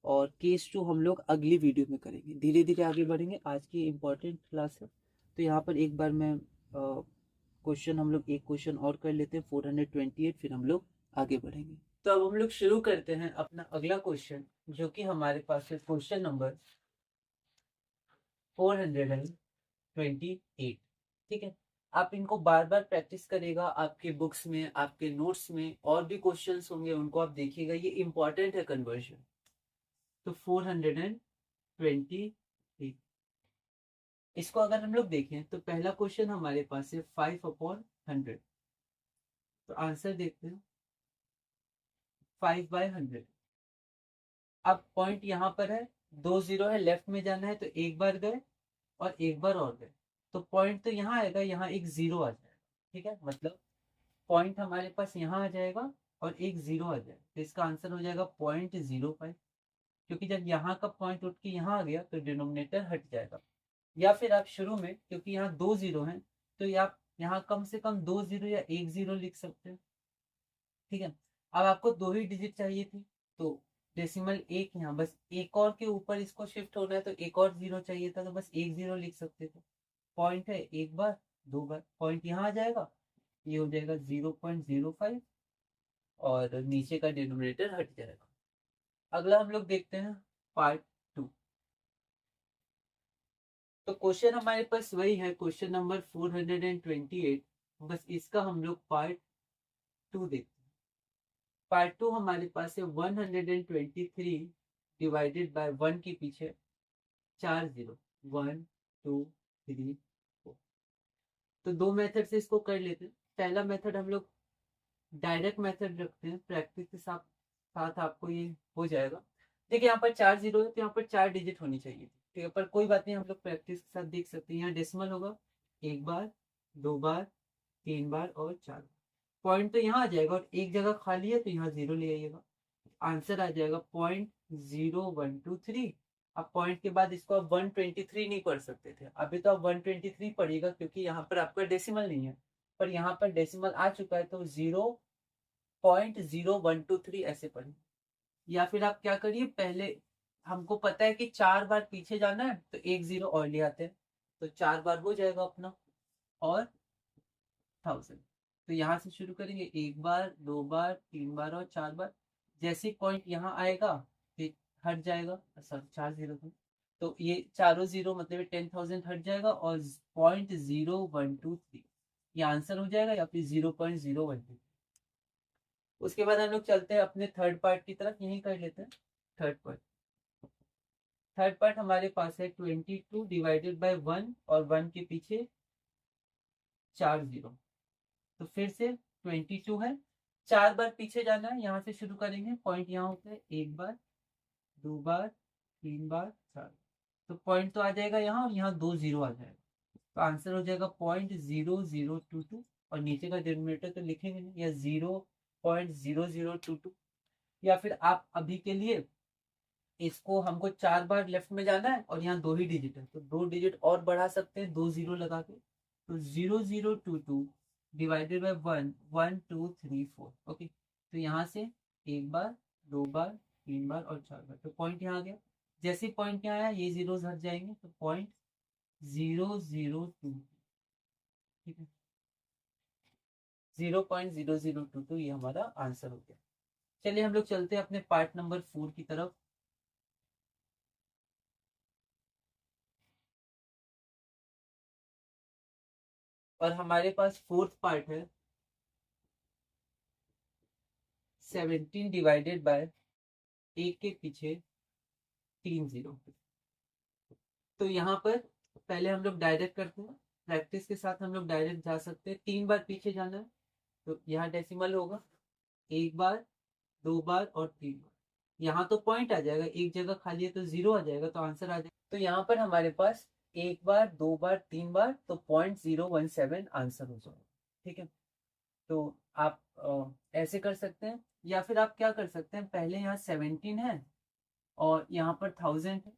और केस 2 हम लोग अगली वीडियो में करेंगे, धीरे धीरे आगे बढ़ेंगे, आज की इम्पोर्टेंट क्लास है। तो यहाँ पर एक बार मैं क्वेश्चन हम लोग एक क्वेश्चन और कर लेते हैं 428, फिर हम लोग आगे बढ़ेंगे। तो अब हम लोग शुरू करते हैं अपना अगला क्वेश्चन, जो कि हमारे पास है क्वेश्चन नंबर 428। ठीक है, आप इनको बार बार प्रैक्टिस करेगा, आपके बुक्स में आपके नोट्स में और भी क्वेश्चंस होंगे, उनको आप देखिएगा, ये इंपॉर्टेंट है कन्वर्जन। तो 428, इसको अगर हम लोग देखें तो पहला क्वेश्चन हमारे पास है 5/100। तो आंसर देखते हैं 5/100। अब पॉइंट यहाँ पर है, 2 0 है, लेफ्ट में जाना है तो एक बार गए और एक बार और गए, तो पॉइंट तो यहाँ आएगा, यहाँ एक 0 आ जाएगा। ठीक है, मतलब पॉइंट हमारे पास यहाँ आ जाएगा और एक 0 आ जाएगा, तो इसका आंसर हो जाएगा 0.05। क्योंकि जब यहाँ का पॉइंट उठ के यहाँ आ गया तो डिनोमिनेटर हट जाएगा। या फिर आप शुरू में, क्योंकि यहाँ 2 0 हैं, तो आप यहाँ कम से कम 2 0 या 1 0 लिख सकते हैं। ठीक है, अब आपको 2 ही डिजिट चाहिए थी, तो डेसिमल एक यहाँ, बस एक और के ऊपर इसको शिफ्ट होना है तो एक और 0 चाहिए था, तो बस 1 0 लिख सकते थे। पॉइंट है एक बार 2 बार, पॉइंट यहाँ आ जाएगा, ये हो जाएगा 0.05 और नीचे का डिनोमिनेटर हट जाएगा। अगला हम लोग देखते हैं पार्ट 2। तो क्वेश्चन हमारे पास वही है, क्वेश्चन नंबर 428। बस इसका हम लोग पार्ट 2 देखते हैं। पार्ट 2 हमारे पास है 123 डिवाइडेड बाय 1 के पीछे 4 जीरो, 1 2 3 4। तो दो मेथड से इसको कर लेते हैं। पहला मेथड हम लोग डायरेक्ट मेथड रखते हैं, प्रैक्टिस के साथ साथ आपको ये हो जाएगा। देखिए यहाँ पर 4 जीरो है तो यहाँ पर 4 डिजिट होनी चाहिए, ठीक है, पर कोई बात नहीं, हम लोग प्रैक्टिस के साथ देख सकते हैं। यहाँ डेसिमल होगा, एक बार, दो बार, तीन बार और चार बार। पॉइंट तो यहाँ आ जाएगा और एक जगह खाली है तो यहाँ जीरो ले आइएगा, आंसर आ जाएगा 0.0123। अब पॉइंट के बाद इसको आप 123 नहीं पढ़ सकते थे, अभी तो आप 123 पढ़िएगा क्योंकि यहाँ पर आपका डेसिमल नहीं है, पर यहाँ पर डेसिमल आ चुका है तो 0.0123 ऐसे पढ़े। या फिर आप क्या करिए, पहले हमको पता है कि 4 बार पीछे जाना है तो एक जीरो और ले आते हैं, तो 4 बार हो जाएगा अपना और 1000। तो यहाँ से शुरू करेंगे, एक बार, दो बार, तीन बार और चार बार। जैसे पॉइंट यहाँ आएगा फिर हट जाएगा, सॉरी 4 जीरो थे तो ये चारों जीरो मतलब 10,000 हट जाएगा और 0.0123 ये आंसर हो जाएगा, या फिर 0.012। उसके बाद हम लोग चलते हैं अपने थर्ड पार्ट की तरफ, यही कर लेते हैं थर्ड पार्ट। थर्ड पार्ट हमारे पास है 22 डिवाइडेड बाय 1 और 1 के पीछे 4 जीरो। तो फिर से 22 है, 4 बार पीछे जाना है, यहाँ से शुरू करेंगे, पॉइंट यहाँ होता है, एक बार, दो बार, तीन बार, चार। तो पॉइंट तो आ जाएगा यहाँ और यहाँ दो जीरो आ जाएगा, तो आंसर हो जाएगा 0.0022। और नीचे का डिनोमिनेटर तो लिखेंगे नहीं, या 0.0022। या फिर आप अभी के लिए इसको, हमको 4 बार लेफ्ट में जाना है और यहाँ दो ही डिजिट है तो दो डिजिट और बढ़ा सकते हैं, दो जीरो लगा के, तो 0022 डिवाइडेड बाय 1, 1 2 3 4। ओके, तो यहाँ से एक बार, दो बार, तीन बार और चार बार, तो पॉइंट यहाँ आ गया। जैसे पॉइंट यहाँ आया ये जीरो हट जाएंगे तो 0.002, ठीक है, 0.0022 ये हमारा आंसर हो गया। चलिए हम लोग चलते हैं अपने पार्ट नंबर 4 की तरफ। और हमारे पास फोर्थ पार्ट है 17 डिवाइडेड बाय एक के पीछे 3 जीरो। तो यहाँ पर पहले हम लोग डायरेक्ट करते हैं, प्रैक्टिस के साथ हम लोग डायरेक्ट जा सकते हैं। 3 बार पीछे जाना है तो यहाँ डेसिमल होगा, एक बार, दो बार और तीन बार। यहाँ तो पॉइंट आ जाएगा, एक जगह खाली है तो जीरो आ जाएगा, तो आंसर आ जाएगा। तो यहाँ पर हमारे पास एक बार, दो बार, तीन बार, तो 0.017 आंसर हो जाएगा, ठीक है। तो आप ऐसे कर सकते हैं, या फिर आप क्या कर सकते हैं, पहले यहाँ 17 है और यहाँ पर 1000 है,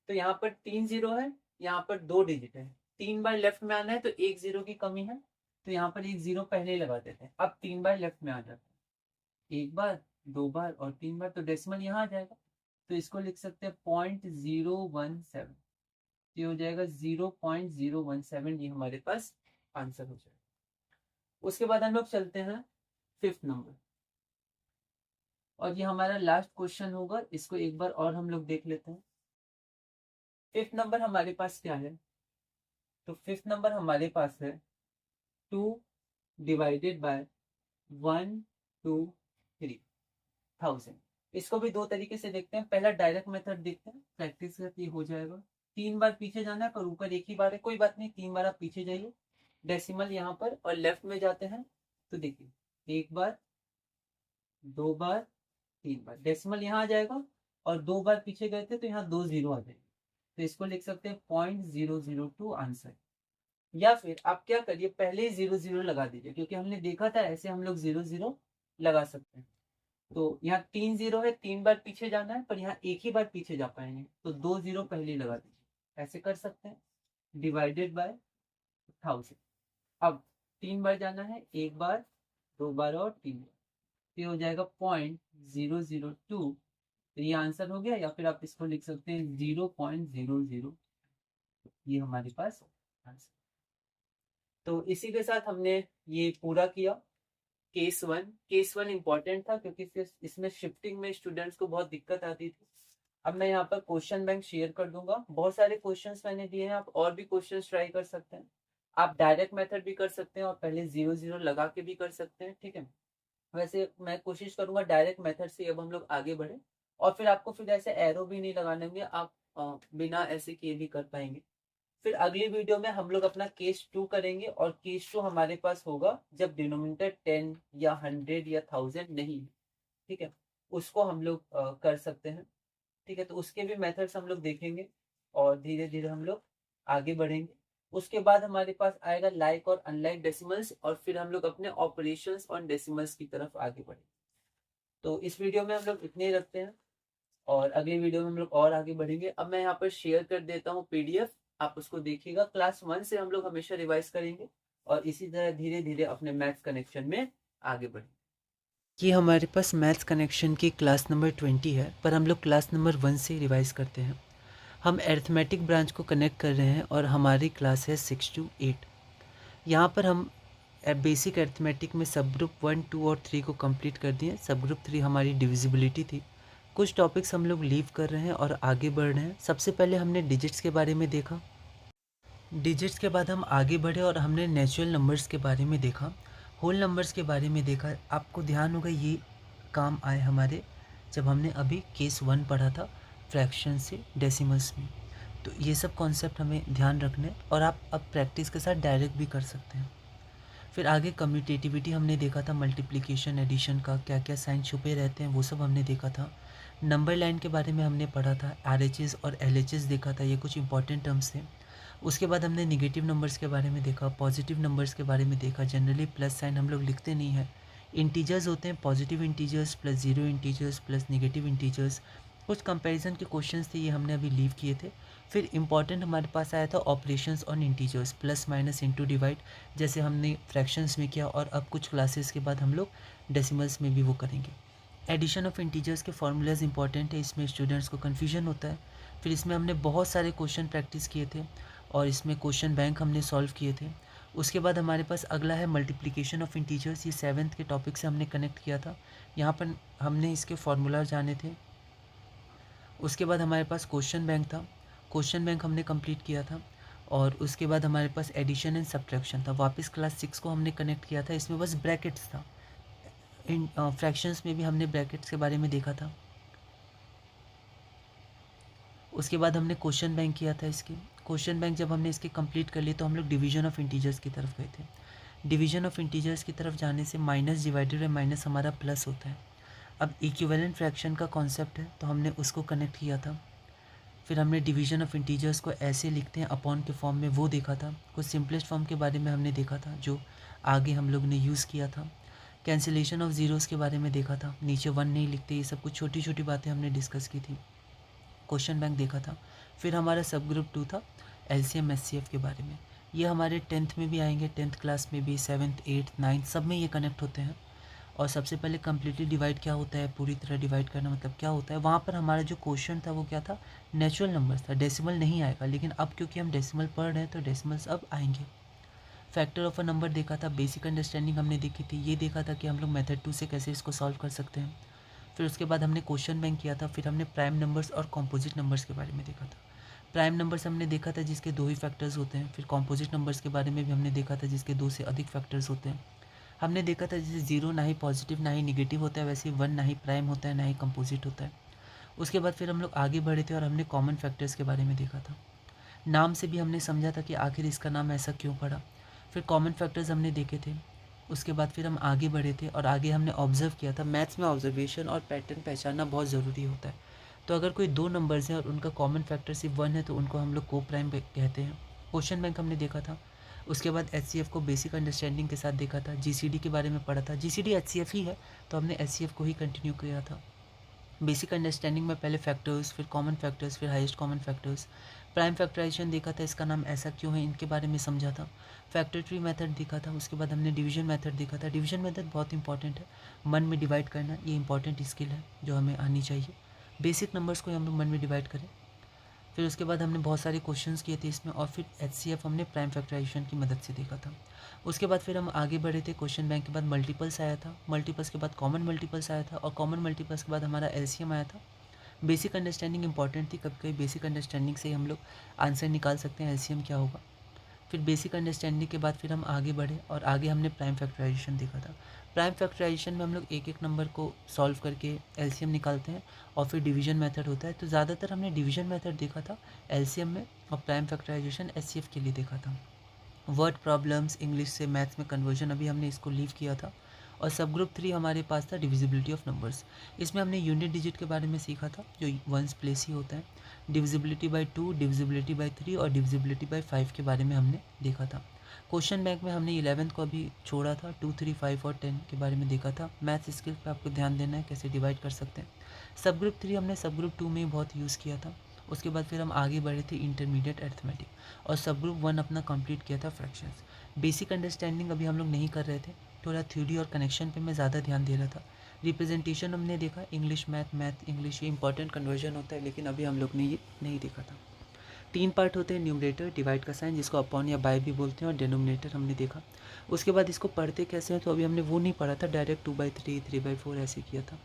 तो यहाँ पर तीन जीरो है, यहाँ पर दो डिजिट है, तीन बार लेफ्ट में आना है तो एक जीरो की कमी है, तो यहाँ पर एक जीरो पहले ही लगा देते हैं। अब तीन बार लेफ्ट में आ जाता है, एक बार, दो बार और तीन बार, तो डेसिमल यहाँ आ जाएगा, तो इसको लिख सकते हैं 0.017। ये हो जाएगा 0.017, ये हमारे पास आंसर हो जाएगा। उसके बाद हम लोग चलते हैं फिफ्थ नंबर, और ये हमारा लास्ट क्वेश्चन होगा, इसको एक बार और हम लोग देख लेते हैं। फिफ्थ नंबर हमारे पास क्या है, तो फिफ्थ नंबर हमारे पास है 2 डिवाइडेड बाय 1 2 3 1000। इसको भी दो तरीके से देखते हैं, पहला डायरेक्ट मेथड देखते हैं, प्रैक्टिस करके हो जाएगा। 3 बार पीछे जाना है पर ऊपर एक ही बार है, कोई बात नहीं, 3 बार आप पीछे जाइए, डेसिमल यहाँ पर और लेफ्ट में जाते हैं, तो देखिए एक बार, दो बार, तीन बार, डेसिमल यहाँ आ जाएगा, और दो बार पीछे गए थे तो यहाँ दो जीरो आ जाएंगे, तो इसको लिख सकते हैं 0.002 आंसर। या फिर आप क्या करिए, पहले ही जीरो जीरो लगा दीजिए, क्योंकि हमने देखा था ऐसे हम लोग जीरो जीरो लगा सकते हैं। तो यहाँ तीन जीरो है, तीन बार पीछे जाना है, पर यहाँ एक ही बार पीछे जा पाएंगे, तो दो जीरो पहले ही लगा दीजिए, ऐसे कर सकते हैं, डिवाइडेड बाय 1000। अब तीन बार जाना है, एक बार, दो बार और तीन बार, ये हो जाएगा 0.002। तो ये आंसर हो गया, या फिर आप इसको लिख सकते हैं 0.00, ये हमारे पास आंसर। तो इसी के साथ हमने ये पूरा किया case one. Case one important था क्योंकि इसमें शिफ्टिंग में स्टूडेंट्स को बहुत दिक्कत आती थी। अब मैं यहाँ पर क्वेश्चन बैंक शेयर कर दूंगा, बहुत सारे क्वेश्चंस मैंने दिए हैं, आप और भी क्वेश्चंस ट्राई कर सकते हैं। आप डायरेक्ट मेथड भी कर सकते हैं और पहले 0 0 लगा के भी कर सकते हैं, ठीक है। वैसे मैं कोशिश करूंगा डायरेक्ट मेथड से अब हम लोग आगे बढ़े, और फिर आपको फिर ऐसे एरो भी नहीं लगाने होंगे, आप बिना ऐसे किए भी कर पाएंगे। फिर अगली वीडियो में हम लोग अपना केस 2 करेंगे, और केस 2 हमारे पास होगा जब डिनोमिनेटर 10 या 100 या 1000 नहीं है, ठीक है। उसको हम लोग कर सकते हैं, ठीक है। तो उसके भी मेथड्स हम लोग देखेंगे और धीरे धीरे हम लोग आगे बढ़ेंगे। उसके बाद हमारे पास आएगा लाइक और अनलाइक डेसिमल्स, और फिर हम लोग अपने ऑपरेशंस ऑन डेसिमल्स की तरफ आगे बढ़ेंगे। तो इस वीडियो में हम लोग इतने ही रखते हैं, और अगली वीडियो में हम लोग और आगे बढ़ेंगे। अब मैं यहाँ पर शेयर कर देता हूँ पीडीएफ, आप उसको देखिएगा। क्लास 1 से हम लोग हमेशा रिवाइज करेंगे, और इसी तरह धीरे धीरे अपने मैथ्स कनेक्शन में आगे बढ़ेंगे। ये हमारे पास मैथ्स कनेक्शन की क्लास नंबर 20 है, पर हम लोग क्लास नंबर 1 से रिवाइज करते हैं। हम अरिथमेटिक ब्रांच को कनेक्ट कर रहे हैं, और हमारी क्लास है 6 to 8। यहाँ पर हम बेसिक अरिथमेटिक में सब ग्रुप 1, 2 और 3 को कंप्लीट कर दिए। सब ग्रुप 3 हमारी डिविजिबिलिटी थी। कुछ टॉपिक्स हम लोग लीव कर रहे हैं और आगे बढ़ रहे हैं। सबसे पहले हमने डिजिट्स के बारे में देखा। डिजिट्स के बाद हम आगे बढ़े और हमने नेचुरल नंबर्स के बारे में देखा, होल नंबर्स के बारे में देखा। आपको ध्यान होगा ये काम आए हमारे जब हमने अभी केस 1 पढ़ा था फ्रैक्शन से डेसिमल्स में। तो ये सब कॉन्सेप्ट हमें ध्यान रखने, और आप अब प्रैक्टिस के साथ डायरेक्ट भी कर सकते हैं। फिर आगे कम्यूटेटिविटी हमने देखा था, मल्टीप्लिकेशन एडिशन का क्या क्या साइन छुपे रहते हैं वो सब हमने देखा था। नंबर लाइन के बारे में हमने पढ़ा था, RHS और LHS देखा था, ये कुछ इंपॉर्टेंट टर्म्स थे। उसके बाद हमने निगेटिव नंबर्स के बारे में देखा, पॉजिटिव नंबर्स के बारे में देखा। जनरली प्लस साइन हम लोग लिखते नहीं हैं, इंटीजर्स होते हैं, positive integers plus zero integers plus negative integers. कुछ कंपैरिजन के क्वेश्चंस थे, ये हमने अभी लीव किए थे। फिर इंपॉर्टेंट हमारे पास आया था operations on integers, plus minus into divide, जैसे हमने फ्रैक्शंस में किया, और अब कुछ क्लासेस के बाद हम लोग डेसिमल्स में भी वो करेंगे। एडिशन ऑफ इंटीजर्स के फॉर्मूलाज इंपॉर्टेंट है, इसमें स्टूडेंट्स को कन्फ्यूजन होता है। फिर इसमें हमने बहुत सारे क्वेश्चन प्रैक्टिस किए थे, और इसमें क्वेश्चन बैंक हमने सॉल्व किए थे। उसके बाद हमारे पास अगला है मल्टीप्लिकेशन ऑफ इंटीजर्स, ये 7th के टॉपिक से हमने कनेक्ट किया था। यहाँ पर हमने इसके फार्मूला जाने थे। उसके बाद हमारे पास क्वेश्चन बैंक था, क्वेश्चन बैंक हमने कंप्लीट किया था। और उसके बाद हमारे पास एडिशन एंड सब्ट्रैक्शन था, वापस क्लास 6 को हमने कनेक्ट किया था, इसमें बस ब्रैकेट्स था। इन फ्रैक्शंस में भी हमने ब्रैकेट्स के बारे में देखा था। उसके बाद हमने क्वेश्चन बैंक किया था इसके। क्वेश्चन बैंक जब हमने इसके कंप्लीट कर लिए तो हम लोग डिवीजन ऑफ इंटीजर्स की तरफ गए थे। डिवीजन ऑफ इंटीजर्स की तरफ जाने से माइनस डिवाइडेड बाय माइनस हमारा प्लस होता है। अब इक्विवेलेंट फ्रैक्शन का कॉन्सेप्ट है, तो हमने उसको कनेक्ट किया था। फिर हमने डिवीजन ऑफ इंटीजर्स को ऐसे लिखते हैं अपॉन के फॉर्म में, वो देखा था। कुछ सिंपलेस्ट फॉर्म के बारे में हमने देखा था जो आगे हम लोग ने यूज़ किया था। कैंसिलेशन ऑफ ज़ीरोज़ के बारे में देखा था, नीचे 1 नहीं लिखते, ये सब कुछ छोटी छोटी बातें हमने डिस्कस की थी। क्वेश्चन बैंक देखा था। फिर हमारा सब ग्रुप 2 था LCM SCF के बारे में। ये हमारे 10th में भी आएंगे, 10th क्लास में भी, 7th 8th 9th सब में ये कनेक्ट होते हैं। और सबसे पहले कम्प्लीटली डिवाइड क्या होता है, पूरी तरह डिवाइड करना मतलब क्या होता है। वहाँ पर हमारा जो क्वेश्चन था वो क्या था, नेचुरल नंबर्स था, डेसिमल नहीं आएगा। लेकिन अब क्योंकि हम डेसिमल पढ़ रहे हैं तो डेसिमल्स अब आएंगे। फैक्टर ऑफ अ नंबर देखा था, बेसिक अंडरस्टैंडिंग हमने देखी थी। ये देखा था कि हम लोग मेथड 2 से कैसे इसको सॉल्व कर सकते हैं। फिर उसके बाद हमने क्वेश्चन बैंक किया था। फिर हमने प्राइम नंबर्स और कॉम्पोजिट नंबर्स के बारे में देखा था। प्राइम नंबर्स हमने देखा था जिसके 2 ही फैक्टर्स होते हैं। फिर कॉम्पोजिट नंबर्स के बारे में भी हमने देखा था जिसके 2 से अधिक फैक्टर्स होते हैं। हमने देखा था जैसे 0 ना ही पॉजिटिव ना ही निगेटिव होता है, वैसे 1 ना ही प्राइम होता है ना ही कंपोजिट होता है। उसके बाद फिर हम लोग आगे बढ़े थे और हमने कॉमन फैक्टर्स के बारे में देखा था। नाम से भी हमने समझा था कि आखिर इसका नाम ऐसा क्यों पड़ा। फिर कॉमन फैक्टर्स हमने देखे थे। उसके बाद फिर हम आगे बढ़े थे और आगे हमने ऑब्जर्व किया था। मैथ्स में ऑब्जर्वेशन और पैटर्न पहचानना बहुत ज़रूरी होता है। तो अगर कोई 2 नंबर्स हैं और उनका कॉमन फैक्टर सिर्फ 1 है तो उनको हम लोग को प्राइम कहते हैं। क्वेश्चन बैंक हमने देखा था। उसके बाद HCF को बेसिक अंडरस्टैंडिंग के साथ देखा था। GCD के बारे में पढ़ा था। GCD HCF ही है तो हमने HCF को ही कंटिन्यू किया था। बेसिक अंडरस्टैंडिंग में पहले फैक्टर्स, फिर कॉमन फैक्टर्स, फिर highest common factors. Prime factorisation देखा था, इसका नाम ऐसा क्यों है इनके बारे में समझा था। फैक्टर ट्री मेथड देखा था। उसके बाद हमने डिवीजन मेथड देखा था। डिवीजन मेथड बहुत इंपॉर्टेंट है, मन में डिवाइड करना, ये इंपॉर्टेंट स्किल है जो हमें आनी चाहिए। बेसिक नंबर्स को हम लोग मन में डिवाइड करें। फिर उसके बाद हमने बहुत सारे क्वेश्चंस किए थे इसमें, और फिर HCF हमने प्राइम फैक्टराइजेशन की मदद से देखा था। उसके बाद फिर हम आगे बढ़े थे। क्वेश्चन बैंक के बाद मल्टीपल्स आया था, मल्टीपल्स के बाद कॉमन मल्टीपल्स आया था, और कॉमन मल्टीपल्स के बाद हमारा LCM आया था। बेसिक अंडरस्टैंडिंग इंपॉर्टेंट थी, कभी कभी बेसिक अंडरस्टैंडिंग से ही हम लोग आंसर निकाल सकते हैं LCM क्या होगा। फिर बेसिक अंडरस्टैंडिंग के बाद फिर हम आगे बढ़े और आगे हमने प्राइम फैक्टराइजेशन देखा था। प्राइम फैक्टराइजेशन में हम लोग एक एक नंबर को सॉल्व करके एलसीएम निकालते हैं और फिर डिवीजन मेथड होता है। तो ज़्यादातर हमने डिवीजन मेथड देखा था एलसीएम में, और प्राइम फैक्टराइजेशन एचसीएफ के लिए देखा था। वर्ड प्रॉब्लम्स, इंग्लिश से मैथ्स में कन्वर्जन, अभी हमने इसको लीव किया था। और सब ग्रुप 3 हमारे पास था डिविजिबिलिटी ऑफ नंबर्स। इसमें हमने यूनिट डिजिट के बारे में सीखा था जो वंस प्लेस ही होता है। डिविजिबिलिटी बाय 2, डिविजिबिलिटी बाय 3 और डिविजिबिलिटी बाय 5 के बारे में हमने देखा था। क्वेश्चन बैंक में हमने 11th को अभी छोड़ा था, 2, 3, 5 और 10 के बारे में देखा था। मैथ्स स्किल्स पे आपको ध्यान देना है, कैसे डिवाइड कर सकते हैं। सब ग्रुप 3 हमने सब ग्रुप 2 में बहुत यूज़ किया था। उसके बाद फिर हम आगे बढ़े थे इंटरमीडिएट अरिथमेटिक, और सब ग्रुप 1 अपना कंप्लीट किया था फ्रैक्शंस। बेसिक अंडरस्टैंडिंग अभी हम लोग नहीं कर रहे थे, थोड़ा थ्योरी और कनेक्शन पे मैं ज़्यादा ध्यान दे रहा था। रिप्रेजेंटेशन हमने देखा, इंग्लिश मैथ इंग्लिश, ये इंपॉर्टेंट कन्वर्जन होता है, लेकिन अभी हम लोग ने ये नहीं देखा था। 3 पार्ट होते हैं, न्यूमरेटर, डिवाइड का साइन जिसको अपॉन या बाय भी बोलते हैं, और डिनोमिनेटर हमने देखा। उसके बाद इसको पढ़ते कैसे हैं तो अभी हमने वो नहीं पढ़ा था, डायरेक्ट 2/3, 3/4 ऐसे किया था।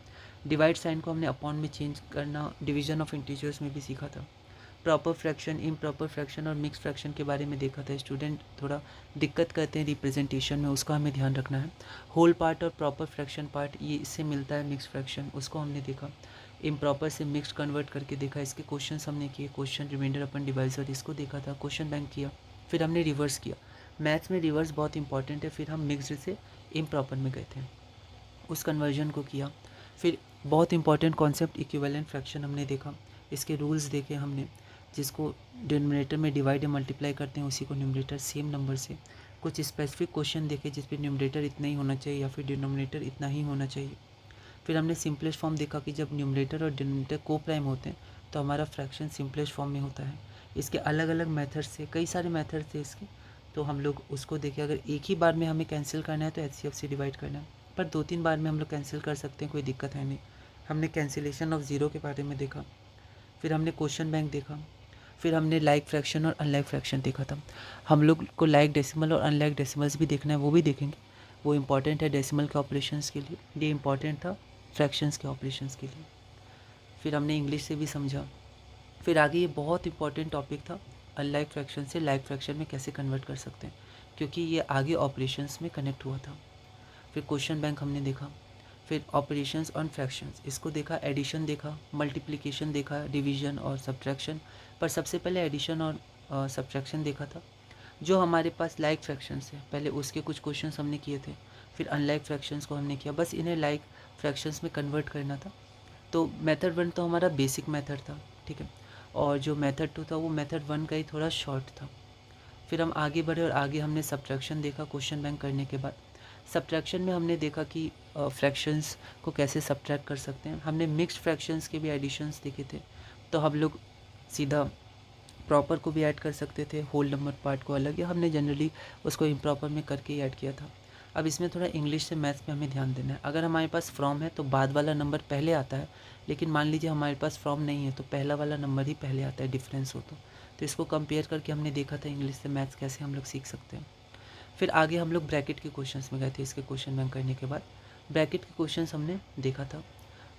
डिवाइड साइन को हमने अपॉन में चेंज करना, डिवीजन ऑफ इंटीजर्स में भी सीखा था। प्रॉपर फ्रैक्शन, इम्प्रॉपर फ्रैक्शन और मिक्स फ्रैक्शन के बारे में देखा था। स्टूडेंट थोड़ा दिक्कत करते हैं रिप्रेजेंटेशन में, उसका हमें ध्यान रखना है। होल पार्ट और प्रॉपर फ्रैक्शन पार्ट, ये इससे मिलता है मिक्स फ्रैक्शन, उसको हमने देखा। इम्प्रॉपर से मिक्स कन्वर्ट करके देखा, इसके क्वेश्चंस हमने किए, क्वेश्चन रिमाइंडर अपन डिवाइजर, इसको देखा था। क्वेश्चन बैंक किया, फिर हमने रिवर्स किया। मैथ्स में रिवर्स बहुत इंपॉर्टेंट है। फिर हम मिक्सड से इम्प्रॉपर में गए थे, उस कन्वर्जन को किया। फिर बहुत इंपॉर्टेंट कॉन्सेप्ट इक्विवेलेंट फ्रैक्शन हमने देखा, इसके रूल्स देखे हमने। जिसको डिनोमिनेटर में डिवाइड या मल्टीप्लाई करते हैं उसी को न्यूमरेटर सेम नंबर से। कुछ स्पेसिफिक क्वेश्चन देखे जिस पे न्यूमरेटर इतना ही होना चाहिए या फिर डिनोमिनेटर इतना ही होना चाहिए। फिर हमने सिंपलेस्ट फॉर्म देखा कि जब न्यूमरेटर और डिनोमिनेटर को प्राइम होते हैं तो हमारा फ्रैक्शन सिंपलेस्ट फॉर्म में होता है। इसके अलग अलग मेथड से, कई सारे मेथड थे इसके, तो हम लोग उसको देखे। अगर एक ही बार में हमें कैंसिल करना है तो एचसीएफ से डिवाइड करना है, पर 2-3 बार में हम लोग कैंसिल कर सकते हैं, कोई दिक्कत है नहीं। हमने कैंसिलेशन ऑफ ज़ीरो के बारे में देखा। फिर हमने क्वेश्चन बैंक देखा। फिर हमने लाइक फ्रैक्शन और अनलाइक फ्रैक्शन देखा था। हम लोग को लाइक डेसिमल और अनलाइक डेसिमल्स भी देखना है, वो भी देखेंगे, वो इंपॉर्टेंट है डेसिमल के ऑपरेशंस के लिए, ये इंपॉर्टेंट था फ्रैक्शंस के ऑपरेशंस के लिए। फिर हमने इंग्लिश से भी समझा। फिर आगे ये बहुत इंपॉर्टेंट टॉपिक था, अनलाइक फ्रैक्शन से लाइक फ्रैक्शन में कैसे कन्वर्ट कर सकते हैं, क्योंकि ये आगे ऑपरेशंस में कनेक्ट हुआ था। फिर क्वेश्चन बैंक हमने देखा। फिर ऑपरेशंस ऑन फ्रैक्शंस, इसको देखा। एडिशन देखा, मल्टीप्लिकेशन देखा, डिवीजन और सब्ट्रैक्शन। पर सबसे पहले एडिशन और सब्ट्रैक्शन देखा था। जो हमारे पास लाइक फ्रैक्शंस है, पहले उसके कुछ क्वेश्चंस हमने किए थे। फिर अनलाइक फ्रैक्शंस को हमने किया, बस इन्हें लाइक फ्रैक्शंस में कन्वर्ट करना था। तो मेथड 1 तो हमारा बेसिक मेथड था, ठीक है, और जो मेथड 2 था वो मेथड 1 का ही थोड़ा शॉर्ट था। फिर हम आगे बढ़े और आगे हमने सब्ट्रैक्शन देखा क्वेश्चन बैंक करने के बाद। सब्ट्रैक्शन में हमने देखा कि फ्रैक्शंस को कैसे सब्ट्रैक्ट कर सकते हैं। हमने मिक्स्ड फ्रैक्शंस के भी एडिशंस देखे थे, तो हम लोग सीधा प्रॉपर को भी ऐड कर सकते थे, होल नंबर पार्ट को अलग, या हमने जनरली उसको इम्प्रॉपर में करके ही ऐड किया था। अब इसमें थोड़ा इंग्लिश से मैथ्स में हमें ध्यान देना है। अगर हमारे पास फ्रॉम है तो बाद वाला नंबर पहले आता है, लेकिन मान लीजिए हमारे पास फ्रॉम नहीं है तो पहला वाला नंबर ही पहले आता है, डिफरेंस हो तो इसको कंपेयर करके हमने देखा था इंग्लिश से मैथ्स कैसे हम लोग सीख सकते हैं। फिर आगे हम लोग ब्रैकेट के क्वेश्चंस में गए थे। इसके क्वेश्चन बैंक करने के बाद ब्रैकेट के क्वेश्चंस हमने देखा था,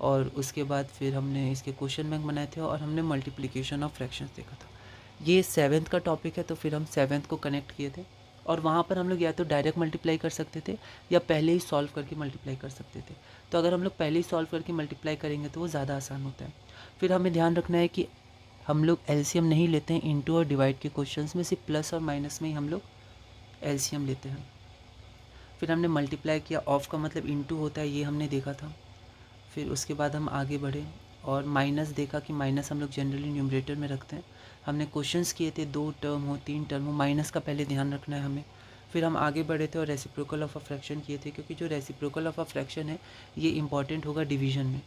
और उसके बाद फिर हमने इसके क्वेश्चन बैंक बनाए थे और हमने मल्टीप्लिकेशन ऑफ फ्रैक्शंस देखा था। ये 7th का टॉपिक है, तो फिर हम 7th को कनेक्ट किए थे, और वहाँ पर हम लोग या तो डायरेक्ट मल्टीप्लाई कर सकते थे या पहले ही सॉल्व करके मल्टीप्लाई कर सकते थे। तो अगर हम लोग पहले ही सॉल्व करके मल्टीप्लाई करेंगे तो वो ज़्यादा आसान होता है। फिर हमें ध्यान रखना है कि हम लोग एलसीएम नहीं लेते हैं इनटू और डिवाइड के क्वेश्चंस में, सिर्फ प्लस और माइनस में ही हम लोग एलसीएम लेते हैं। फिर हमने मल्टीप्लाई किया, ऑफ का मतलब इनटू होता है, ये हमने देखा था। फिर उसके बाद हम आगे बढ़े और माइनस देखा कि माइनस हम लोग जनरली न्यूमरेटर में रखते हैं। हमने क्वेश्चंस किए थे, 2 टर्म हो 3 टर्म हो, माइनस का पहले ध्यान रखना है हमें। फिर हम आगे बढ़े थे और रेसिप्रोकल ऑफ अ फ्रैक्शन किए थे, क्योंकि जो रेसिप्रोकल ऑफ अ फ्रैक्शन है ये इंपॉर्टेंट होगा डिवीजन में।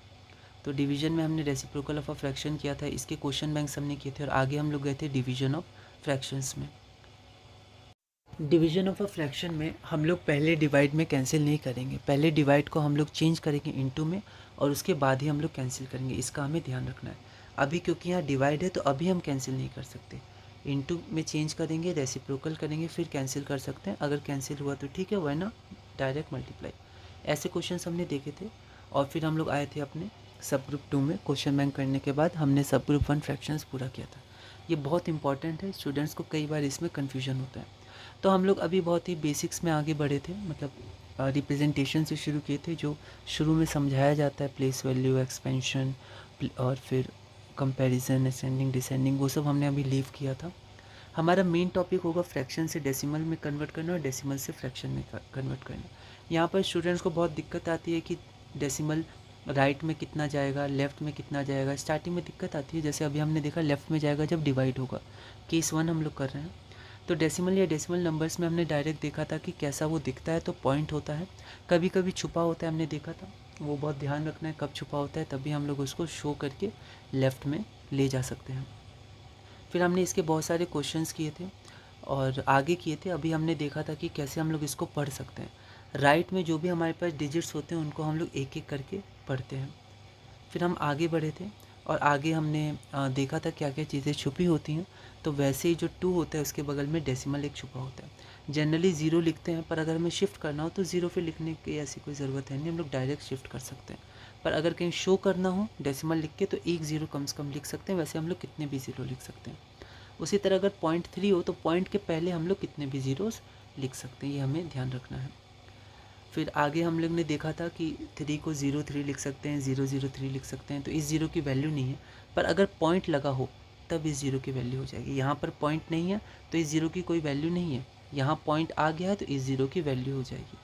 तो डिवीजन में हमने रेसिप्रोकल ऑफ अ फ्रैक्शन किया था, इसके क्वेश्चन बैंक्स हमने किए थे, और आगे हम लोग गए थे डिवीजन ऑफ फ्रैक्शंस में। डिवीजन ऑफ अ फ्रैक्शन में हम लोग पहले डिवाइड में कैंसिल नहीं करेंगे, पहले डिवाइड को हम लोग चेंज करेंगे इनटू में, और उसके बाद ही हम लोग कैंसिल करेंगे, इसका हमें ध्यान रखना है। अभी क्योंकि यहाँ डिवाइड है तो अभी हम कैंसिल नहीं कर सकते, इनटू में चेंज करेंगे, रेसिप्रोकल करेंगे, फिर कैंसिल कर सकते हैं। अगर कैंसिल हुआ तो ठीक है, वरना डायरेक्ट मल्टीप्लाई। ऐसे क्वेश्चन हमने देखे थे, और फिर हम लोग आए थे अपने सब ग्रुप 2 में। क्वेश्चन बैंक करने के बाद हमने सब ग्रुप 1 फ्रैक्शंस पूरा किया था। ये बहुत इंपॉर्टेंट है, स्टूडेंट्स को कई बार इसमें कन्फ्यूजन होता है। तो हम लोग अभी बहुत ही बेसिक्स में आगे बढ़े थे, मतलब रिप्रेजेंटेशन से शुरू किए थे, जो शुरू में समझाया जाता है, प्लेस वैल्यू, एक्सपेंशन और फिर कंपैरिजन, असेंडिंग डिसेंडिंग, वो सब हमने अभी लीव किया था। हमारा मेन टॉपिक होगा फ्रैक्शन से डेसिमल में कन्वर्ट करना और डेसिमल से फ्रैक्शन में कन्वर्ट करना। यहाँ पर स्टूडेंट्स को बहुत दिक्कत आती है कि डेसिमल राइट में कितना जाएगा, लेफ़्ट में कितना जाएगा। स्टार्टिंग में दिक्कत आती है, जैसे अभी हमने देखा लेफ़्ट में जाएगा जब डिवाइड होगा। केस 1 हम लोग कर रहे हैं। तो डेसिमल या डेसिमल नंबर्स में हमने डायरेक्ट देखा था कि कैसा वो दिखता है, तो पॉइंट होता है, कभी कभी छुपा होता है, हमने देखा था। वो बहुत ध्यान रखना है कब छुपा होता है, तभी हम लोग उसको शो करके लेफ़्ट में ले जा सकते हैं। फिर हमने इसके बहुत सारे क्वेश्चंस किए थे और आगे किए थे। अभी हमने देखा था कि कैसे हम लोग इसको पढ़ सकते हैं। राइट में जो भी हमारे पास डिजिट्स होते हैं उनको हम लोग एक एक करके पढ़ते हैं। फिर हम आगे बढ़े थे और आगे हमने देखा था क्या क्या चीज़ें छुपी होती हैं। तो वैसे ही जो 2 होता है उसके बगल में डेसिमल एक छुपा होता है। जनरली 0 लिखते हैं, पर अगर हमें शिफ्ट करना हो तो 0 पे लिखने की ऐसी कोई ज़रूरत है नहीं, हम लोग डायरेक्ट शिफ्ट कर सकते हैं। पर अगर कहीं शो करना हो डेसिमल लिख के तो एक 0 कम से कम लिख सकते हैं, वैसे हम लोग कितने भी 0 लिख सकते हैं। उसी तरह अगर 0.3 हो तो पॉइंट के पहले हम लोग कितने भी ज़ीरोस लिख सकते हैं, ये हमें ध्यान रखना है। फिर आगे हम लोग ने देखा था कि 3 को 03 लिख सकते हैं, 003 लिख सकते हैं, तो इस 0 की वैल्यू नहीं है। पर अगर पॉइंट लगा हो तब इस 0 की वैल्यू हो जाएगी। यहाँ पर पॉइंट नहीं है तो इस 0 की कोई वैल्यू नहीं है। यहाँ पॉइंट आ गया है तो इस 0 की वैल्यू हो जाएगी।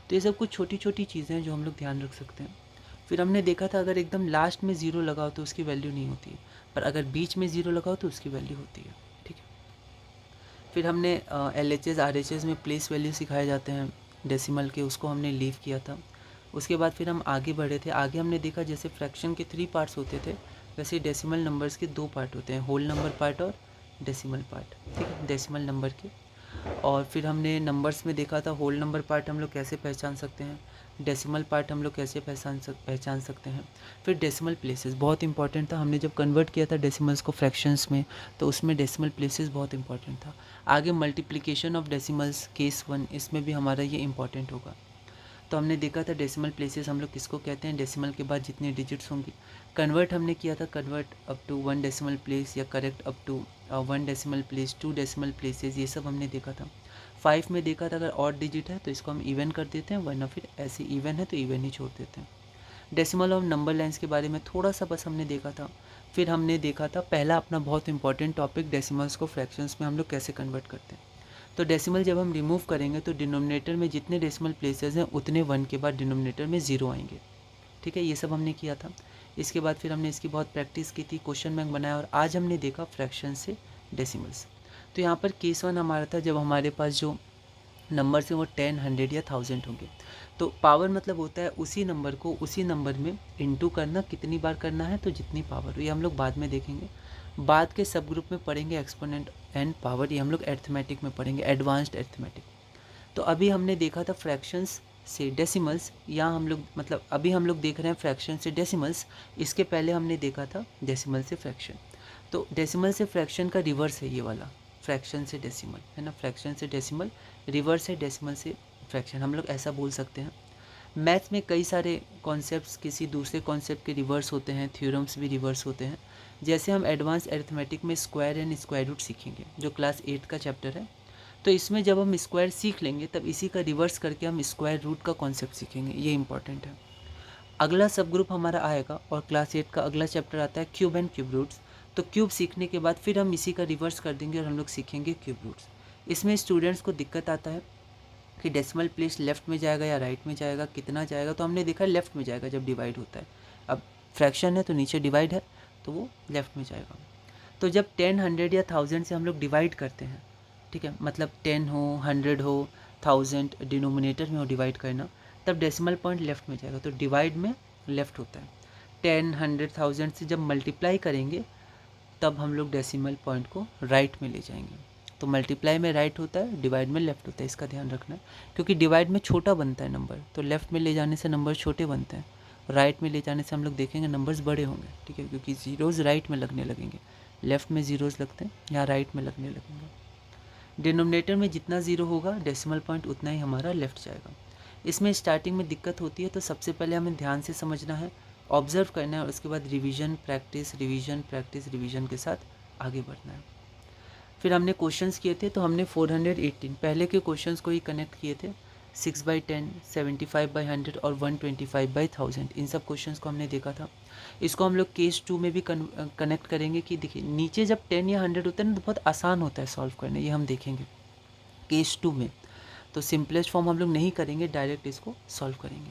तो ये सब कुछ छोटी छोटी चीज़ें हैं जो हम लोग ध्यान रख सकते हैं। फिर हमने देखा था अगर एकदम लास्ट में 0 लगाओ तो उसकी वैल्यू नहीं होती है, पर अगर बीच में 0 लगाओ तो उसकी वैल्यू होती है। ठीक है। फिर हमने LHS RHS में प्लेस वैल्यू सिखाए जाते हैं डेसिमल के, उसको हमने लीव किया था। उसके बाद फिर हम आगे बढ़े थे। आगे हमने देखा जैसे फ्रैक्शन के 3 पार्ट्स होते थे, वैसे डेसिमल नंबर्स के 2 पार्ट होते हैं, होल नंबर पार्ट और डेसिमल पार्ट। ठीक है, डेसिमल नंबर के। और फिर हमने नंबर्स में देखा था होल नंबर पार्ट हम लोग कैसे पहचान सकते हैं, डेसिमल पार्ट हम लोग कैसे पहचान सकते हैं। फिर डेसिमल प्लेसेस बहुत इंपॉर्टेंट था। हमने जब कन्वर्ट किया था डेसिमल्स को फ्रैक्शंस में तो उसमें डेसिमल प्लेसेस बहुत इंपॉर्टेंट था। आगे मल्टीप्लिकेशन ऑफ डेसिमल्स केस 1, इसमें भी हमारा ये इंपॉर्टेंट होगा। तो हमने देखा था डेसिमल प्लेसेस हम लोग किसको कहते हैं, डेसिमल के बाद जितने डिजिट्स होंगी। कन्वर्ट हमने किया था, convert up to 1 decimal place या correct up to 1 decimal place, 2 decimal places, ये सब हमने देखा था। 5 में देखा था अगर ऑड डिजिट है तो इसको हम इवन कर देते हैं, वरना फिर ऐसे इवन है तो इवन ही छोड़ देते हैं। डेसिमल और नंबर लाइन्स के बारे में थोड़ा सा बस हमने देखा था। फिर हमने देखा था पहला अपना बहुत इंपॉर्टेंट टॉपिक, डेसिमल्स को फ्रैक्शंस में हम लोग कैसे कन्वर्ट करते हैं। तो डेसिमल जब हम रिमूव करेंगे तो डिनोमिनेटर में जितने डेसिमल प्लेसेस हैं उतने 1 के बाद डिनोमिनेटर में 0 आएंगे। ठीक है, ये सब हमने किया था। इसके बाद फिर हमने इसकी बहुत प्रैक्टिस की थी, क्वेश्चन बैंक बनाया, और आज हमने देखा फ्रैक्शन से डेसिमल्स। तो यहाँ पर केस 1 हमारा था जब हमारे पास जो नंबर से वो 10, 100 या 1000 होंगे। तो पावर मतलब होता है उसी नंबर को उसी नंबर में इंटू करना, कितनी बार करना है तो जितनी पावर हो, ये हम लोग बाद में देखेंगे। बाद के सब ग्रुप में पढ़ेंगे एक्सपोनेंट एंड पावर, ये हम लोग अरिथमेटिक में पढ़ेंगे, एडवांस्ड अरिथमेटिक। तो अभी हमने देखा था फ्रैक्शंस से डेसिमल्स, यहाँ हम लोग मतलब अभी हम लोग देख रहे हैं फ्रैक्शन से डेसिमल्स। इसके पहले हमने देखा था डेसिमल से फ्रैक्शन। तो डेसिमल से फ्रैक्शन का रिवर्स है ये वाला, फ्रैक्शन से डेसिमल है ना, फ्रैक्शन से डेसिमल रिवर्स है डेसिमल से फ्रैक्शन, हम लोग ऐसा बोल सकते हैं। मैथ्स में कई सारे कॉन्सेप्ट्स किसी दूसरे कॉन्सेप्ट के रिवर्स होते हैं, थ्योरम्स भी रिवर्स होते हैं। जैसे हम एडवांस अरिथमेटिक में स्क्वायर एंड स्क्वायर रूट सीखेंगे, जो क्लास 8 का चैप्टर है। तो इसमें जब हम स्क्वायर सीख लेंगे तब इसी का रिवर्स करके हम स्क्वायर रूट का कॉन्सेप्ट सीखेंगे, ये इंपॉर्टेंट है। अगला सब ग्रुप हमारा आएगा और क्लास 8 का अगला चैप्टर आता है क्यूब एंड क्यूब रूट्स। तो क्यूब सीखने के बाद फिर हम इसी का रिवर्स कर देंगे और हम लोग सीखेंगे क्यूब रूट्स। इसमें स्टूडेंट्स को दिक्कत आता है कि डेसिमल प्लेस लेफ्ट में जाएगा या राइट में जाएगा, कितना जाएगा। तो हमने देखा लेफ्ट में जाएगा जब डिवाइड होता है। अब फ्रैक्शन है तो नीचे डिवाइड है तो वो लेफ्ट में जाएगा। तो जब 10, 100 या 1000 से हम लोग डिवाइड करते हैं, ठीक है, मतलब 10 हो, 100 हो, 1000 डिनोमिनेटर में हो डिवाइड करना, तब डेसिमल पॉइंट लेफ्ट में जाएगा। तो डिवाइड में लेफ्ट होता है। 10, 100, 1000 से जब मल्टीप्लाई करेंगे तब हम लोग डेसिमल पॉइंट को राइट में ले जाएंगे। तो मल्टीप्लाई में राइट होता है, डिवाइड में लेफ्ट होता है, इसका ध्यान रखना है। क्योंकि डिवाइड में छोटा बनता है नंबर, तो लेफ्ट में ले जाने से नंबर छोटे बनते हैं, राइट में ले जाने से हम लोग देखेंगे नंबर्स बड़े होंगे। ठीक है, क्योंकि ज़ीरोज़ राइट में लगने लगेंगे, लेफ्ट में ज़ीरोज़ लगते हैं, यहाँ राइट में लगने लगेंगे। डिनोमिनेटर में जितना ज़ीरो होगा डेसिमल पॉइंट उतना ही हमारा लेफ्ट जाएगा। इसमें स्टार्टिंग में दिक्कत होती है, तो सबसे पहले हमें ध्यान से समझना है, ऑब्जर्व करना है, और उसके बाद revision practice revision practice revision के साथ आगे बढ़ना है। फिर हमने क्वेश्चंस किए थे, तो हमने 418 पहले के क्वेश्चंस को ही कनेक्ट किए थे, 6/10, 75/100 और 125/1000, इन सब क्वेश्चंस को हमने देखा था। इसको हम लोग केस 2 में भी कनेक्ट करेंगे कि देखिए नीचे जब 10 या 100 होता है ना तो बहुत आसान होता है सॉल्व करना, ये हम देखेंगे केस 2 में। तो सिंपलेस्ट फॉर्म हम लोग नहीं करेंगे, डायरेक्ट इसको सॉल्व करेंगे।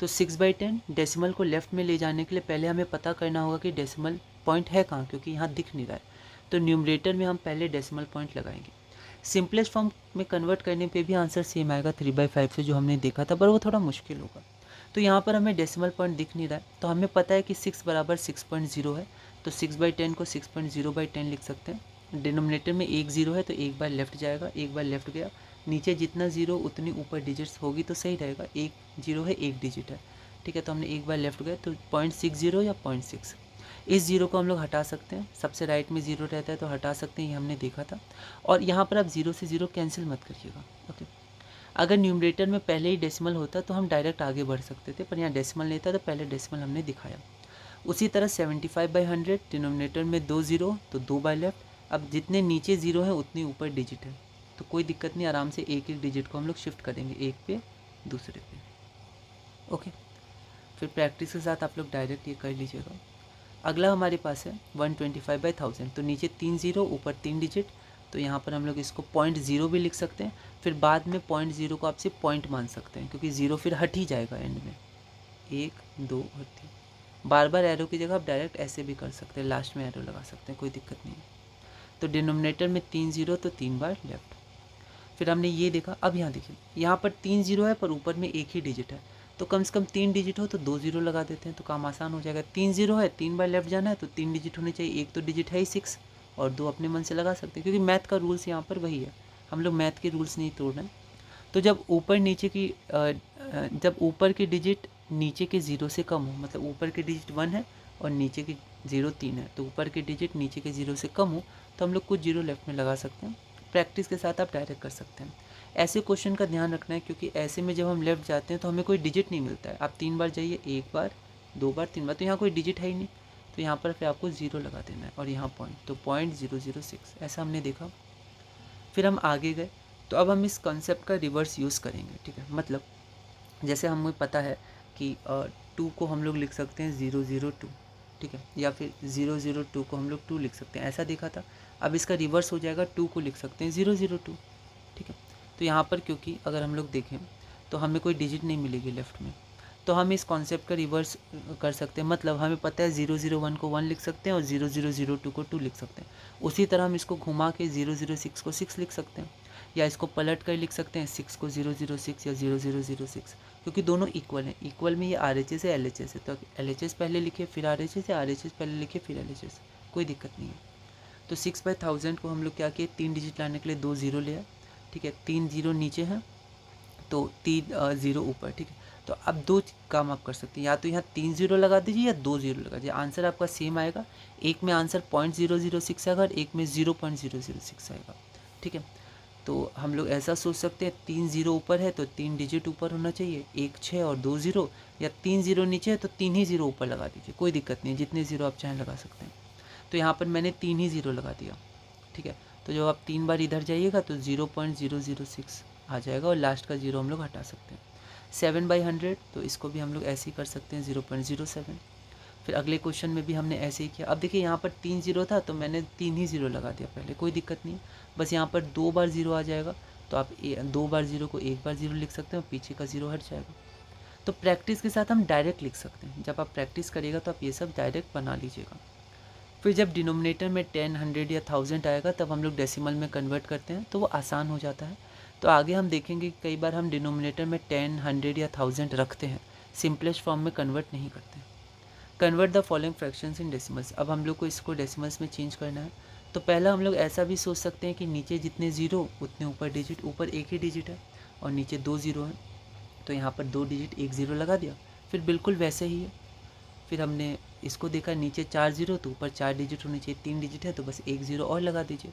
तो 6/10 डेसिमल को लेफ्ट में ले जाने के लिए पहले हमें पता करना होगा कि डेसिमल पॉइंट है कहाँ, क्योंकि यहाँ दिख नहीं रहा है। तो न्यूमरेटर में हम पहले डेसिमल पॉइंट लगाएंगे। सिंपलेस्ट फॉर्म में कन्वर्ट करने पे भी आंसर सेम आएगा 3/5 से, जो हमने देखा था, पर वो थोड़ा मुश्किल होगा। तो यहाँ पर हमें डेसिमल पॉइंट दिख नहीं रहा है, तो हमें पता है कि 6 बराबर 6.0 है, तो 6/10 को 6.0/10 लिख सकते हैं। डिनोमिनेटर में एक ज़ीरो है तो एक बार लेफ्ट जाएगा, एक बार लेफ्ट गया, नीचे जितना ज़ीरो उतनी ऊपर डिजिट्स होगी तो सही रहेगा। एक जीरो है, एक डिजिट है, ठीक है, तो हमने एक बार लेफ्ट गए तो 0.60 या 0.6। इस ज़ीरो को हम लोग हटा सकते हैं, सबसे राइट में ज़ीरो रहता है तो हटा सकते हैं, ये हमने देखा था। और यहाँ पर आप ज़ीरो से ज़ीरो कैंसिल मत करिएगा, ओके। अगर न्यूमरेटर में पहले ही डेसिमल होता तो हम डायरेक्ट आगे बढ़ सकते थे, पर यहाँ डेसिमल नहीं था तो पहले डेसिमल हमने दिखाया। उसी तरह 75/100 डिनोमिनेटर में 2 ज़ीरो तो 2 बार लेफ्ट। अब जितने नीचे ज़ीरो हैं उतनी ऊपर डिजिट है, तो कोई दिक्कत नहीं, आराम से एक एक डिजिट को हम लोग शिफ्ट करेंगे, एक पे दूसरे पे, ओके। फिर प्रैक्टिस के साथ आप लोग डायरेक्ट ये कर लीजिएगा। अगला हमारे पास है 125/1000, तो नीचे 3 ज़ीरो ऊपर 3 डिजिट, तो यहाँ पर हम लोग इसको 0.0 भी लिख सकते हैं। फिर बाद में 0.0 को आप सिर्फ पॉइंट मान सकते हैं, क्योंकि ज़ीरो फिर हट ही जाएगा एंड में, 1 2 और 3। बार बार एरो की जगह आप डायरेक्ट ऐसे भी कर सकते हैं, लास्ट में एरो लगा सकते हैं, कोई दिक्कत नहीं है। तो डिनोमिनेटर में 3 ज़ीरो तो 3 बार लेफ्ट। फिर हमने ये देखा, अब यहाँ देखिए, यहाँ पर 3 ज़ीरो है पर ऊपर में एक ही डिजिट है, तो कम से कम 3 डिजिट हो तो 2 ज़ीरो लगा देते हैं, तो काम आसान हो जाएगा। 3 ज़ीरो है, 3 बार लेफ्ट जाना है, तो 3 डिजिट होने चाहिए, एक तो डिजिट है ही 6 और 2 अपने मन से लगा सकते हैं, क्योंकि मैथ का रूल्स यहाँ पर वही है, हम लोग मैथ के रूल्स नहीं तोड़ रहे हैं। तो जब ऊपर नीचे की जब ऊपर की डिजिट नीचे के ज़ीरो से कम हो, मतलब ऊपर की डिजिट 1 है और नीचे की 0 3 है, तो ऊपर की डिजिट नीचे के 0 से कम हो तो हम लोग कुछ जीरो लेफ्ट में लगा सकते हैं। प्रैक्टिस के साथ आप डायरेक्ट कर सकते हैं। ऐसे क्वेश्चन का ध्यान रखना है, क्योंकि ऐसे में जब हम लेफ्ट जाते हैं तो हमें कोई डिजिट नहीं मिलता है। आप 3 बार जाइए, 1 बार 2 बार 3 बार, तो यहाँ कोई डिजिट है ही नहीं, तो यहाँ पर फिर आपको ज़ीरो लगा देना है, और यहाँ पॉइंट, तो 0.006 ऐसा हमने देखा। फिर हम आगे गए, तो अब हम इस कॉन्सेप्ट का रिवर्स यूज़ करेंगे, ठीक है। मतलब जैसे हमें पता है कि 2 को हम लोग लिख सकते हैं 002, ठीक है, या फिर 002 को हम लोग 2 लिख सकते हैं, ऐसा देखा था। अब इसका रिवर्स हो जाएगा, 2 को लिख सकते हैं 002, ठीक है। तो यहाँ पर क्योंकि अगर हम लोग देखें तो हमें कोई डिजिट नहीं मिलेगी लेफ्ट में, तो हम इस कॉन्सेप्ट का रिवर्स कर सकते हैं। मतलब हमें पता है 001 को 1 लिख सकते हैं और 0002 को 2 लिख सकते हैं। उसी तरह हम इसको घुमा के 006 को 6 लिख सकते हैं, या इसको पलट कर लिख सकते हैं 6 को 006 या 0006, क्योंकि दोनों इक्वल हैं। इक्वल में ये RHS है, LHS है, तो LHS पहले लिखे फिर RHS, या RHS पहले लिखे फिर LHS, कोई दिक्कत नहीं है। तो 6/1000 को हम लोग क्या किए, 3 डिजिट लाने के लिए 2 ज़ीरो लिया, ठीक है, 3 ज़ीरो नीचे हैं तो 3 ज़ीरो ऊपर, ठीक है। तो अब 2 काम आप कर सकते हैं, या तो यहाँ 3 ज़ीरो लगा दीजिए या 2 ज़ीरो लगा दीजिए, आंसर आपका सेम आएगा। एक में आंसर 0.006 आएगा और एक में 0.006 आएगा, ठीक है। तो हम लोग ऐसा सोच सकते हैं, 3 ज़ीरो ऊपर है तो 3 डिजिट ऊपर होना चाहिए, 1 6 और 2 ज़ीरो, या 3 ज़ीरो नीचे है तो 3 ही ज़ीरो ऊपर लगा दीजिए, कोई दिक्कत नहीं, जितने ज़ीरो आप चाहें लगा सकते हैं। तो यहाँ पर मैंने 3 ही ज़ीरो लगा दिया, ठीक है। तो जब आप 3 बार इधर जाइएगा तो 0.006 आ जाएगा, और लास्ट का ज़ीरो हम लोग हटा सकते हैं। 7/100, तो इसको भी हम लोग ऐसे ही कर सकते हैं, 0.07। फिर अगले क्वेश्चन में भी हमने ऐसे ही किया। अब देखिए यहाँ पर 3 ज़ीरो था तो मैंने 3 ही ज़ीरो लगा दिया पहले, कोई दिक्कत नहीं, बस यहाँ पर 2 बार ज़ीरो आ जाएगा, तो आप 2 बार ज़ीरो को 1 बार ज़ीरो लिख सकते हैं और पीछे का ज़ीरो हट जाएगा। तो प्रैक्टिस के साथ हम डायरेक्ट लिख सकते हैं, जब आप प्रैक्टिस करिएगा तो आप ये सब डायरेक्ट बना लीजिएगा। फिर जब डिनोमिनेटर में 10 100 या 1000 आएगा तब हम लोग डेसिमल में कन्वर्ट करते हैं, तो वो आसान हो जाता है। तो आगे हम देखेंगे कि कई बार हम डिनोमिनेटर में 10 100 या 1000 रखते हैं, सिंपलेस्ट फॉर्म में कन्वर्ट नहीं करते। Convert the following fractions in decimals, अब हम लोग को इसको डेसिमल्स में चेंज करना है। तो पहला हम लोग ऐसा भी सोच सकते हैं कि नीचे जितने ज़ीरो उतने ऊपर डिजिट, ऊपर एक ही डिजिट है और नीचे 2 ज़ीरो है, तो यहाँ पर 2 डिजिट 1 ज़ीरो लगा दिया, फिर बिल्कुल वैसे ही है। फिर हमने इसको देखा, नीचे 4 ज़ीरो तो ऊपर 4 डिजिट होने चाहिए, 3 डिजिट है तो बस 1 ज़ीरो और लगा दीजिए,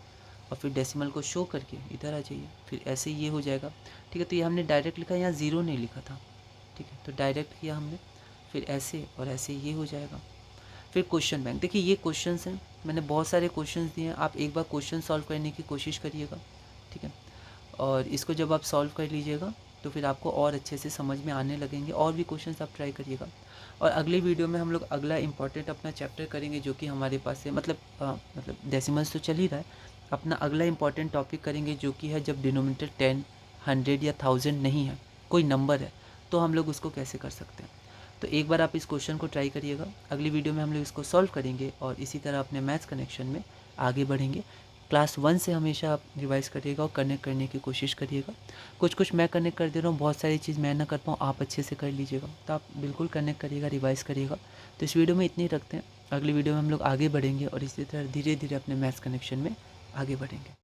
और फिर डेसिमल को शो करके इधर आ जाइए, फिर ऐसे ये हो जाएगा, ठीक है। तो ये हमने डायरेक्ट लिखा, यहाँ ज़ीरो नहीं लिखा था, ठीक है, तो डायरेक्ट किया हमने, फिर ऐसे और ऐसे ये हो जाएगा। फिर क्वेश्चन बैंक, देखिए ये क्वेश्चंस हैं, मैंने बहुत सारे क्वेश्चंस दिए हैं, आप एक बार क्वेश्चन सॉल्व करने की कोशिश करिएगा, ठीक है। और इसको जब आप सॉल्व कर लीजिएगा तो फिर आपको और अच्छे से समझ में आने लगेंगे, और भी क्वेश्चंस आप ट्राई करिएगा। और अगली वीडियो में हम लोग अगला इम्पॉर्टेंट अपना चैप्टर करेंगे जो कि हमारे पास है, मतलब डेसिमल्स तो चल ही रहा है, अपना अगला इम्पॉर्टेंट टॉपिक करेंगे जो कि है जब डिनोमिनेटर 10, 100 या 1000 नहीं है, कोई नंबर है, तो हम लोग उसको कैसे कर सकते हैं। तो एक बार आप इस क्वेश्चन को ट्राई करिएगा, अगली वीडियो में हम लोग इसको सॉल्व करेंगे और इसी तरह अपने मैथ्स कनेक्शन में आगे बढ़ेंगे। क्लास 1 से हमेशा आप रिवाइज़ करिएगा और कनेक्ट करने की कोशिश करिएगा। कुछ मैं कनेक्ट कर दे रहा हूँ, बहुत सारी चीज़ मैं ना कर पाऊँ, आप अच्छे से कर लीजिएगा, तो आप बिल्कुल कनेक्ट करिएगा, रिवाइज़ करिएगा। तो इस वीडियो में इतनी ही रखते हैं, अगली वीडियो में हम लोग आगे बढ़ेंगे और इसी तरह धीरे धीरे अपने मैथ्स कनेक्शन में आगे बढ़ेंगे।